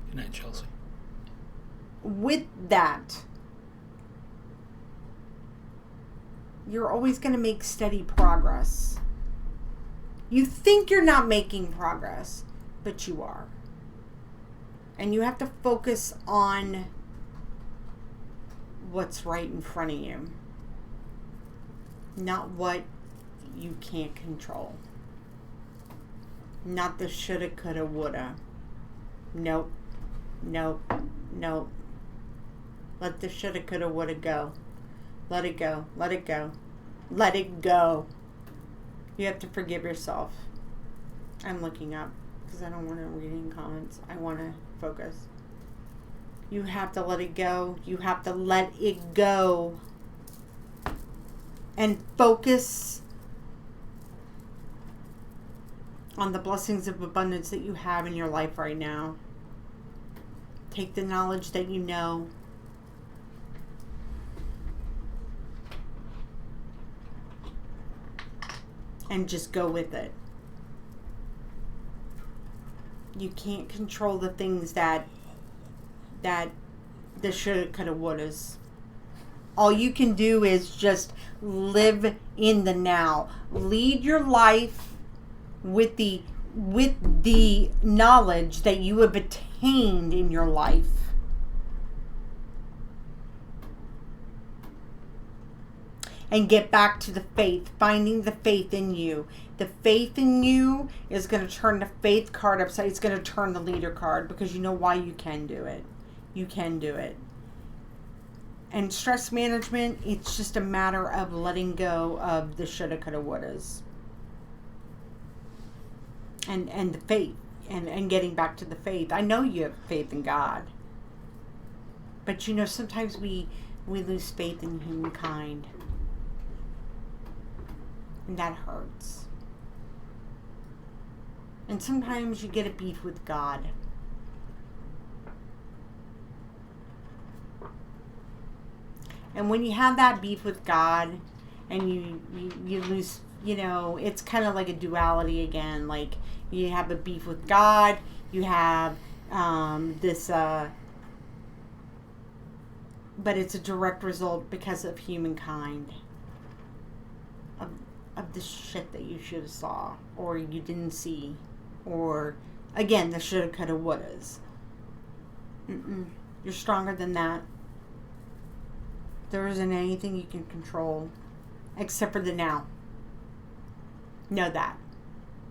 Good night, Chelsea. with that, you're always going to make steady progress. You think you're not making progress, but you are. And you have to focus on what's right in front of you, not what you can't control. Not the shoulda, coulda, woulda. Nope. Nope. Nope. Let the shoulda, coulda, woulda go. Let it go. Let it go. Let it go. You have to forgive yourself. I'm looking up because I don't want to read any comments. I want to focus. You have to let it go. You have to let it go. And focus on the blessings of abundance that you have in your life right now. Take the knowledge that you know. And just go with it. You can't control the things that the shoulda, coulda, wouldas. All you can do is just live in the now. Lead your life with the knowledge that you have attained in your life. And get back to the faith, finding the faith in you. The faith in you is going to turn the faith card upside. It's going to turn the leader card because you know why you can do it. You can do it. And stress management, it's just a matter of letting go of the shoulda, coulda, wouldas. And the faith. And getting back to the faith. I know you have faith in God. But you know, sometimes we lose faith in humankind. And that hurts. And sometimes you get a beef with God. And when you have that beef with God and you lose, you know, it's kind of like a duality again. Like you have a beef with God, you have this, but it's a direct result because of humankind. Of the shit that you should have saw or you didn't see, or again the shoulda, coulda, wouldas. You're stronger than that. There isn't anything you can control except for the now. Know that.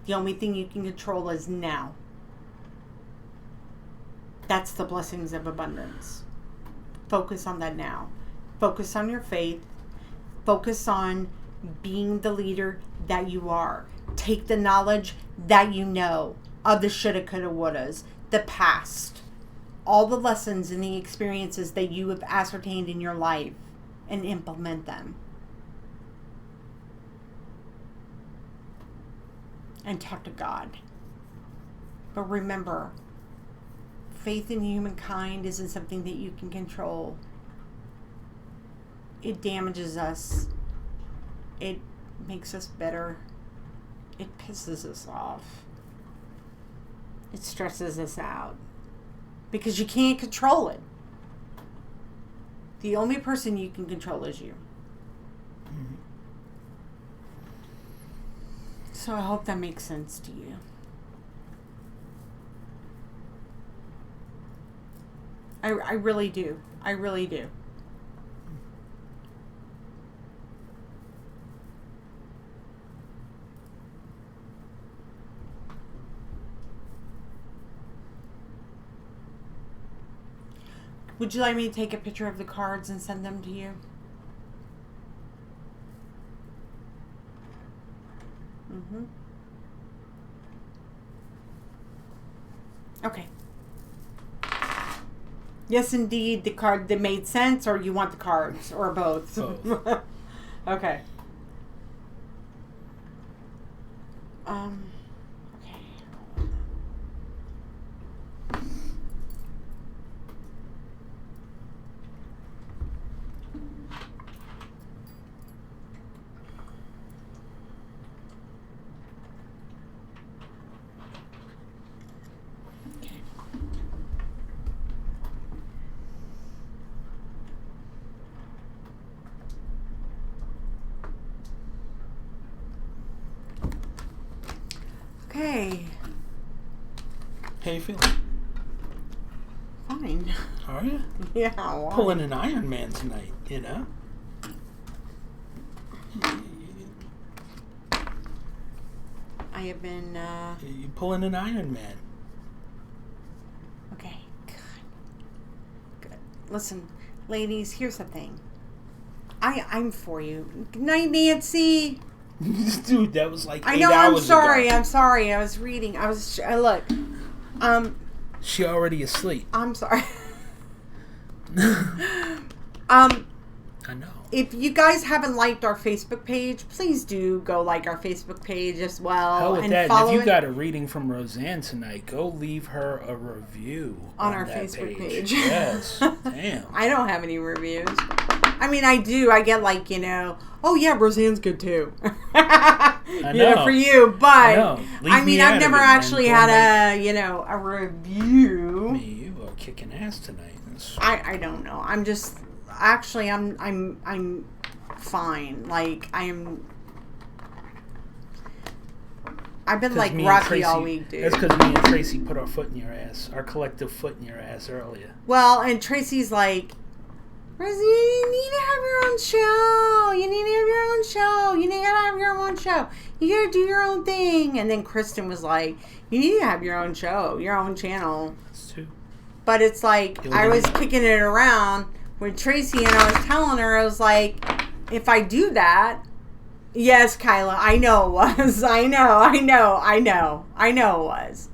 The only thing you can control is now. That's the blessings of abundance. Focus on that now. Focus on your faith. Focus on being the leader that you are. Take the knowledge that you know of the shoulda, coulda, wouldas, the past, all the lessons and the experiences that you have ascertained in your life, and implement them. And talk to God. But remember, faith in humankind isn't something that you can control. It damages us. It makes us bitter. It pisses us off. It stresses us out. Because you can't control it. The only person you can control is you. Mm-hmm. So I hope that makes sense to you. I really do. I really do. Would you like me to take a picture of the cards and send them to you? Mm-hmm. Okay. Yes, indeed, the card that made sense, or you want the cards, or both? Both. Okay. Okay. How you feeling? Fine. Are you? Yeah. Why? Pulling an Iron Man tonight, you know? I have been. You pulling an Iron Man. Okay. Good. Listen, ladies. Here's the thing. I'm for you. Good night, Nancy. Dude, that was like 8 I know. hours I'm sorry. ago. I'm sorry. I was reading. Look. She already asleep. I'm sorry. I know. If you guys haven't liked our Facebook page, please do go like our Facebook page as well. Hell with and that. follow And if you it got a reading from Roseanne tonight, go leave her a review on our that Facebook page. page. Yes. Damn. I don't have any reviews. I mean, I do. I get like, oh yeah, Roseanne's good too. I know. For you. But I mean, out I've of never it, man. actually Go had make- a review. Me, you are kicking ass tonight. I don't know. I'm just actually I'm fine. Like I've been like me and rocky Tracy- all week, dude. That's because me and Tracy put our foot in your ass, our collective foot in your ass earlier. Well, and Tracy's like, Rosie, you need to have your own show. You need to have your own show. You need to have your own show. You gotta do your own thing. And then Kristen was like, you need to have your own show, your own channel. That's two. But it's like, I was kicking it around with Tracy and I was telling her, I was like, if I do that, yes, Kyla, I know it was. I know it was.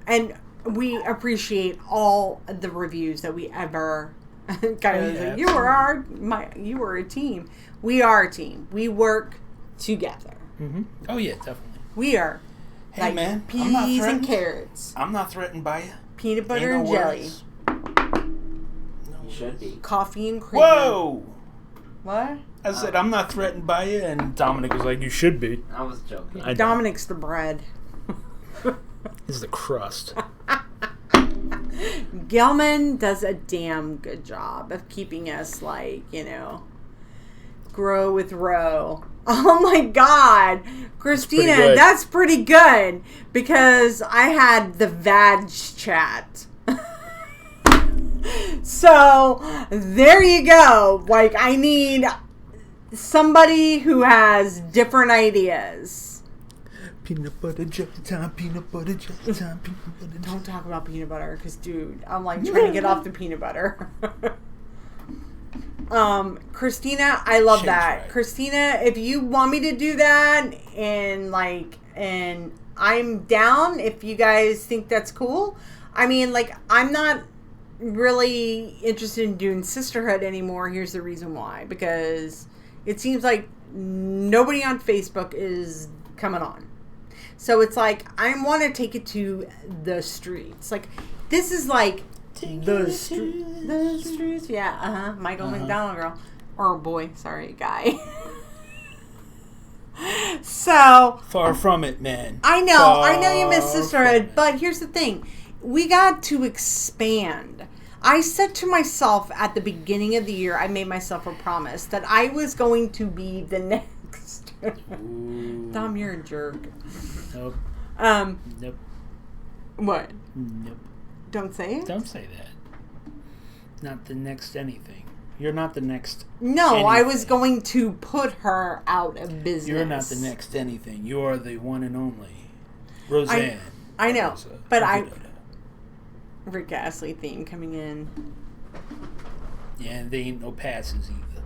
And we appreciate all the reviews that we ever. Kyla's like, you were a team. We are a team. We work together. Mm-hmm. Oh yeah, definitely. We are. Hey like man, I'm not peas and threatened. carrots, I'm not threatened by you. peanut butter Ain't and no jelly, worries. You should be. coffee and cream. Whoa! What? I said I'm not threatened by you, and Dominic was like, "You should be." I was joking. Dominic's the bread. Is the crust. Gelman does a damn good job of keeping us grow with row. Oh my God, Christina, pretty good. that's pretty good because I had the vag chat. So there you go. Like I need somebody who has different ideas. Peanut butter jelly time, peanut butter jelly time, peanut butter jelly. Don't talk about peanut butter because, dude, I'm like trying to get off the peanut butter. Christina, I love Shake that. right. Christina, if you want me to do that and I'm down if you guys think that's cool. I mean, I'm not really interested in doing sisterhood anymore. Here's the reason why. Because it seems like nobody on Facebook is coming on. So it's like, I want to take it to the streets. Like, this is like the streets. Yeah, Michael McDonald girl. Or boy, sorry, guy. So. Far from it, man. I know you miss Far sisterhood, from it. but here's the thing. We got to expand. I said to myself at the beginning of the year, I made myself a promise that I was going to be the next. Dom, you're a jerk. Nope. Nope. What? Nope. Don't say it? Don't say that. Not the next anything. You're not the next. No, anything. I was going to put her out of business. You're not the next anything. You are the one and only Roseanne. I know, Rosa. but Rick Astley theme coming in. Yeah, and they ain't no passes either.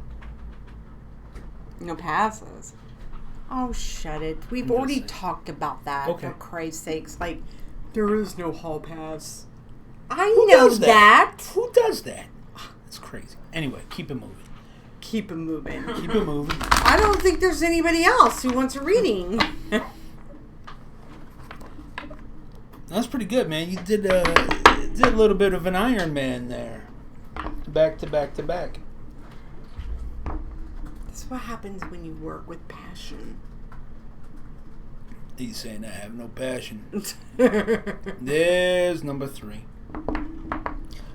No passes. Oh, shut it. We've I'm just already saying. talked about that, Okay. for Christ's sakes. Like, there is no hall pass. I Who know does that. Who does that? That's crazy. Anyway, keep it moving. Keep it moving. Keep it moving. I don't think there's anybody else who wants a reading. That's pretty good, man. You did a little bit of an Iron Man there. Back to back to back. That's what happens when you work with passion. He's saying I have no passion. There's number 3.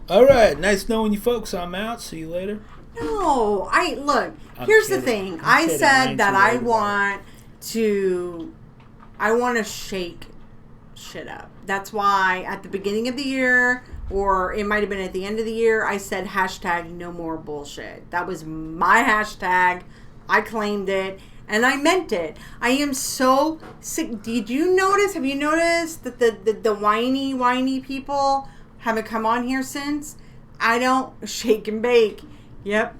All right, nice knowing you folks. I'm out. See you later. No, look. I'm Here's the kidding. thing. I'm I kidding. I said ain't that too I worried about want to shake shit up. That's why at the beginning of the year, or it might have been at the end of the year, I said hashtag no more bullshit. That was my hashtag. I claimed it. And I meant it. I am so sick. Have you noticed that the whiny people haven't come on here since? I don't shake and bake. Yep.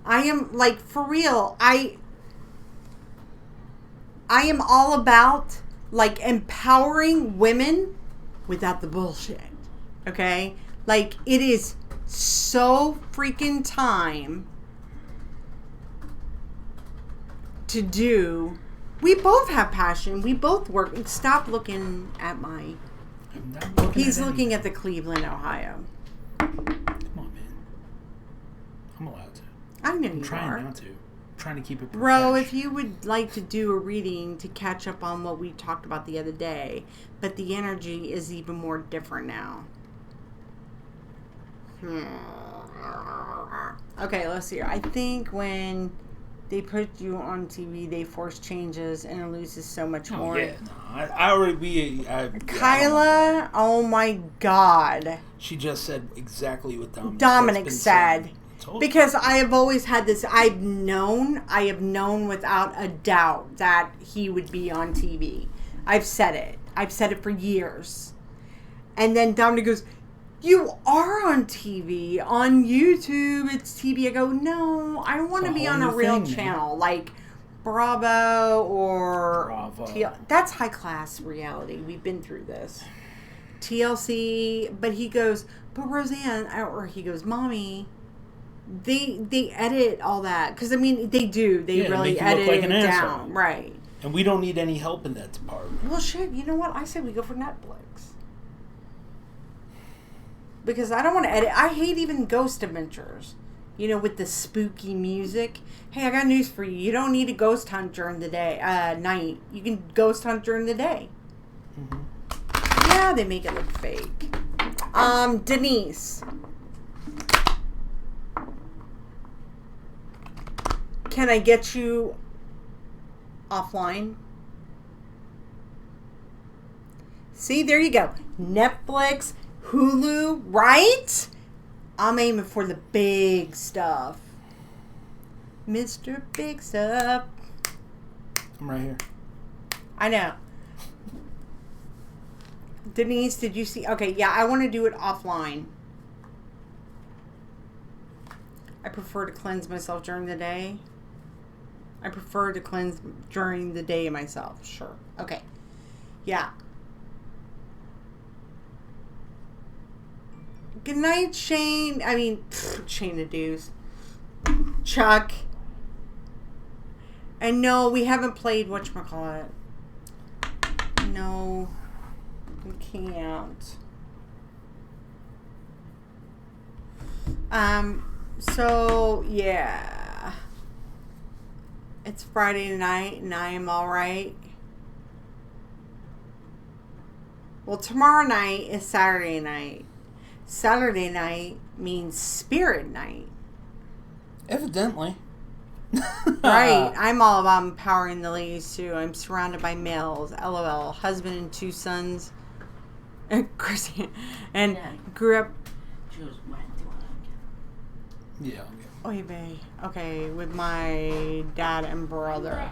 I am like, for real. I am all about like empowering women without the bullshit. Okay? Like, it is so freaking time to do. We both have passion. We both work. Stop looking at my... He's looking at the Cleveland, Ohio. Come on, man. I'm allowed to. I know I'm you trying are. not to. Trying to keep it Bro, profesh. if you would like to do a reading to catch up on what we talked about the other day, but the energy is even more different now. Okay, let's see. I think when they put you on TV, they force changes and it loses so much more. Yeah, no, I already Kyla, oh my God. She just said exactly what Dominic said. Told Because I have always had this, I have known without a doubt that he would be on TV. I've said it for years. And then Dominic goes, you are on TV, on YouTube, it's TV. I go, no, I want to be on a real channel, like Bravo or Bravo. That's high class reality. We've been through this. TLC, but he goes, but Roseanne, or he goes, Mommy, they edit all that. Because, I mean, they do. They really edit it down. Right. And we don't need any help in that department. Well, shit, you know what? I say we go for Netflix. Because I don't want to edit. I hate even Ghost Adventures. You know, with the spooky music. Hey, I got news for you. You don't need a ghost hunt during the day, night. You can ghost hunt during the day. Mm-hmm. Yeah, they make it look fake. Denise. Can I get you offline? See, there you go. Netflix, Hulu, right? I'm aiming for the big stuff. Mr. Big Stuff. I'm right here. I know. Denise, did you see? Okay, yeah, I want to do it offline. I prefer to cleanse myself during the day. I prefer to cleanse during the day myself. Sure. Okay. Yeah. Good night, Shane. I mean, Shane the Deuce. Chuck. And no, we haven't played whatchamacallit. No. We can't. So, yeah. It's Friday night and I am alright. Well, tomorrow night is Saturday night. Saturday night means spirit night. Evidently. Right. I'm all about empowering the ladies too. I'm surrounded by males. LOL. Husband and 2 sons. Kristen. And grew up. Yeah. Oy vey. Okay, with my dad and brother.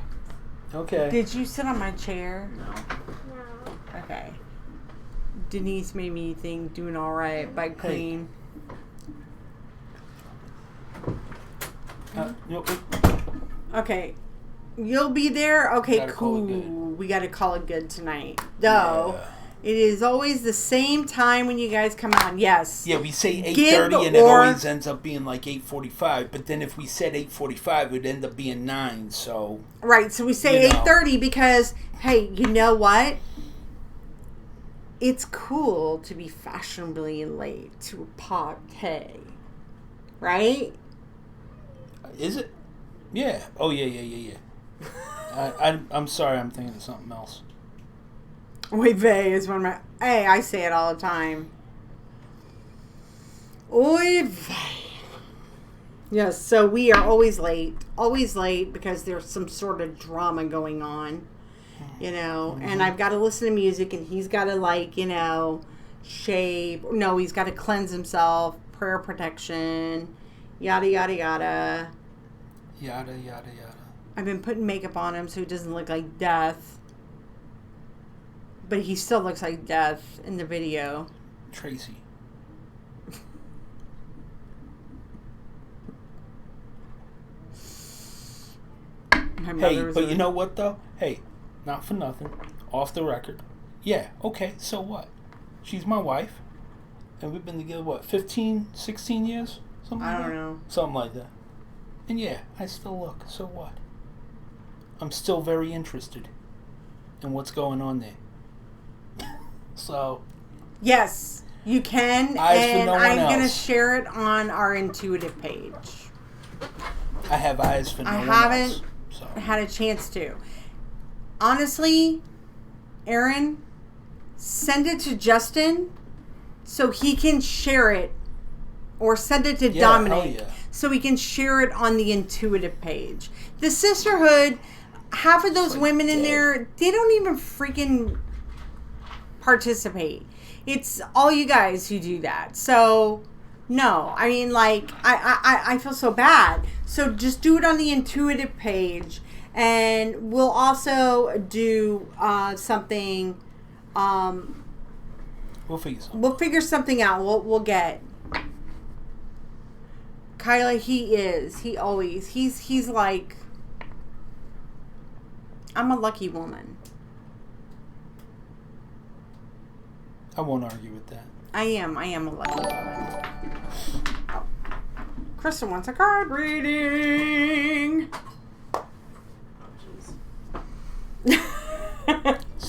Okay. Did you sit on my chair? No. No. Okay. Denise made me think doing all right by Queen. Nope. Okay. You'll be there? Okay, Gotta call it cool. good. We got to call it good tonight. Though, it is always the same time when you guys come on. Yes. Yeah, we say 8:30 Give and it or- always ends up being like 8:45. But then if we said 8:45, it would end up being 9. So Right, so we say You know. 8:30 because, hey, you know what? It's cool to be fashionably late to a party. Right? is it? Yeah. Oh yeah. I'm sorry. I'm thinking of something else. Oy vey is one of my... Hey, I say it all the time. Oy vey. Yes, so we are always late. Always late because there's some sort of drama going on. you know, and I've got to listen to music, and he's got to, like, you know, shave. No, he's got to cleanse himself, prayer protection, yada, yada, yada. Yada, yada, yada. I've been putting makeup on him so he doesn't look like death. But he still looks like death in the video. Tracy. Hey, but you know what, though? Hey, not for nothing. Off the record. Yeah, okay, so what? She's my wife. And we've been together, what, 15, 16 years? Something like that? I don't know. Something like that. And yeah, I still look. So what? I'm still very interested in what's going on there. So. Yes, you can. And I'm going to share it on our intuitive page. I have eyes for no one else. I haven't had a chance to. Honestly, Erin, send it to Justin so he can share it, or send it to Dominic so he can share it on the intuitive page. The sisterhood, half of those women in there, they don't even freaking participate. It's all you guys who do that. So no, I mean, like, I feel so bad. So just do it on the intuitive page, and we'll also do something. We'll figure something. We'll figure something out. We'll get. Kyla, he always, he's like, I'm a lucky woman. I won't argue with that. I am a lucky woman. Oh. Kristen wants a card reading.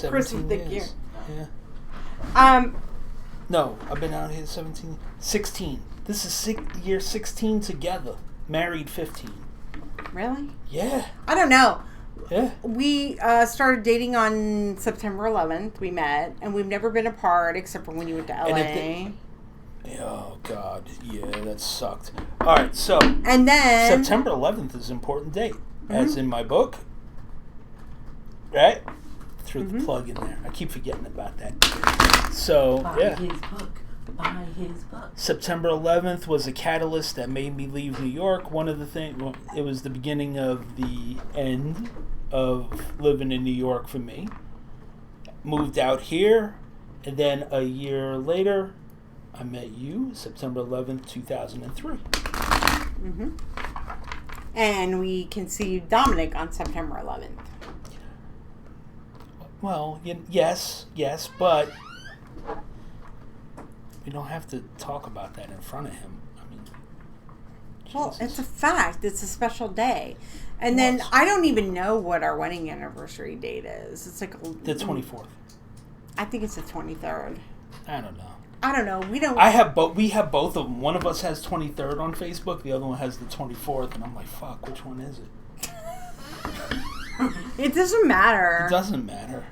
Kristen, thank you. Yeah. No, I've been out here 16. This is year 16 together. Married 15. Really? Yeah. I don't know. Yeah. We started dating on September 11th. We met, and we've never been apart except for when you went to LA. Oh, God. Yeah, that sucked. All right, so. And then. September 11th is an important date. As in my book. Right? Threw the plug in there. I keep forgetting about that. So, Buy his book. Buy his book. September 11th was a catalyst that made me leave New York. One of the things, it was the beginning of the end of living in New York for me. Moved out here, and then a year later, I met you, September 11th, 2003. Mm-hmm. And we conceived Dominic on September 11th. Well, yes, but we don't have to talk about that in front of him. I mean, well, Jesus. it's a fact. It's a special day. And then I don't even know what our wedding anniversary date is. It's like the 24th. I think it's the 23rd. I don't know. I don't know. We don't. We have both of them. One of us has 23rd on Facebook. The other one has the 24th. And I'm like, fuck, which one is it? It doesn't matter. It doesn't matter.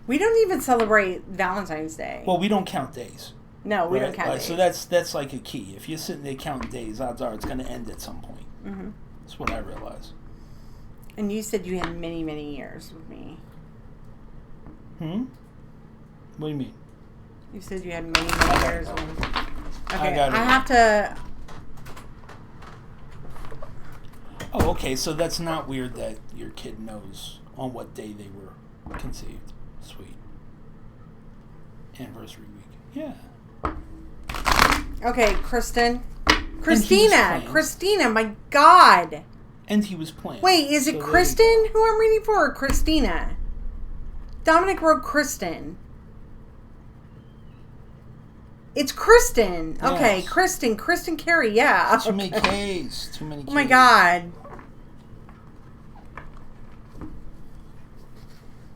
We don't even celebrate Valentine's Day. Well, we don't count days. No, we don't count days. So that's like a key. If you're sitting there counting days, odds are it's going to end at some point. Mm-hmm. That's what I realize. And you said you had many, many years with me. What do you mean? You said you had many, many years with me. Okay, I have to... Oh, okay, so that's not weird that your kid knows on what day they were conceived. Sweet. Anniversary week. Yeah. Okay, Kristen. Christina, my God. And he was playing. Wait, is it Kristen who I'm reading for, or Christina? Dominic wrote Kristen. It's Kristen. Yes. Okay, Kristen Carey, yeah. Too many K's. Too many K's. Oh my God.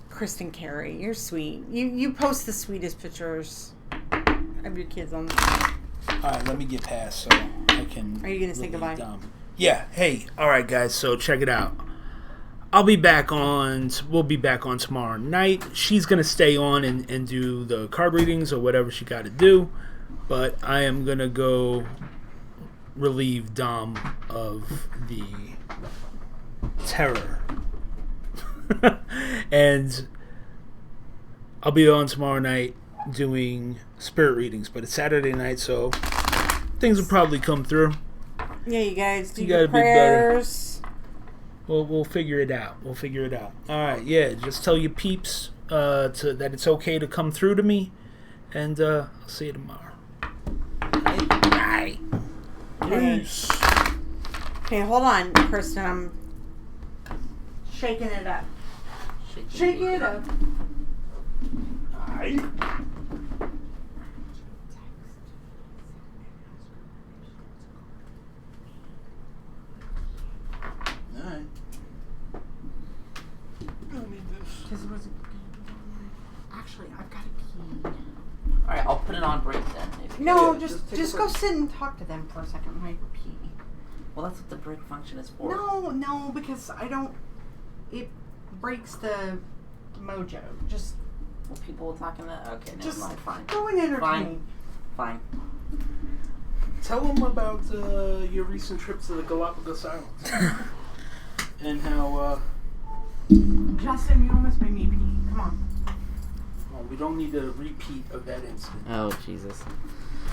Kristen Carey, you're sweet. You post the sweetest pictures of your kids on the... Alright, let me get past so I can... Are you going to say goodbye? Yeah, hey, alright guys, so check it out. We'll be back on tomorrow night. She's going to stay on and do the card readings or whatever she got to do. But I am going to go relieve Dom of the terror And I'll be on tomorrow night doing spirit readings, but it's Saturday night, so things will probably come through. Yeah, you guys do You your gotta be better. prayers. We'll figure it out. We'll figure it out. All right, yeah. Just tell your peeps that it's okay to come through to me, and I'll see you tomorrow. Bye. Okay. Peace. Okay, hold on, Kristen. I'm shaking it up. Shaking it up. Bye. Alright. Actually, I've got to pee. Alright, I'll put it on break then. If No, Yeah, just take a go break. sit and talk to them for a second while I pee. Well, that's what the break function is for. No, because I don't. It breaks the mojo. Just Well, people will talk in that. Okay, never Just- mind. Fine. go and entertain. Fine. Fine. Tell them about your recent trip to the Galapagos Islands. And how, Justin, you almost made me pee. Come on, well, we don't need a repeat of that incident. Oh, Jesus.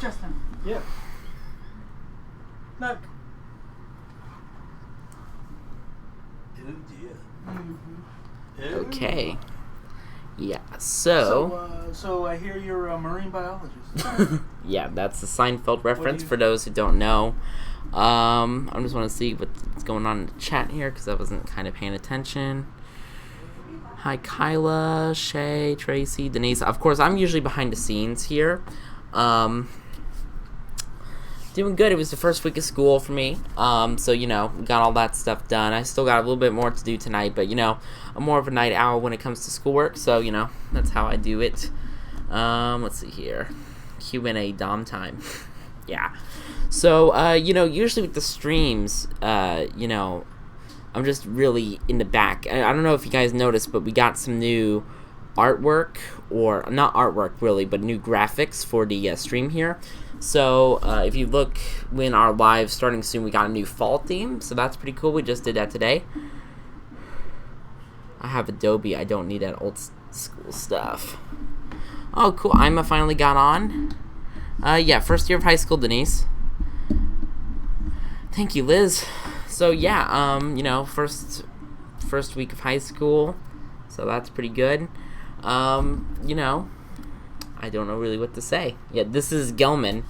Justin. Yeah. Look. Oh dear. Mm-hmm. Okay. Yeah, so So I hear you're a marine biologist. yeah, that's the Seinfeld reference you- for those who don't know. I just want to see what's going on in the chat here because I wasn't kind of paying attention. Hi, Kyla, Shay, Tracy, Denise. Of course, I'm usually behind the scenes here. Doing good. It was the first week of school for me. So, we got all that stuff done. I still got a little bit more to do tonight, but, I'm more of a night owl when it comes to schoolwork. So, that's how I do it. Let's see here. Q&A Dom time. Yeah. So, usually with the streams, I'm just really in the back. I don't know if you guys noticed, but we got some new artwork, or not artwork really, but new graphics for the stream here. So if you look when our live starting soon, we got a new fall theme, so that's pretty cool. We just did that today. I have Adobe. I don't need that old school stuff. Oh, cool. Ima finally got on. Yeah, first year of high school, Denise. Thank you, Liz. So yeah, first week of high school, so that's pretty good. I don't know really what to say. Yeah, this is Gelman.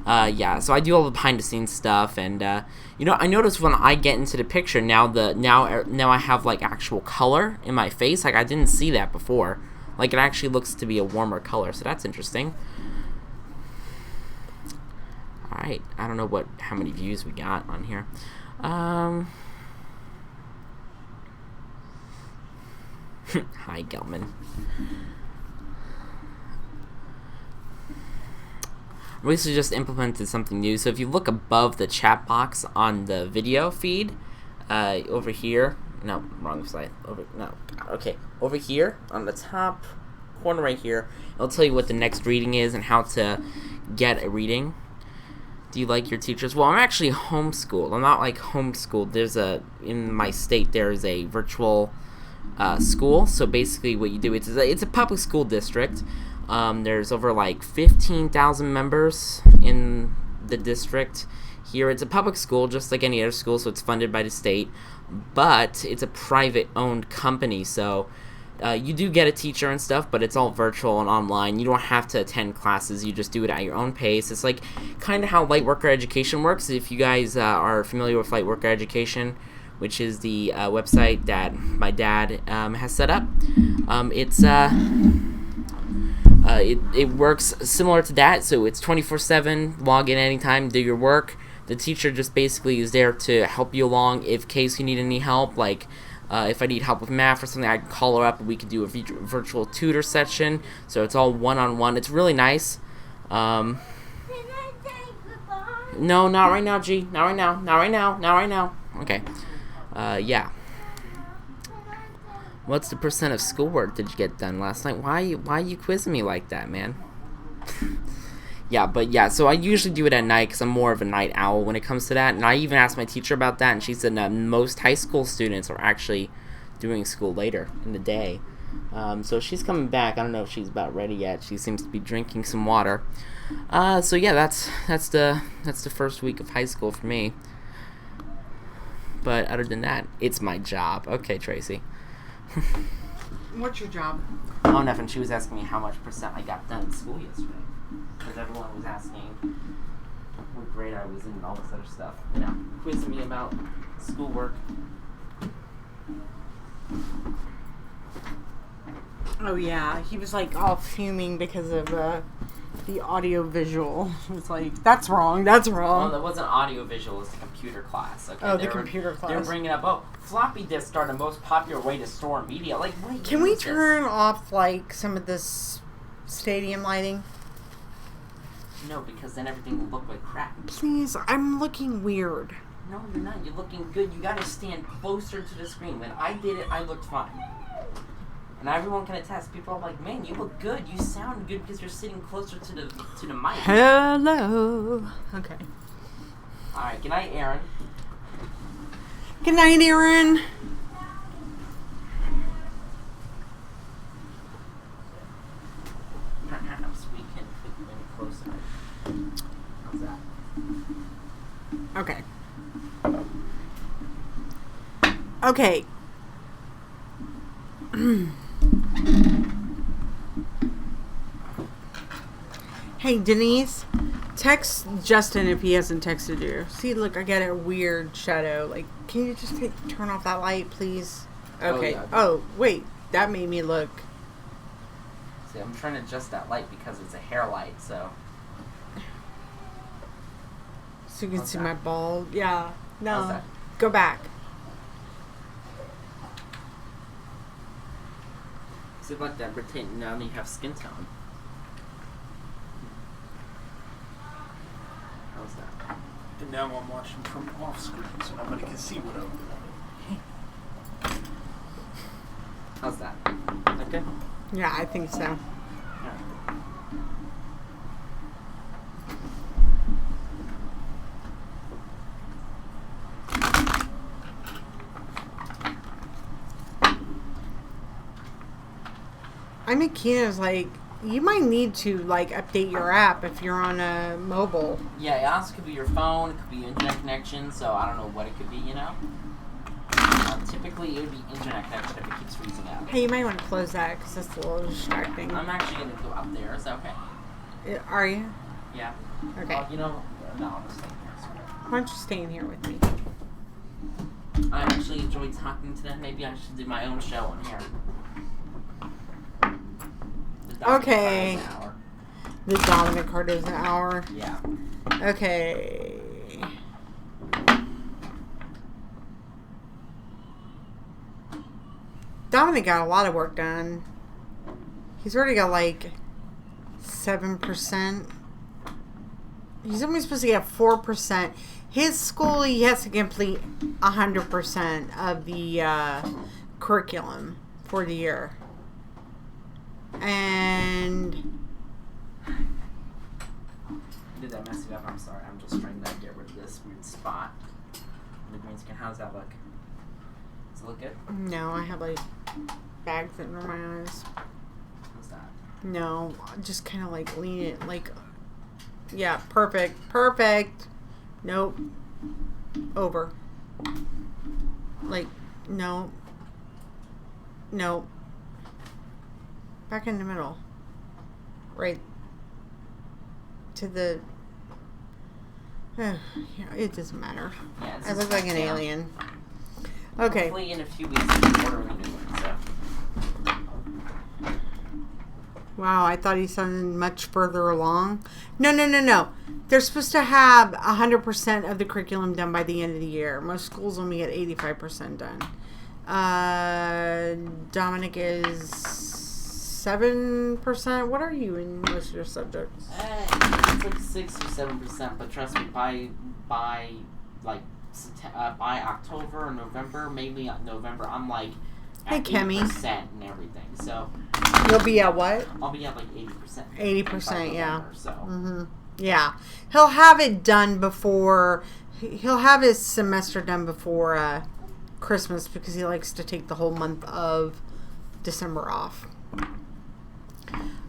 Yeah, so I do all the behind the scenes stuff, and I notice when I get into the picture now I have like actual color in my face. Like I didn't see that before. Like it actually looks to be a warmer color, so that's interesting. All right, I don't know how many views we got on here. Hi, Gelman. We recently just implemented something new. So if you look above the chat box on the video feed, over here, no, wrong slide. Over here on the top corner right here, it'll tell you what the next reading is and how to get a reading. Do you like your teachers? Well, I'm actually homeschooled. I'm not like homeschooled. In my state, there's a virtual school. So basically what you do, it's a public school district. There's over like 15,000 members in the district. Here it's a public school just like any other school, so it's funded by the state, but it's a private owned company, so you do get a teacher and stuff, but it's all virtual and online. You don't have to attend classes, you just do it at your own pace. It's like kind of how Lightworker Education works. If you guys are familiar with Lightworker Education, which is the website that my dad has set up, it works similar to that, so it's 24/7, log in anytime, do your work. The teacher just basically is there to help you along in case you need any help, like if I need help with math or something, I can call her up and we can do a virtual tutor session, so it's all one-on-one. It's really nice. No, not right now, G. Not right now. Not right now. Not right now. Okay. Yeah. What's the percent of schoolwork did you get done last night? Why you quizzing me like that, man? Yeah, but yeah, so I usually do it at night because I'm more of a night owl when it comes to that. And I even asked my teacher about that, and she said that most high school students are actually doing school later in the day. So she's coming back. I don't know if she's about ready yet. She seems to be drinking some water. So yeah, that's the first week of high school for me. But other than that, it's my job. Okay, Tracy. What's your job? Oh, nothing. She was asking me how much percent I got done in school yesterday. Because everyone was asking what grade I was in and all this other stuff. You know, quizzing me about schoolwork. Oh yeah, he was like all fuming because of the audio visual. It was like, that's wrong. Well, it wasn't audio visual, it was the computer class. Okay? Oh, the computer class. They're bringing up, floppy disks are the most popular way to store media. Like, what? Can we turn off like some of this stadium lighting? No, because then everything will look like crap. Please, I'm looking weird. No, you're not. You're looking good. You gotta stand closer to the screen. When I did it, I looked fine. And everyone can attest. People are like, man, you look good. You sound good because you're sitting closer to the mic. Hello. Okay. Alright, good night, Erin. Good night, Erin. Perhaps we can put you in closer. How's that? Okay. Okay. Hey, Denise, text Justin if he hasn't texted you. See, look, I got a weird shadow. Like, can you just turn off that light, please? Okay. Oh, wait. That made me look. See, I'm trying to adjust that light because it's a hair light, so... So you can How's see that? my bald. Yeah. No. How's that? Go back. See, like that, pretend now you have skin tone. How's that? And now I'm watching from off screen, so nobody can see what I'm doing. How's that? Okay? Yeah, I think so. I mean, Keena's like, you might need to like update your app if you're on a mobile. Yeah, it also could be your phone, it could be your internet connection, so I don't know what it could be, you know? Typically, it would be internet connection if it keeps freezing out. Hey, you might want to close that because that's a little distracting. I'm actually going to go out there, is that okay? Are you? Yeah. Okay. Well, you know, no, I'm just staying here. Why don't you stay in here with me? I actually enjoy talking to them. Maybe I should do my own show on here. Okay. The Dominic Cardoza hour. Yeah. Okay. Dominic got a lot of work done. He's already got like 7%. He's only supposed to get 4%. His school, he has to complete 100% of the curriculum for the year. And did that mess it up? I'm sorry. I'm just trying to get rid of this weird spot in the green screen. How's that look? Does it look good? no, I have like bags under my eyes. How's that? No, just kind of like lean it, like, yeah, perfect, perfect. Nope. Over. Like, no. No. Back in the middle. Right. To the... yeah, it doesn't matter. Yeah, it's I just look like an down. alien. Okay. Hopefully in a few weeks we'll be ordering a new one, so. Wow, I thought he sounded much further along. No. They're supposed to have 100% of the curriculum done by the end of the year. Most schools only get 85% done. Dominic is 7%. What are you in most of your subjects? It's like 6 or 7%, but trust me, by October or November, maybe November, I'm like at 80% and everything. So You'll be at what? I'll be at like 80%. 80%, yeah. November, so. Mm-hmm. Yeah. He'll have it done before. He'll have his semester done before Christmas because he likes to take the whole month of December off.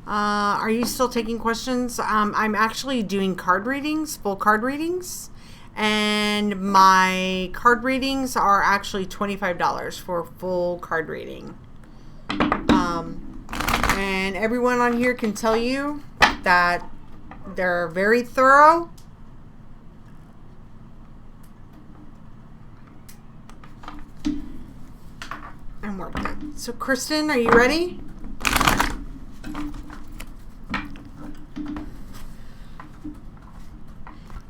Are you still taking questions? I'm actually doing card readings, full card readings. And my card readings are actually $25 for full card reading. And everyone on here can tell you that they're very thorough. And worth it. So, Kristen, are you ready?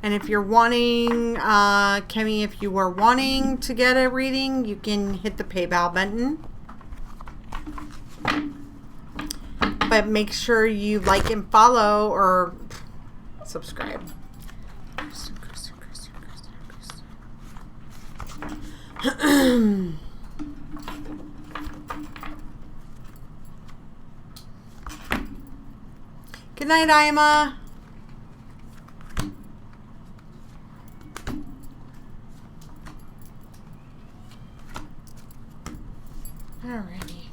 And if you're wanting, Kemi, if you are wanting to get a reading, you can hit the PayPal button. But make sure you like and follow or subscribe. Good night, Ima. Alrighty.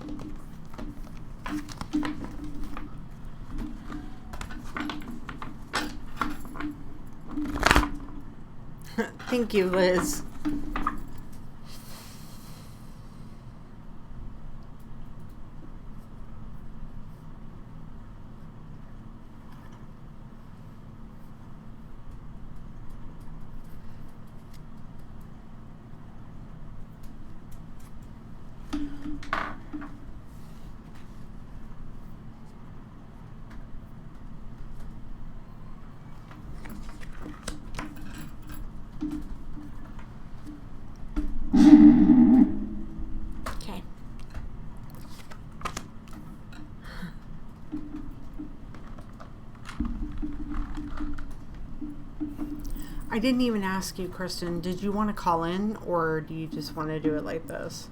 Thank you, Liz. Okay. I didn't even ask you, Kristen, did you want to call in or do you just want to do it like this?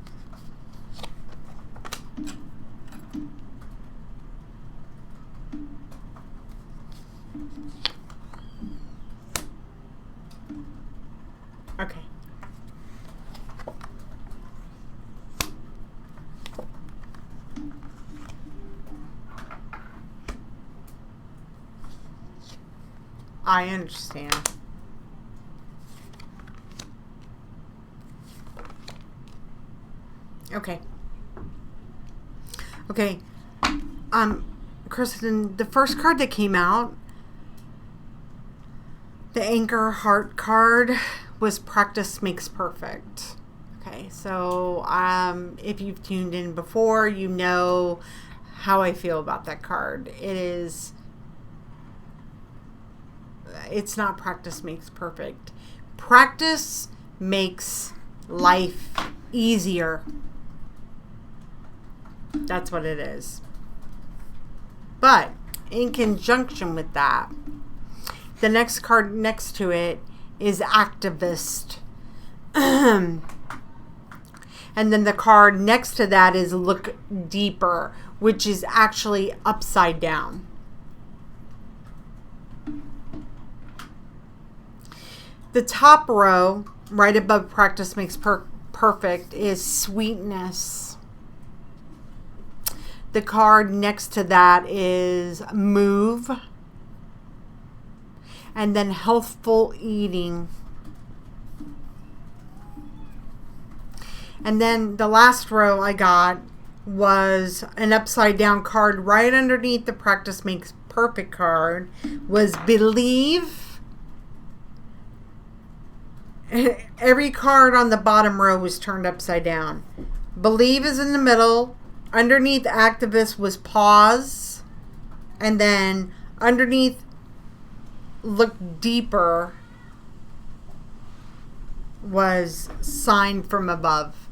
Okay. I understand. Okay. Okay. Kristen, the first card that came out, the Anchor Heart card, was Practice Makes Perfect. Okay, so if you've tuned in before, you know how I feel about that card. It's not practice makes perfect. Practice makes life easier. That's what it is. But in conjunction with that, the next card next to it is Activist. And then the card next to that is Look Deeper, which is actually upside down. The top row, right above Practice Makes Perfect, is Sweetness. The card next to that is Move. And then Healthful Eating. And then the last row I got was an upside down card right underneath the Practice Makes Perfect card was Believe. Every card on the bottom row was turned upside down. Believe is in the middle. Underneath Activist was Pause. And then underneath Look Deeper was Sign from Above.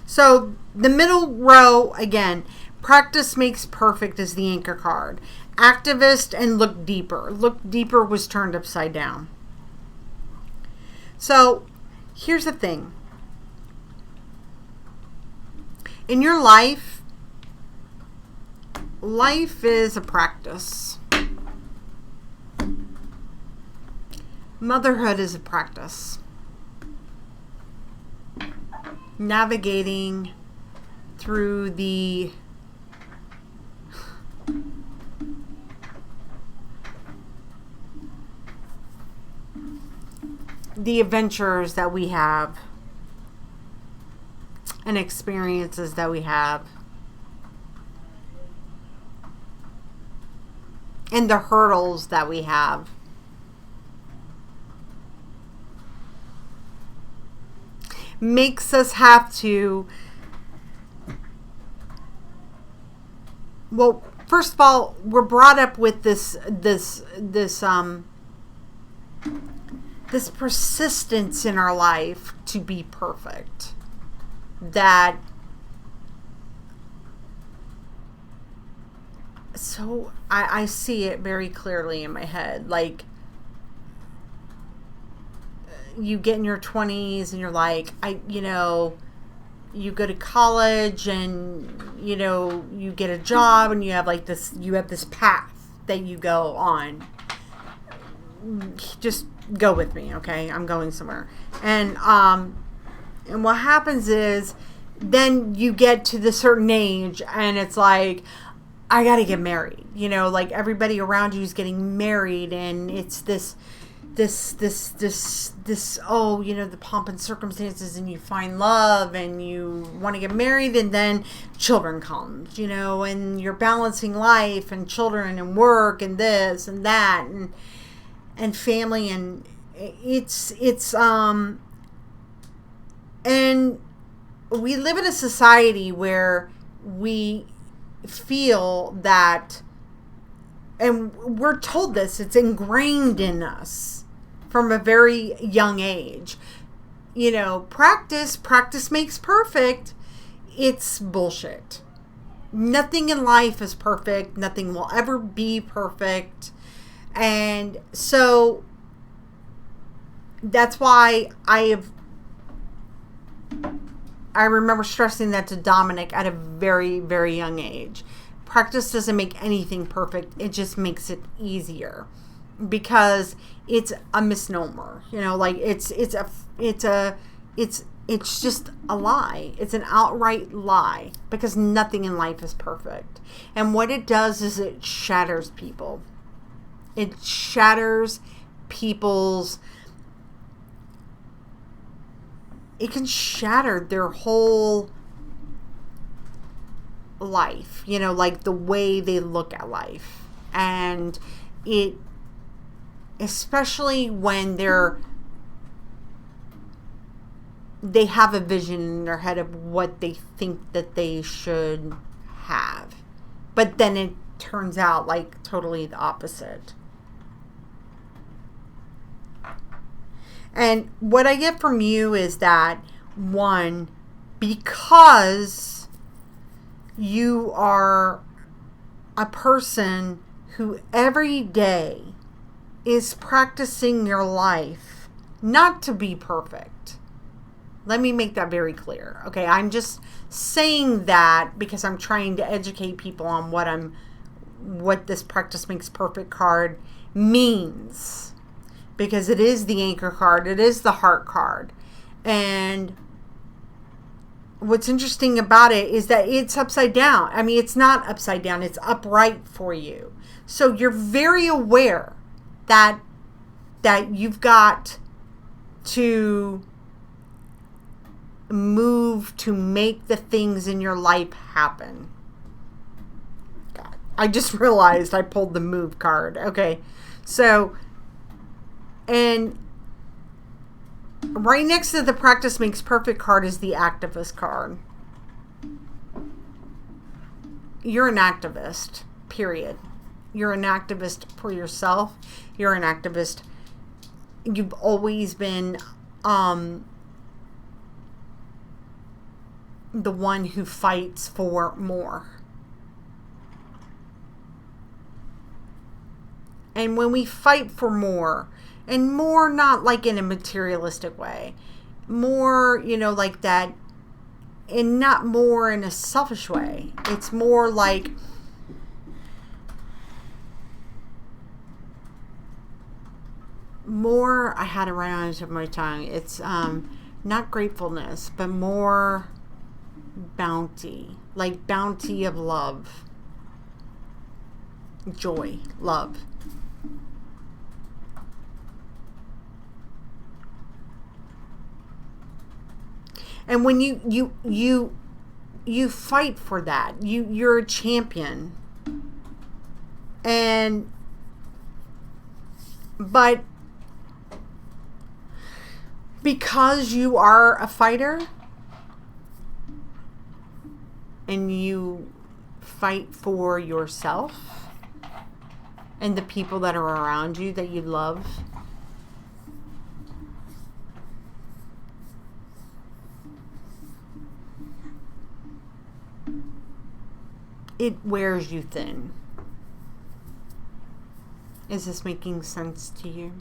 So the middle row, again, Practice Makes Perfect is the anchor card. Activist and Look Deeper. Look Deeper was turned upside down. So here's the thing. In your life, life is a practice. Motherhood is a practice. navigating through the adventures that we have and experiences that we have and the hurdles that we have. Makes us have to, well, first of all, we're brought up with this persistence in our life to be perfect. That, so I see it very clearly in my head. Like, you get in your 20s and you're like, you go to college and, you get a job and you have this path that you go on. Just go with me, okay? I'm going somewhere. And what happens is then you get to the certain age and it's like, I got to get married. Like everybody around you is getting married and it's this, the pomp and circumstances, and you find love and you want to get married, and then children comes, and you're balancing life and children and work and this and that and family, and it's and we live in a society where we feel that, and we're told this, it's ingrained in us from a very young age. Practice makes perfect. It's bullshit. Nothing in life is perfect. Nothing will ever be perfect. And so that's why I remember stressing that to Dominic at a very, very young age. Practice doesn't make anything perfect. It just makes it easier, because it's a misnomer. It's just a lie. It's an outright lie, because nothing in life is perfect. And what it does is it shatters people. It shatters people's, it can shatter their whole life, like the way they look at life. And it, especially when they have a vision in their head of what they think that they should have, but then it turns out like totally the opposite. And what I get from you is that, one, because you are a person who every day is practicing your life not to be perfect. Let me make that very clear. Okay, I'm just saying that because I'm trying to educate people on what this practice makes perfect card means. Because it is the anchor card, it is the heart card. And what's interesting about it is that it's upside down. I mean, it's not upside down, it's upright for you. So you're very aware that you've got to move to make the things in your life happen. God, I just realized I pulled the move card. Okay, so, and right next to the practice makes perfect card is the activist card. You're an activist, period. You're an activist for yourself. You're an activist. You've always been the one who fights for more. And when we fight for more, and more not like in a materialistic way, more, like that, and not more in a selfish way. It's more like more, I had it right on the tip of my tongue. It's not gratefulness, but more bounty, like bounty of love, joy, love. And when you fight for that, you're a champion. But because you are a fighter and you fight for yourself and the people that are around you that you love, it wears you thin. Is this making sense to you?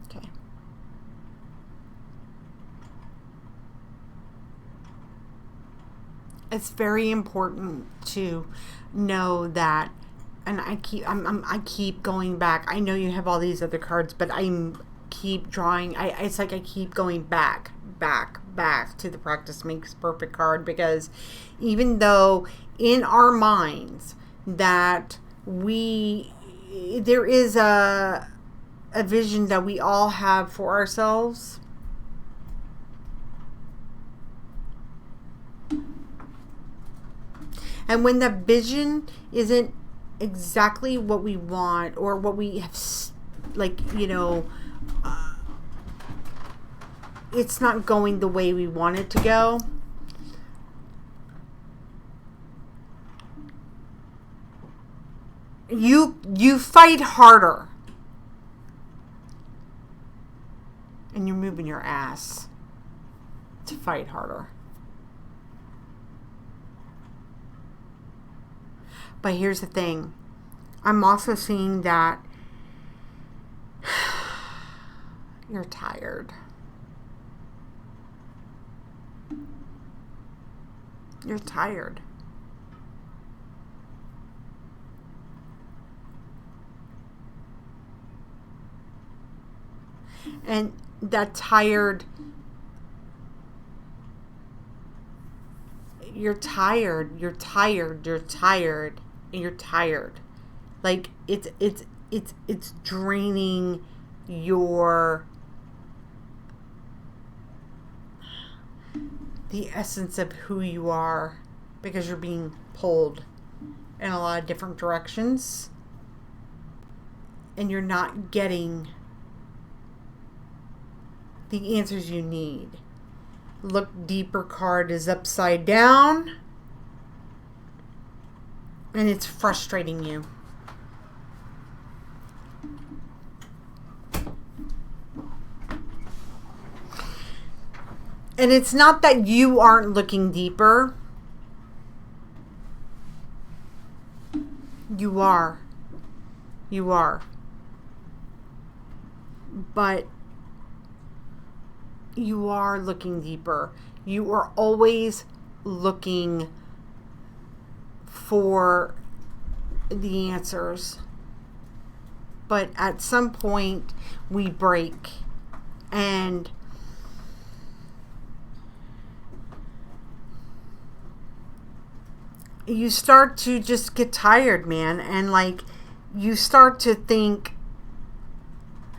Okay. It's very important to know that, and I keep going back. I know you have all these other cards, but keep drawing. It's like I keep going back to the practice makes perfect card, because even though in our minds that there is a vision that we all have for ourselves, and when that vision isn't exactly what we want or what we have, it's not going the way we want it to go, you fight harder, and you're moving your ass to fight harder. But here's the thing, I'm also seeing that you're tired. You're tired. And that tired, you're tired, and you're tired. Like it's draining the essence of who you are, because you're being pulled in a lot of different directions and you're not getting the answers you need. Look Deeper card is upside down and it's frustrating you. And it's not that you aren't looking deeper. You are. You are. But you are looking deeper. You are always looking for the answers. But at some point, we break. And you start to just get tired, man. And like, you start to think,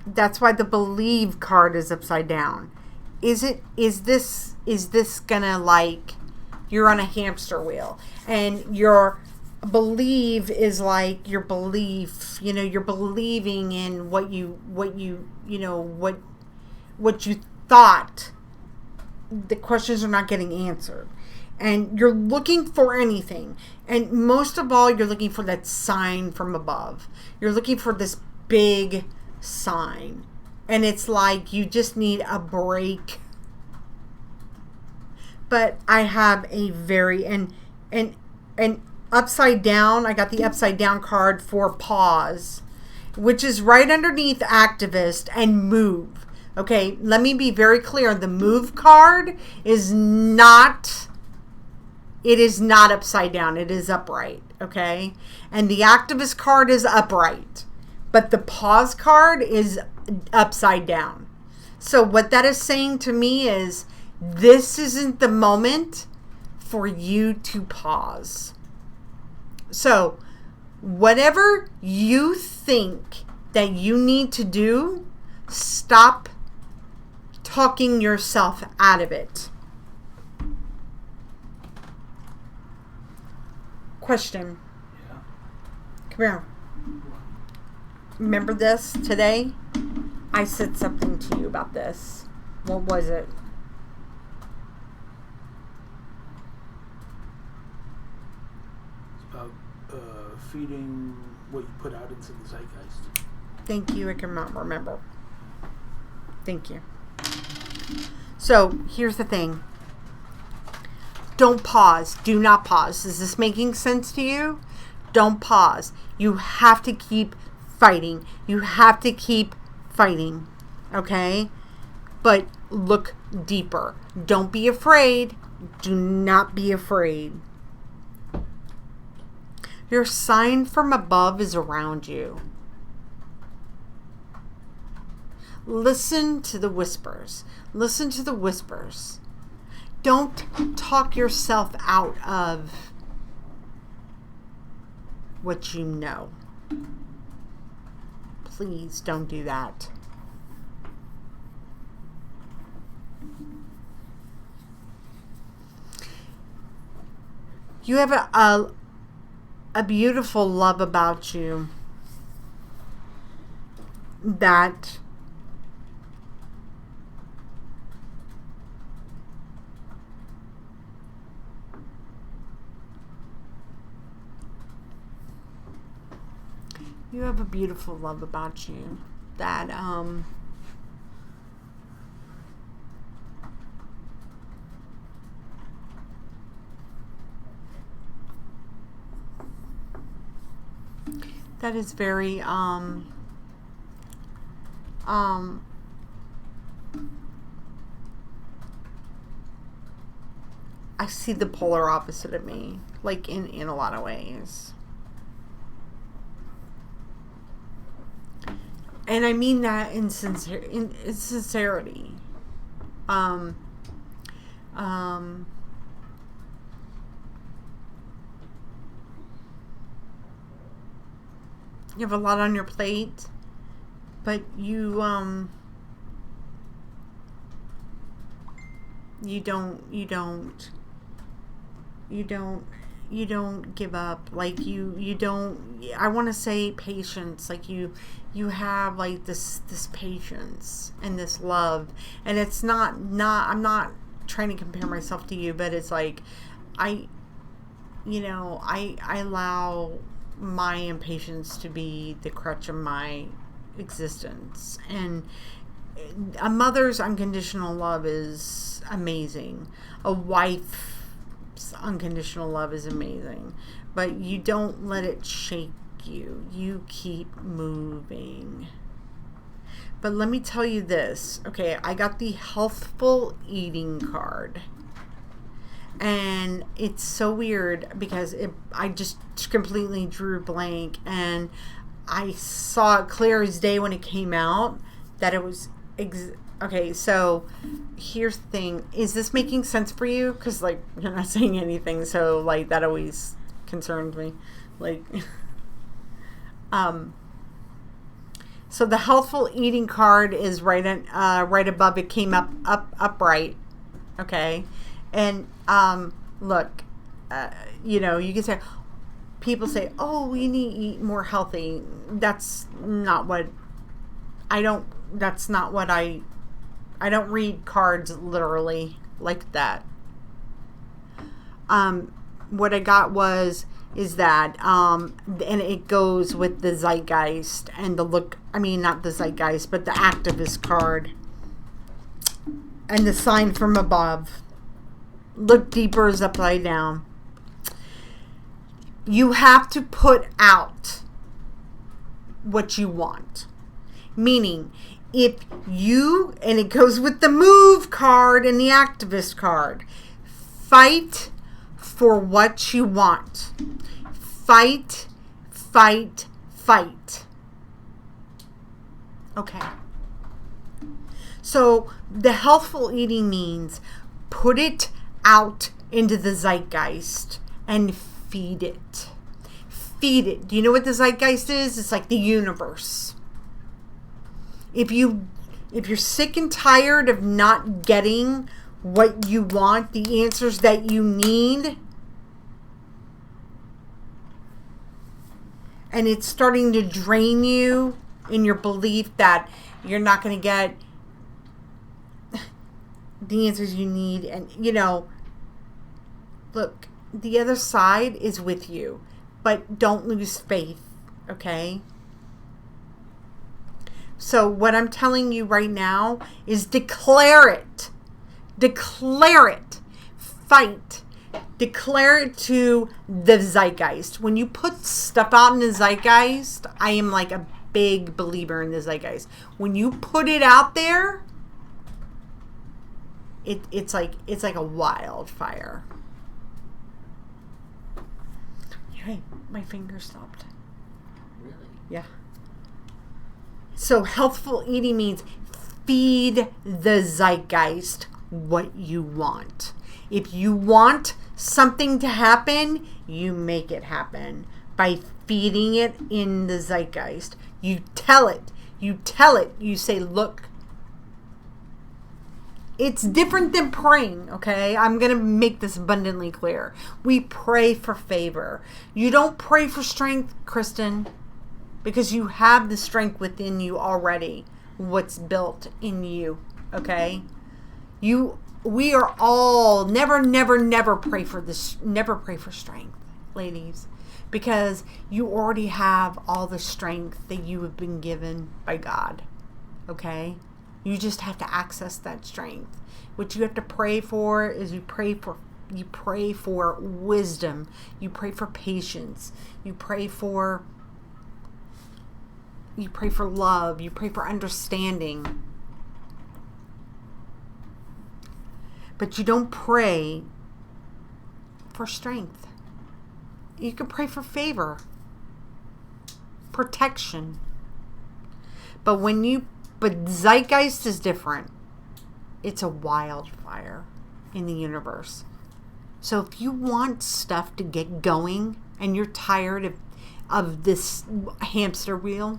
that's why the Believe card is upside down. Is this gonna, like, you're on a hamster wheel and your believe is like your belief, you're believing in what you thought. The questions are not getting answered. And you're looking for anything. And most of all, you're looking for that sign from above. You're looking for this big sign. And it's like you just need a break. But I have a very... And upside down, I got the upside down card for pause, which is right underneath activist and move. Okay, let me be very clear. The move card is not It is not upside down. It is upright, okay? And the activist card is upright, but the pause card is upside down. So what that is saying to me is this isn't the moment for you to pause. So whatever you think that you need to do, stop talking yourself out of it. Question. Yeah. Come here. Remember this today? I said something to you about this. What was it? It's about feeding what you put out into the zeitgeist. Thank you. I cannot remember. Thank you. So, here's the thing. Don't pause. Do not pause. Is this making sense to you? Don't pause. You have to keep fighting. You have to keep fighting. Okay? But look deeper. Don't be afraid. Do not be afraid. Your sign from above is around you. Listen to the whispers. Listen to the whispers. Don't talk yourself out of what you know. Please don't do that. You have a beautiful love about you that you have a beautiful love about you that that is very I see the polar opposite of me, like in a lot of ways. And I mean that in sincerity. You have a lot on your plate, but you don't give up. Like you don't, I want to say patience. Like you have like this patience and this love, and it's not I'm not trying to compare myself to you, but it's like I allow my impatience to be the crutch of my existence. And a mother's unconditional love is amazing. A wife's unconditional love is amazing. But you don't let it shake you. You keep moving. But let me tell you this. Okay, I got the healthful eating card. And it's so weird because I just completely drew blank, and I saw it clear as day when it came out that it was okay. So here's the thing: is this making sense for you? Because like you're not saying anything, so like that always concerns me. Like, so the healthful eating card is right above. It came upright. Okay. And look, you can say, people say, oh, you need to eat more healthy. That's not what I don't read cards literally like that. What I got is that, and it goes with the zeitgeist and not the zeitgeist, but the activist card and the sign from above. Look deeper is upside down. You have to put out what you want. Meaning, if you, and it goes with the move card and the activist card, fight for what you want. Fight, fight, fight. Okay. So the healthful eating means put it out into the zeitgeist and feed it. Feed it. Do you know what the zeitgeist is? It's like the universe. If you're sick and tired of not getting what you want, the answers that you need, and it's starting to drain you in your belief that you're not going to get the answers you need, and look, the other side is with you, but don't lose faith, okay? So what I'm telling you right now is declare it. Declare it. Fight. Declare it to the zeitgeist. When you put stuff out in the zeitgeist, I am like a big believer in the zeitgeist. When you put it out there, it's like a wildfire. Hey, my finger stopped. Really? Yeah. So healthful eating means feed the zeitgeist what you want. If you want something to happen, you make it happen by feeding it in the zeitgeist. You tell it. You say, look, it's different than praying, okay? I'm going to make this abundantly clear. We pray for favor. You don't pray for strength, Kristen, because you have the strength within you already, what's built in you, okay? We are all never pray for this. Never pray for strength, ladies, because you already have all the strength that you have been given by God, okay? You just have to access that strength. What you have to pray for is you pray for wisdom. You pray for patience. You pray for love. You pray for understanding. But you don't pray for strength. You can pray for favor, protection. But zeitgeist is different. It's a wildfire in the universe. So if you want stuff to get going and you're tired of this hamster wheel,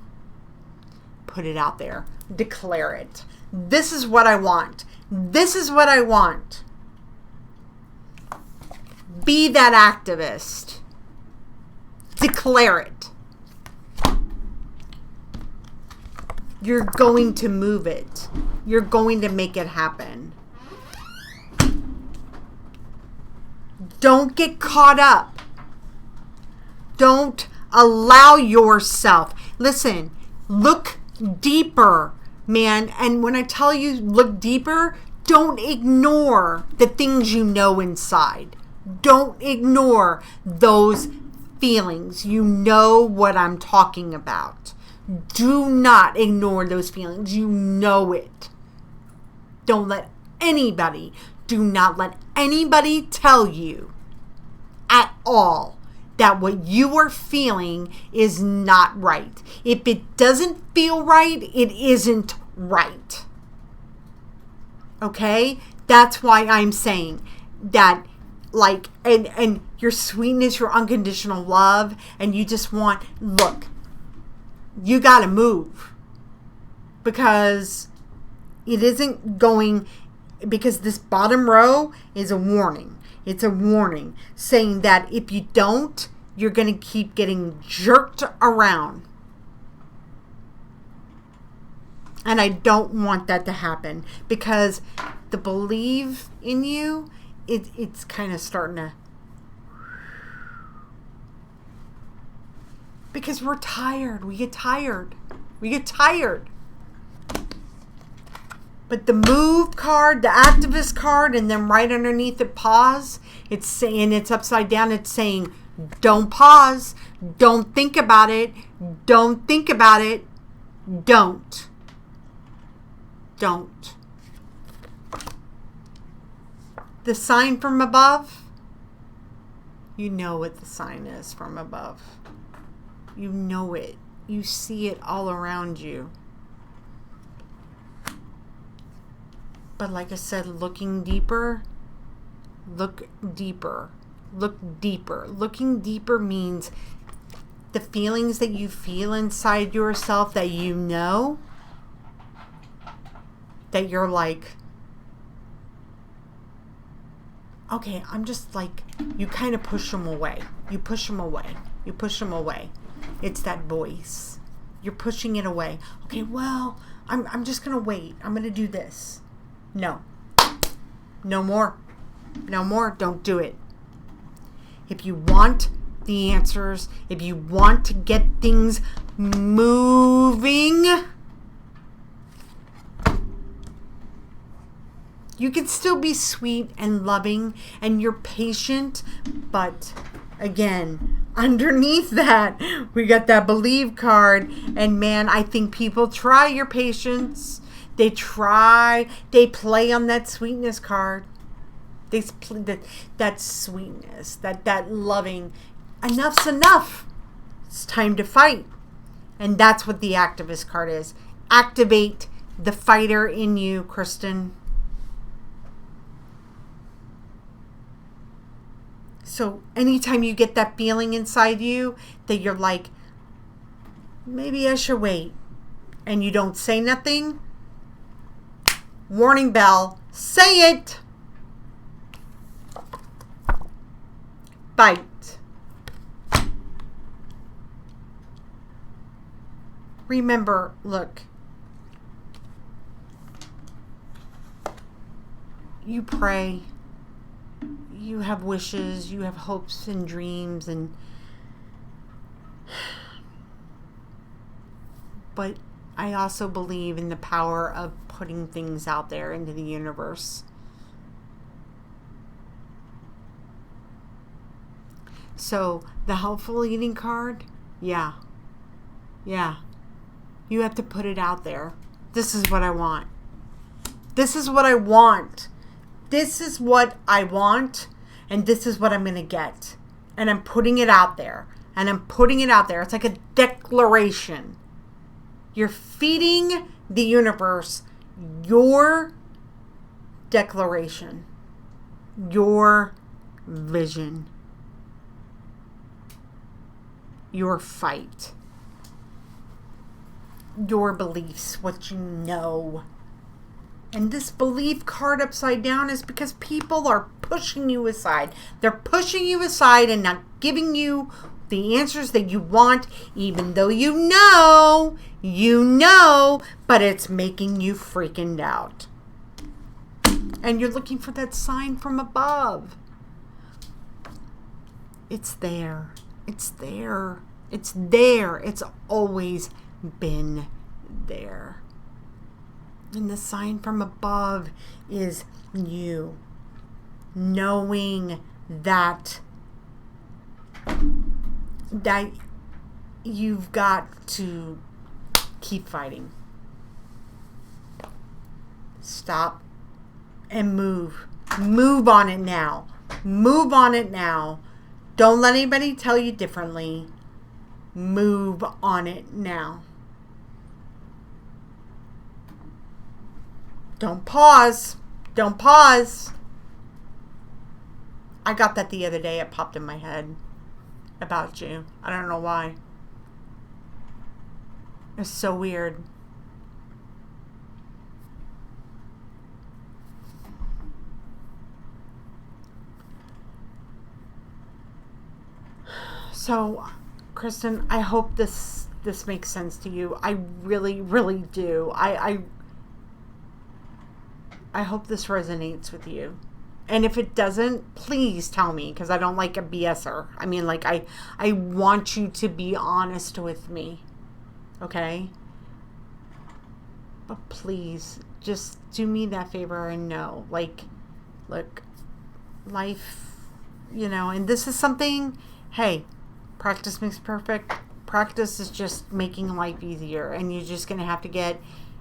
put it out there. Declare it. This is what I want. This is what I want. Be that activist. Declare it. You're going to move it. You're going to make it happen. Don't get caught up. Don't allow yourself. Listen, look deeper, man. And when I tell you look deeper, don't ignore the things you know inside. Don't ignore those feelings. You know what I'm talking about. Do not ignore those feelings. You know it. Do not let anybody tell you at all that what you are feeling is not right. If it doesn't feel right, it isn't right. Okay? That's why I'm saying that, like, and your sweetness, your unconditional love, and you just want, look, you got to move, because it isn't going, because this bottom row is a warning. It's a warning saying that if you don't, you're going to keep getting jerked around. And I don't want that to happen, because the believe in you, it's kind of starting to, because we're tired. We get tired. But the move card, the activist card, and then right underneath it, pause. It's saying, it's upside down. It's saying, don't pause. Don't think about it. Don't think about it. Don't. The sign from above, You know what the sign is from above. You know it. You see it all around you. But like I said, looking deeper, look deeper. Look deeper. Looking deeper means the feelings that you feel inside yourself that you know, that you're like, okay, I'm just like, you kind of push them away. You push them away. You push them away. It's that voice. You're pushing it away. Okay, well, I'm just going to wait. I'm going to do this. No. No more. No more. Don't do it. If you want the answers, if you want to get things moving, you can still be sweet and loving and you're patient, but again, underneath that, we got that believe card. And man, I think people try your patience. They play on that sweetness card. That sweetness, that loving. Enough's enough. It's time to fight. And that's what the activist card is. Activate the fighter in you, Kristen. So anytime you get that feeling inside you that you're like, maybe I should wait, and you don't say nothing, warning bell, say it. Fight. Remember, look, you pray, you have wishes, you have hopes and dreams, but I also believe in the power of putting things out there into the universe. So the helpful eating card, yeah. You have to put it out there. This is what I want. This is what I want. This is what I want, and this is what I'm going to get. And I'm putting it out there. And I'm putting it out there. It's like a declaration. You're feeding the universe your declaration, your vision, your fight, your beliefs, what you know. And this belief card upside down is because people are pushing you aside. They're pushing you aside and not giving you the answers that you want, even though you know, but it's making you freaking out. And you're looking for that sign from above. It's there. It's there. It's there. It's always been there. And the sign from above is you. Knowing that you've got to keep fighting. Stop and move. Move on it now. Move on it now. Don't let anybody tell you differently. Move on it now. Don't pause. Don't pause. I got that the other day. It popped in my head about you. I don't know why. It's so weird. So, Kristen, I hope this makes sense to you. I really, really do. I hope this resonates with you. And if it doesn't, please tell me, because I don't like a BSer. I mean, like, I want you to be honest with me. Okay? But please, just do me that favor and know. Like, look, life, and this is something, hey, practice makes perfect. Practice is just making life easier. And you're just going to have to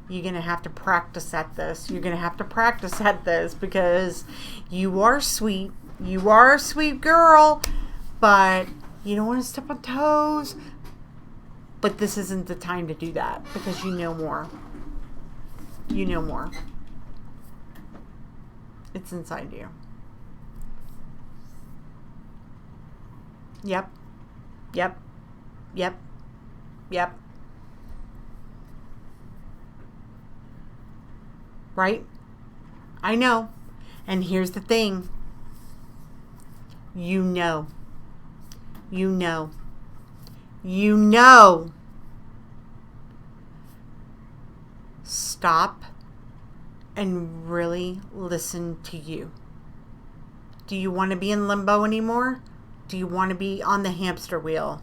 you're going to have to practice at this. You're going to have to practice at this because you are sweet. You are a sweet girl. but you don't want to step on toes. But this isn't the time to do that because you know more. You know more. It's inside you. Yep. Yep. Yep. Yep. Right? I know. And here's the thing. You know. You know. You know. Stop and really listen to you. Do you want to be in limbo anymore? Do you want to be on the hamster wheel?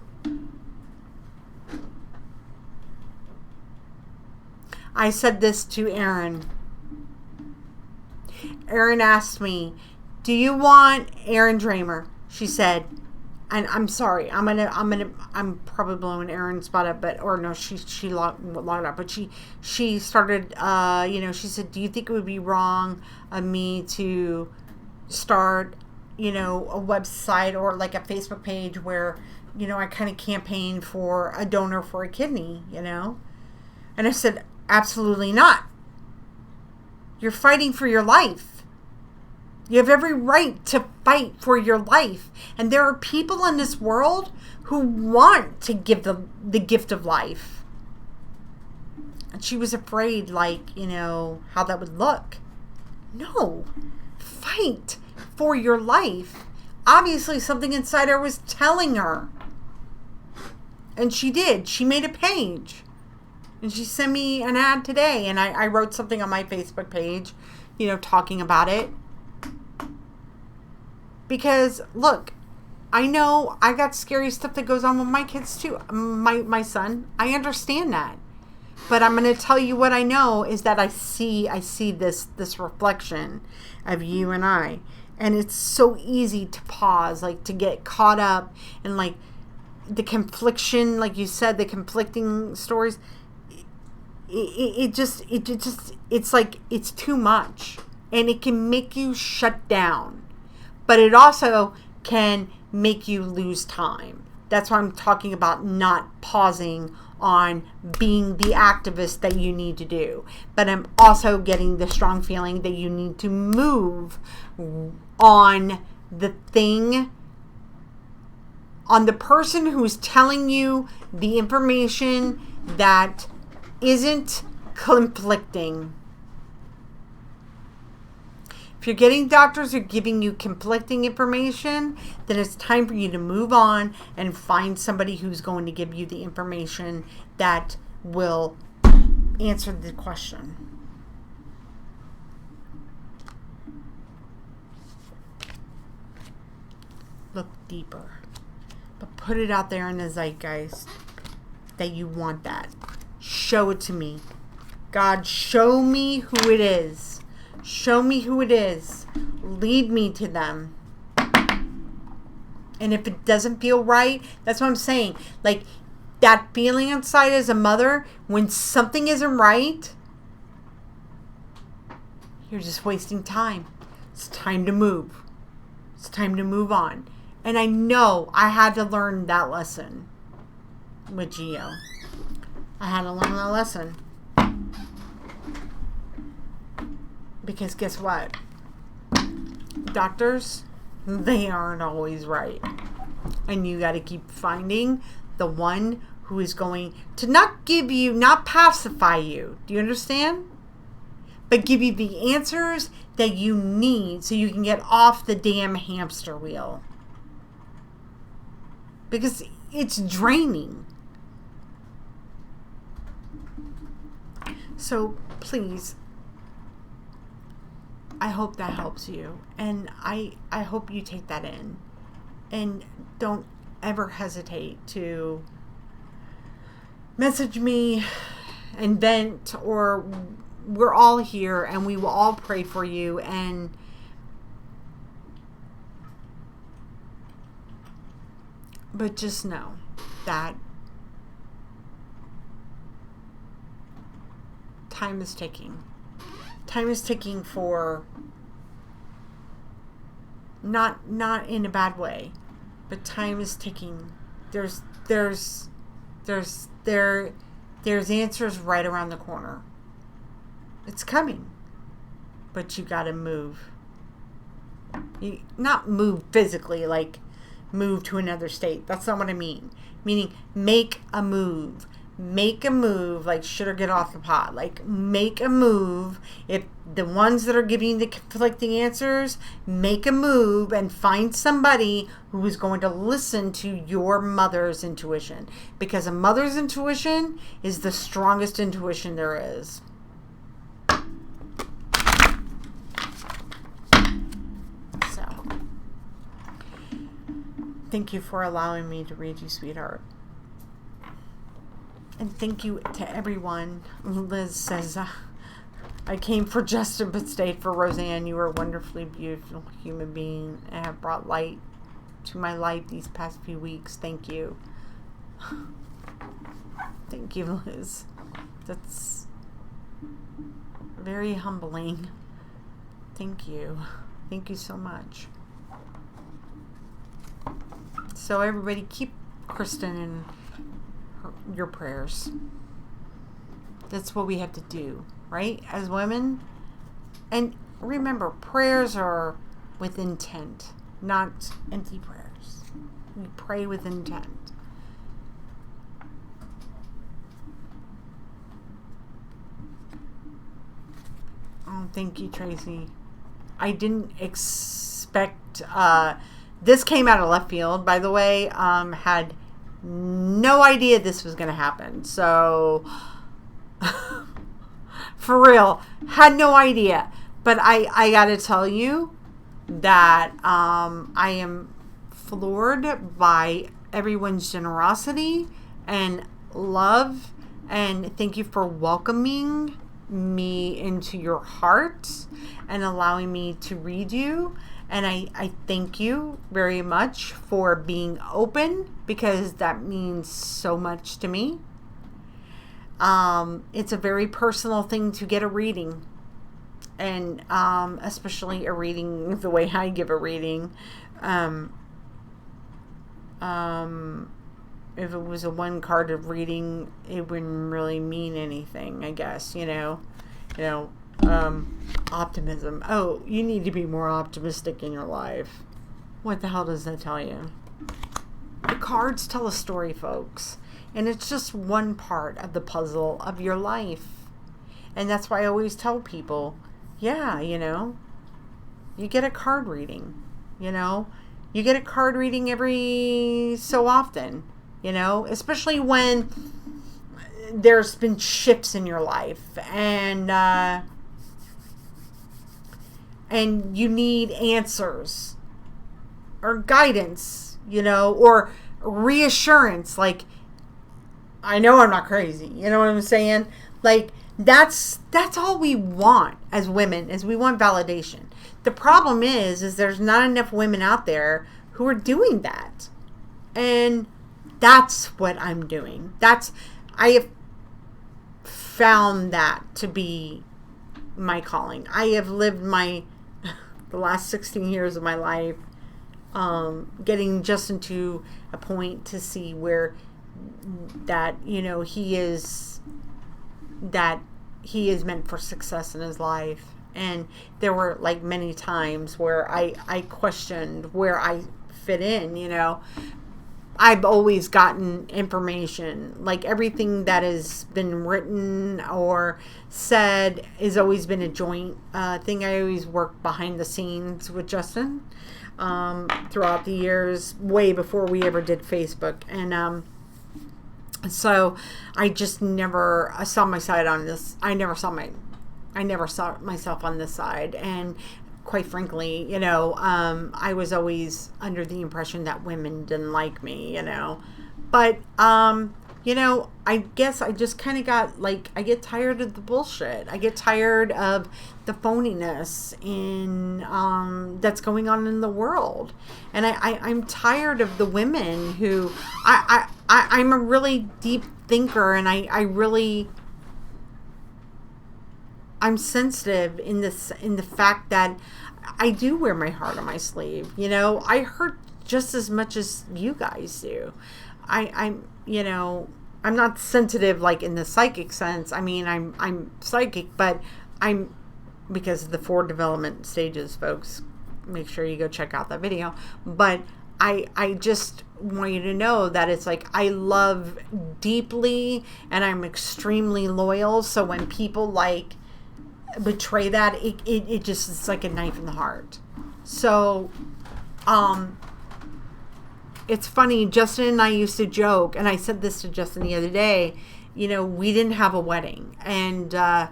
I said this to Erin. Erin asked me, do you want Erin Dramer? She said, and I'm sorry, I'm probably blowing Erin's spot up, but, or no, she logged up, but she started, she said, do you think it would be wrong of me to start, a website or like a Facebook page where, I kind of campaign for a donor for a kidney, And I said, absolutely not. You're fighting for your life. You have every right to fight for your life. And there are people in this world who want to give the gift of life. And she was afraid, how that would look. No. Fight for your life. Obviously, something inside her was telling her. And she did. She made a page. And she sent me an ad today. And I wrote something on my Facebook page, talking about it. Because, look, I know I got scary stuff that goes on with my kids too. My son, I understand that. But I'm going to tell you what I know is that I see this reflection of you and I. And it's so easy to pause, to get caught up in, the confliction, like you said, the conflicting stories. It's too much. And it can make you shut down. But it also can make you lose time. That's why I'm talking about not pausing on being the activist that you need to do. But I'm also getting the strong feeling that you need to move on the thing, on the person who's telling you the information that isn't conflicting. If you're getting doctors who are giving you conflicting information, then it's time for you to move on and find somebody who's going to give you the information that will answer the question. Look deeper. But put it out there in the zeitgeist that you want that. Show it to me. God, show me who it is. Show me who it is. Lead me to them. And if it doesn't feel right, that's what I'm saying. That feeling inside as a mother, when something isn't right, you're just wasting time. It's time to move. It's time to move on. And I know I had to learn that lesson with Gio. I had to learn that lesson. Because guess what? Doctors, they aren't always right. And you got to keep finding the one who is going to not pacify you. Do you understand? But give you the answers that you need so you can get off the damn hamster wheel. Because it's draining. So please, I hope that helps you. And I hope you take that in. And don't ever hesitate to message me and vent, or we're all here and we will all pray for you. But just know that time is ticking. Time is ticking for not in a bad way. but time is ticking. There's answers right around the corner. It's coming, but you gotta move. You not move physically, like move to another state. That's not what I mean. Meaning, make a move. Make a move, like shit or get off the pot. Like, make a move. If the ones that are giving you the conflicting answers, make a move and find somebody who is going to listen to your mother's intuition. Because a mother's intuition is the strongest intuition there is. So, thank you for allowing me to read you, sweetheart. And thank you to everyone. Liz says, I came for Justin but stayed for Roseanne. You are a wonderfully beautiful human being and have brought light to my life these past few weeks. Thank you. Thank you, Liz. That's very humbling. Thank you. Thank you so much. So everybody keep Kristen in your prayers. That's what we have to do, right? As women. And remember, prayers are with intent, not empty prayers. We pray with intent. Oh, thank you, Tracy. I didn't expect this came out of left field, by the way. Had no idea this was going to happen. So, for real, had no idea. But I got to tell you that I am floored by everyone's generosity and love. And thank you for welcoming me into your heart and allowing me to read you. And I thank you very much for being open, because that means so much to me. It's a very personal thing to get a reading. And especially a reading the way I give a reading. If it was a one card of reading, it wouldn't really mean anything, I guess, you know. Optimism. Oh, you need to be more optimistic in your life. What the hell does that tell you? The cards tell a story, folks. And it's just one part of the puzzle of your life. And that's why I always tell people, yeah, you get a card reading, you get a card reading every so often, especially when there's been shifts in your life and you need answers or guidance, or reassurance. Like, I know I'm not crazy. You know what I'm saying? Like, that's all we want as women, is we want validation. The problem is there's not enough women out there who are doing that. And that's what I'm doing. I have found that to be my calling. I have lived the last 16 years of my life getting Justin to a point to see where that he is meant for success in his life. And there were like many times where I questioned where I fit in. I've always gotten information, like everything that has been written or said has always been a joint thing. I always worked behind the scenes with Justin throughout the years, way before we ever did Facebook. And so I just never saw my side on this. I never saw myself on this side. And quite frankly, I was always under the impression that women didn't like me, but, I guess I just kind of got I get tired of the bullshit. I get tired of the phoniness that's going on in the world. And I'm tired of the women who, I'm a really deep thinker, and I'm sensitive in the fact that I do wear my heart on my sleeve. I hurt just as much as you guys do. I'm not sensitive like in the psychic sense. I mean, I'm psychic, but I'm, because of the 4 development stages, folks. Make sure you go check out that video. But I just want you to know that it's like I love deeply and I'm extremely loyal. So when people like betray that, it just, it's like a knife in the heart. So it's funny, Justin and I used to joke, and I said this to Justin the other day, we didn't have a wedding, and and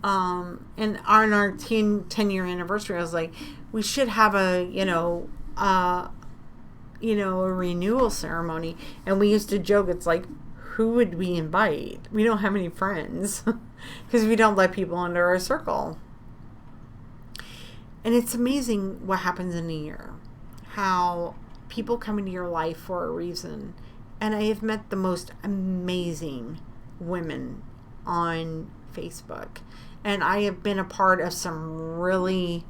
on our 10-year anniversary, I was like, we should have a renewal ceremony. And we used to joke, it's like, who would we invite? We don't have any friends because we don't let people into our circle. And it's amazing what happens in a year, how people come into your life for a reason. And I have met the most amazing women on Facebook. And I have been a part of some really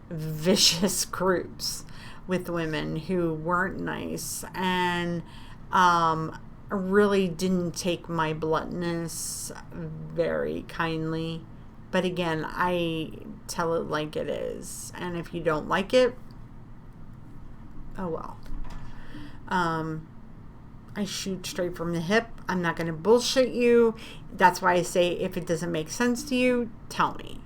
vicious groups with women who weren't nice and really didn't take my bluntness very kindly. But again, I tell it like it is. And if you don't like it, oh well. I shoot straight from the hip. I'm not going to bullshit you. That's why I say, if it doesn't make sense to you, tell me.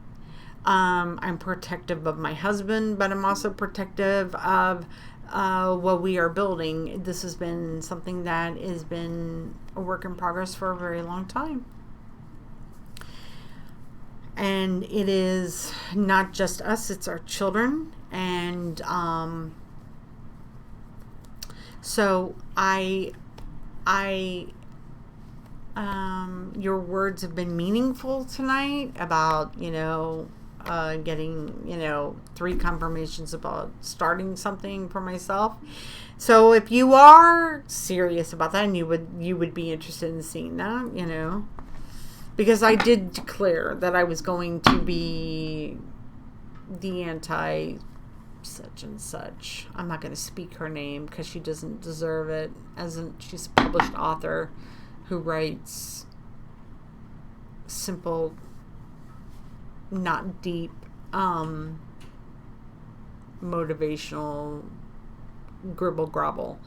I'm protective of my husband, but I'm also protective of what we are building. This has been something that has been a work in progress for a very long time. And it is not just us, it's our children. And so your words have been meaningful tonight about, getting, 3 confirmations about starting something for myself. So if you are serious about that and you would be interested in seeing that, because I did declare that I was going to be the anti such and such. I'm not going to speak her name because she doesn't deserve it. She's a published author who writes simple, not deep, motivational gribble grobble.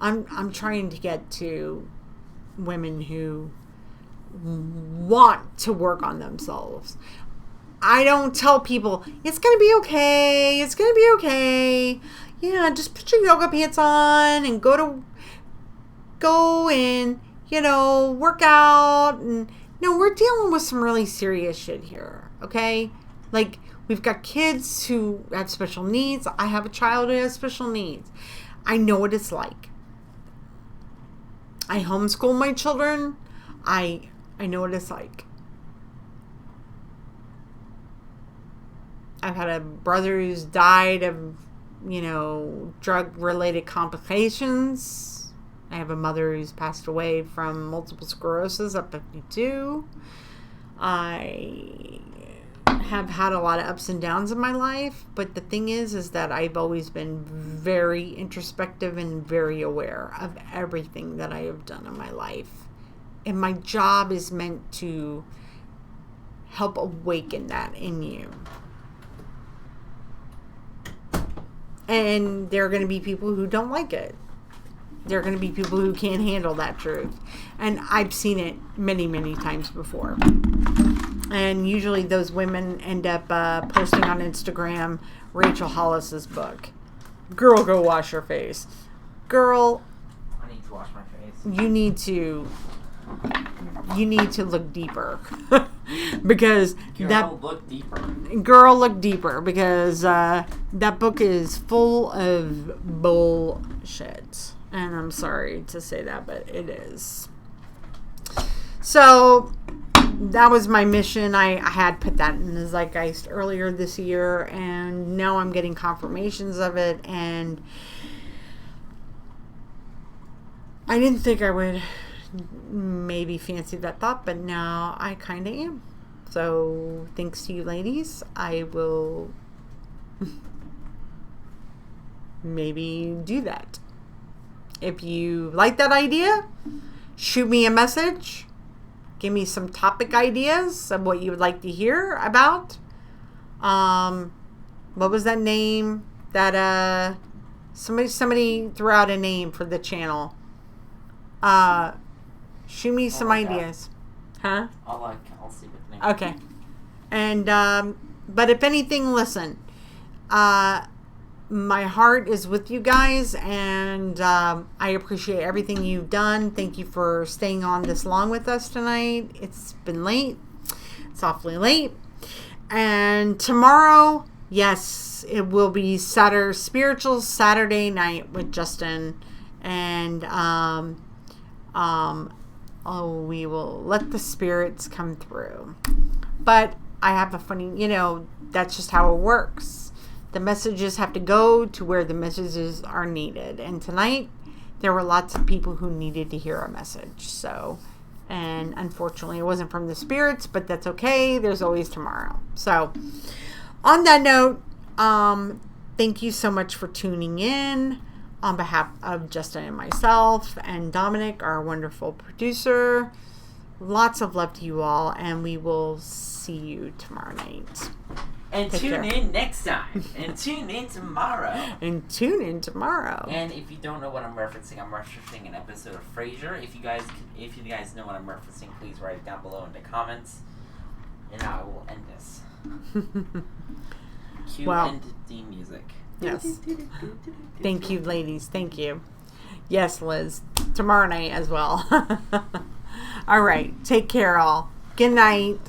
I'm trying to get to women who want to work on themselves. I don't tell people, it's going to be okay. It's going to be okay. Yeah, just put your yoga pants on and go and, work out. And no, we're dealing with some really serious shit here. Okay. Like, we've got kids who have special needs. I have a child who has special needs. I know what it's like. I homeschool my children. I know what it's like. I've had a brother who's died of, drug-related complications. I have a mother who's passed away from multiple sclerosis at 52. I have had a lot of ups and downs in my life, but the thing is that I've always been very introspective and very aware of everything that I have done in my life. And my job is meant to help awaken that in you. And there are going to be people who don't like it. There are going to be people who can't handle that truth. And I've seen it many, many times before. And usually those women end up posting on Instagram Rachel Hollis's book. Girl, go wash your face. Girl, I need to wash my face. you need to look deeper. Because Look deeper. Girl, look deeper, because that book is full of bullshit. And I'm sorry to say that, but it is. So that was my mission. I had put that in the zeitgeist earlier this year, and now I'm getting confirmations of it. And I didn't think I would maybe fancy that thought, but now I kind of am. So thanks to you ladies, I will maybe do that. If you like that idea, shoot me a message. Give me some topic ideas of what you would like to hear about. What was that name that somebody threw out a name for the channel? Shoot me some ideas. Huh? I'll see what the name. Okay. And but if anything, listen. My heart is with you guys, and I appreciate everything you've done. Thank you for staying on this long with us tonight. It's been late. It's awfully late. And tomorrow, yes, it will be Spiritual Saturday night with Justin. And we will let the spirits come through. But I have a funny, that's just how it works. The messages have to go to where the messages are needed. And tonight, there were lots of people who needed to hear a message. So, and unfortunately, it wasn't from the spirits, but that's okay. There's always tomorrow. So, on that note, thank you so much for tuning in. On behalf of Justin and myself and Dominic, our wonderful producer, lots of love to you all, and we will see you tomorrow night. And Take tune care. in next time. And tune in tomorrow. And tune in tomorrow. And if you don't know what I'm referencing an episode of Frasier. If you guys know what I'm referencing, please write it down below in the comments. And I will end this. Cue end the music. Yes. Thank you, ladies. Thank you. Yes, Liz. Tomorrow night as well. All right. Take care, all. Good night.